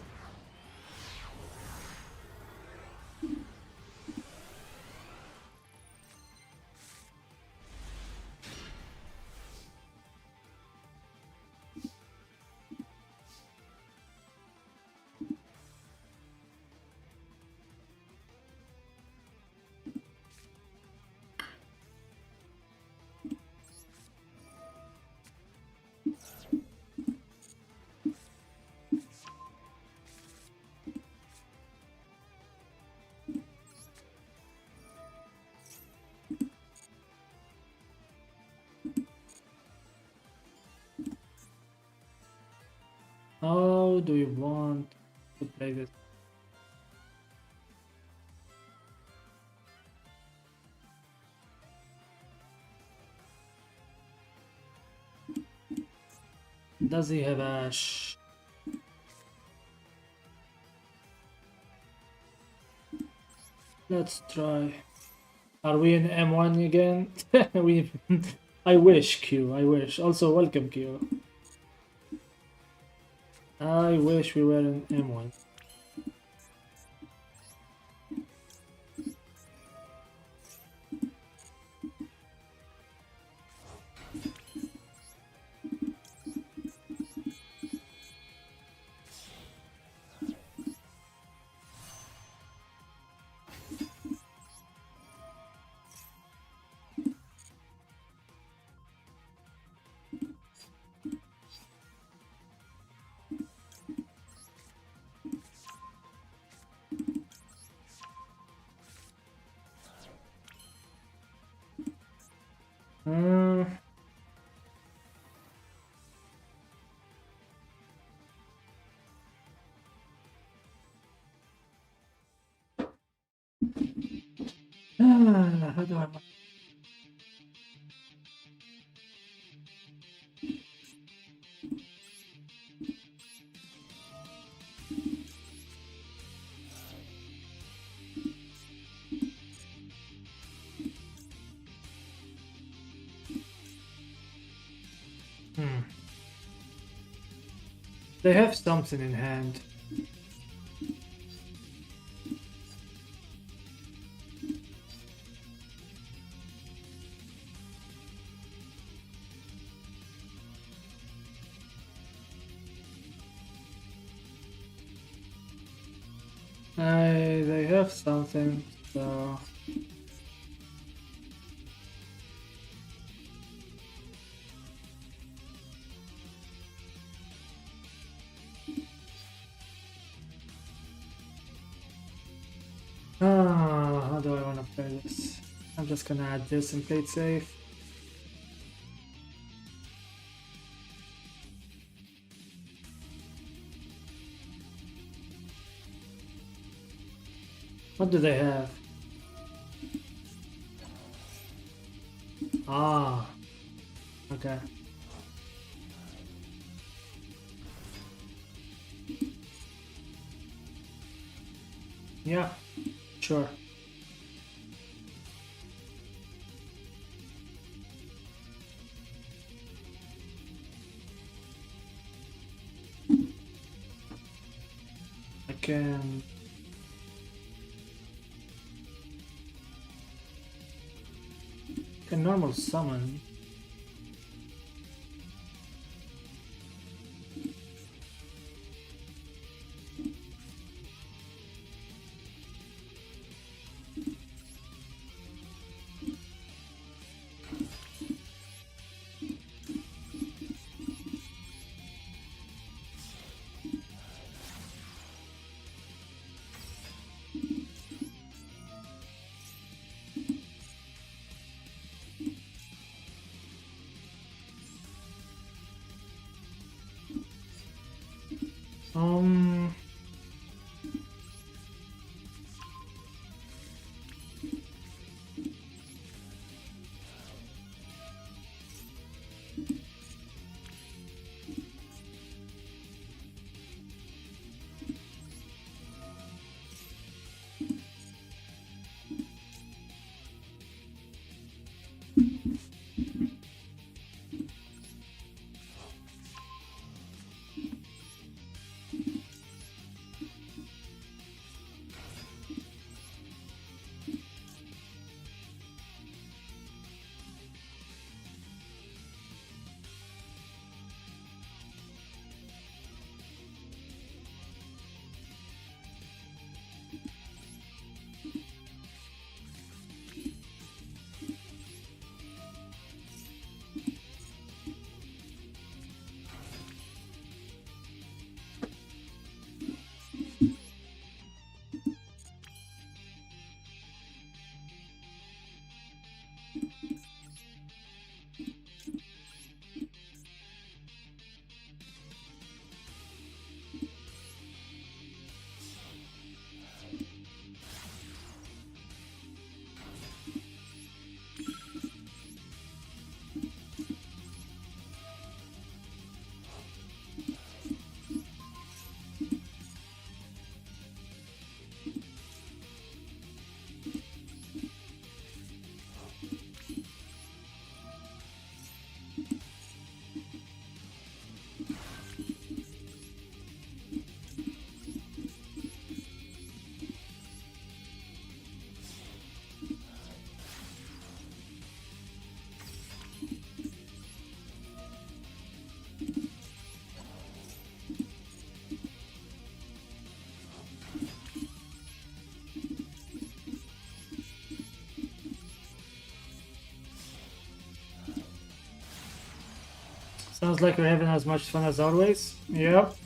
How do you want to play this? Does he have Ash? Let's try. Are we in M1 again? we. I wish, Q. I wish. Also, welcome, Q. I wish we were in M1. How do I? They have something in hand. They have something, so... how do I want to play this? I'm just gonna add this and play it safe. What do they have? Ah, okay. Yeah, sure. I can... normal summon. Um. Sounds like you're having as much fun as always. Yep.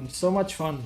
So much fun.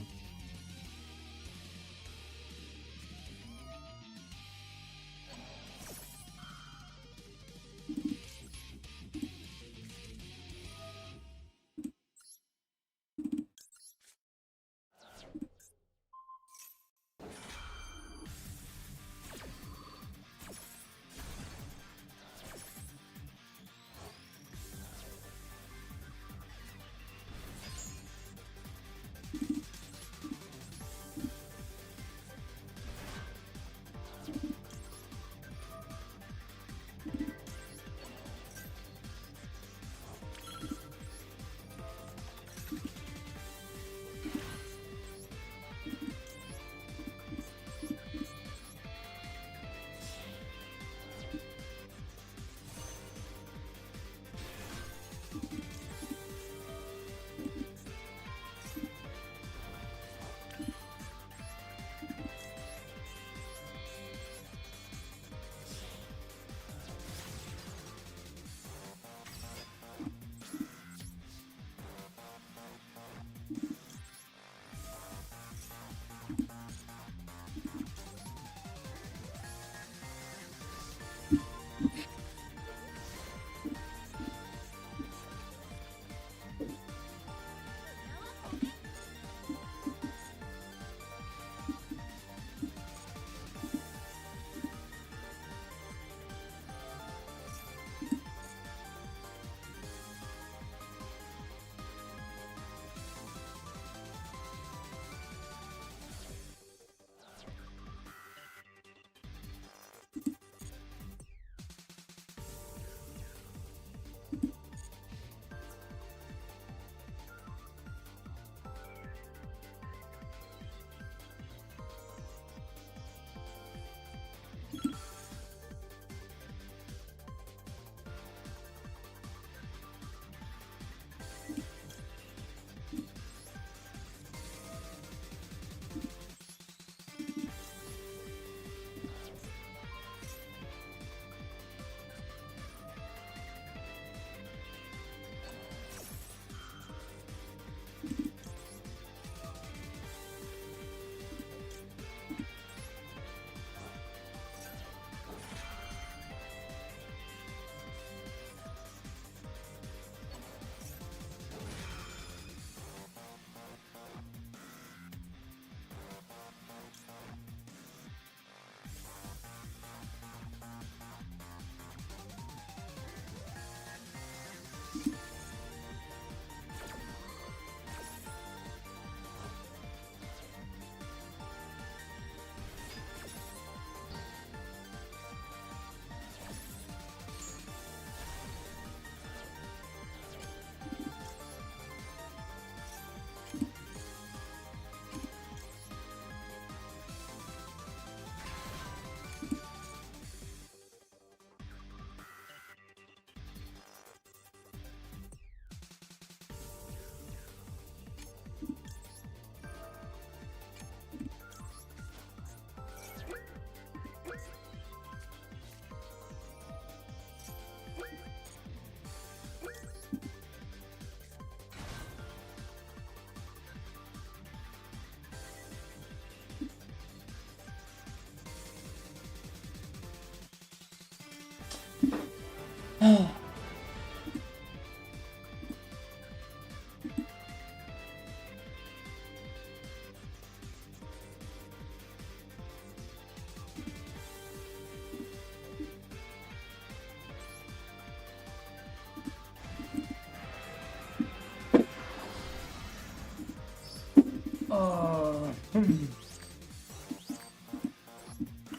Oh.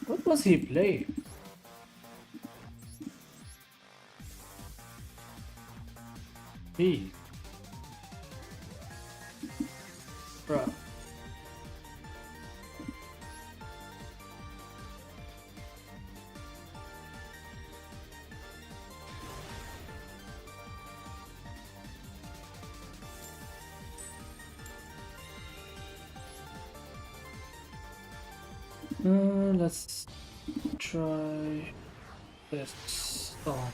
What was he playing? B. Bruh. Let's try this song.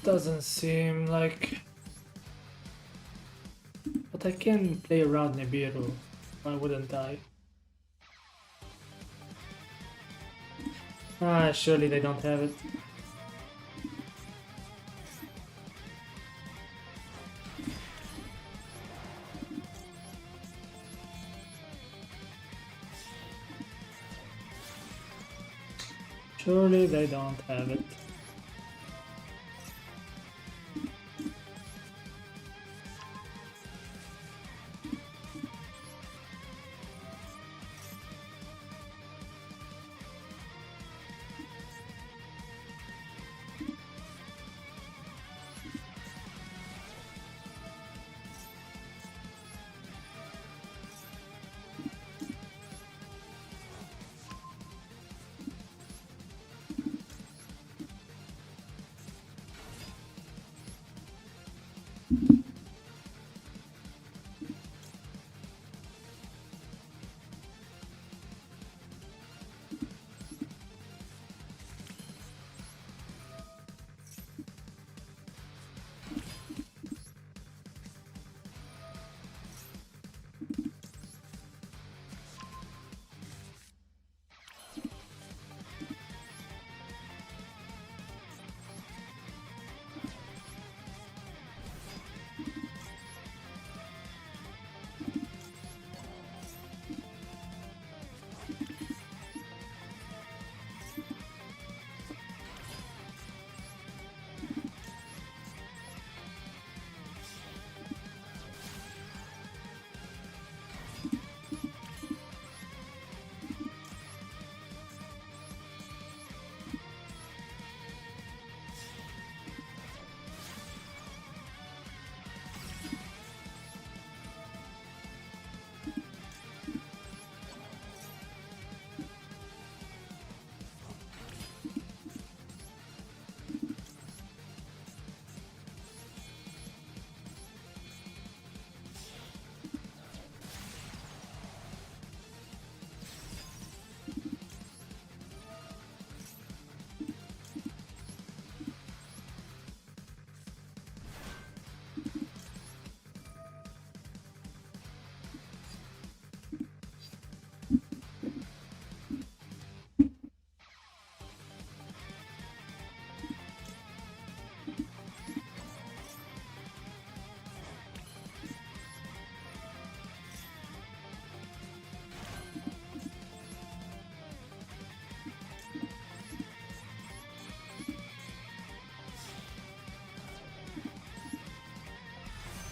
Doesn't seem like... But I can play around Nibiru. Why wouldn't I? Ah, surely they don't have it. Surely they don't have it.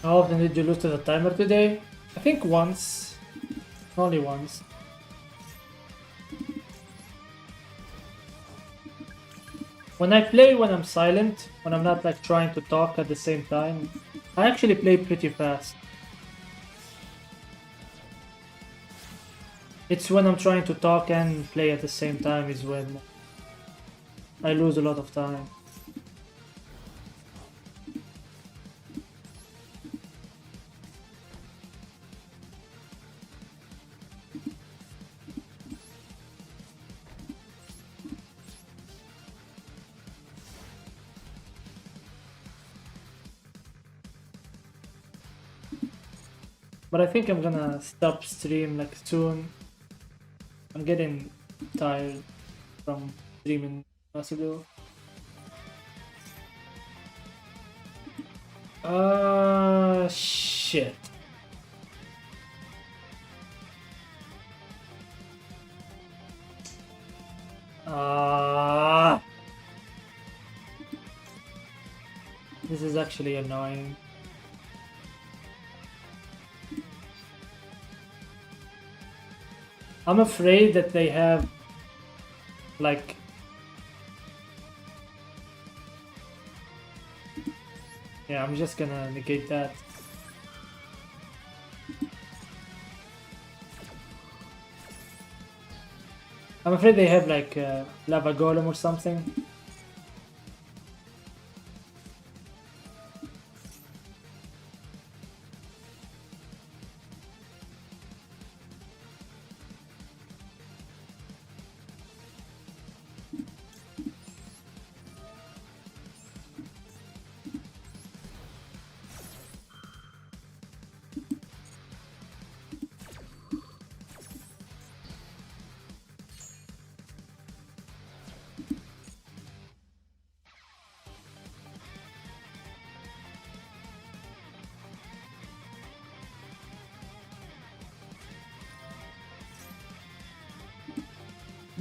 How often did you lose to the timer today? I think once. Only once. When I play when I'm silent, when I'm not like trying to talk at the same time, I actually play pretty fast. It's when I'm trying to talk and play at the same time is when I lose a lot of time. But I think I'm gonna stop stream like soon. I'm getting tired from streaming Masudo. Shit. This is actually annoying. I'm afraid that they have like yeah, I'm just gonna negate that. I'm afraid they have like lava golem or something.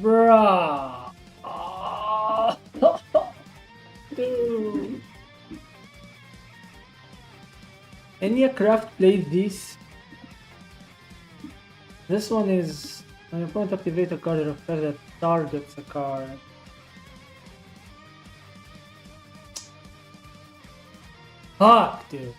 Bruh. Dude. Enya Craft played this. This one is when your opponent activate a card or effect that targets a card. Fuck, dude.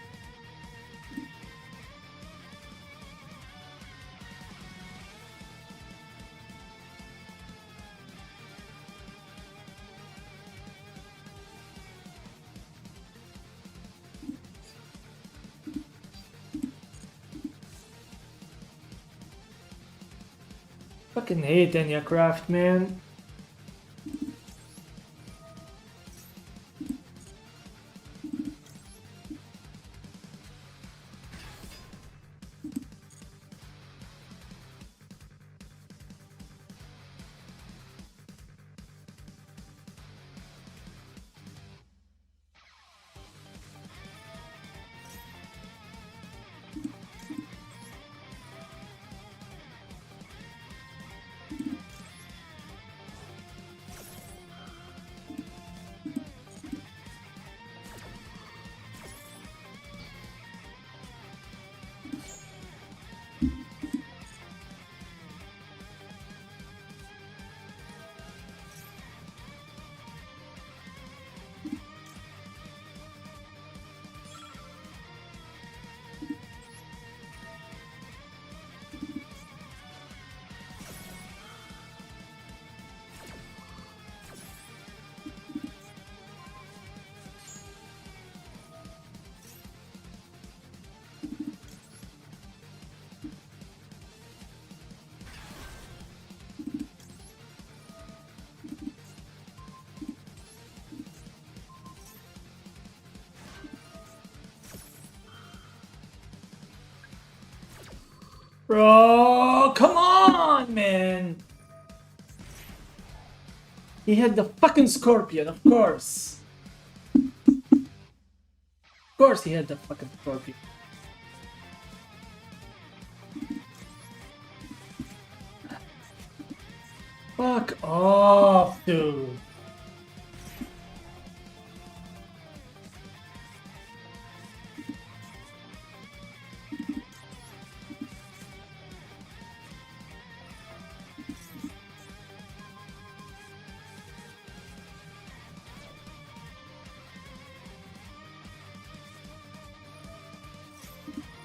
Fucking hate Enya Craft, man. Bro, come on, man. He had the fucking scorpion, of course. Of course he had the fucking scorpion. Fuck off, dude.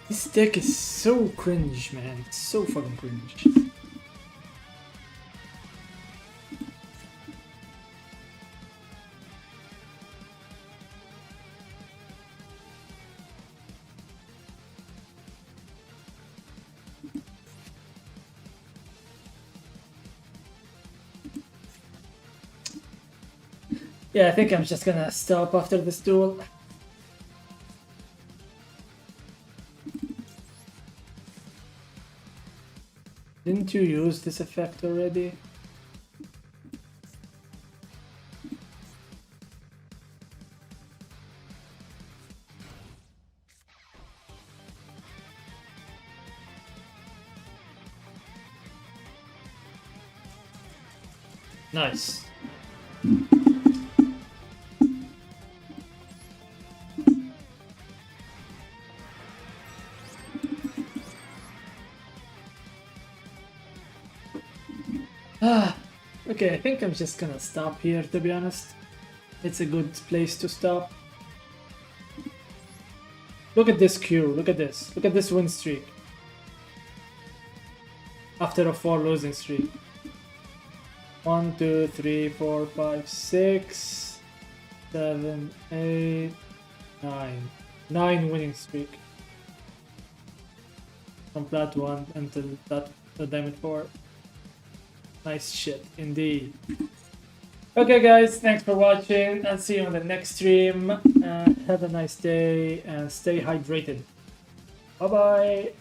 This deck is so cringe, man. It's so fucking cringe. Yeah, I think I'm just gonna stop after this duel. Didn't you use this effect already? Nice. Okay, I think I'm just gonna stop here, to be honest. It's a good place to stop. Look at this queue, look at this. Look at this win streak. After a 4 losing streak. 1, 2, 3, 4, 5, 6, 7, 8, 9. 9 winning streak. From plat 1 until plat diamond 4. Nice shit, indeed. Okay guys, thanks for watching. I'll see you on the next stream. Have a nice day and stay hydrated. Bye bye.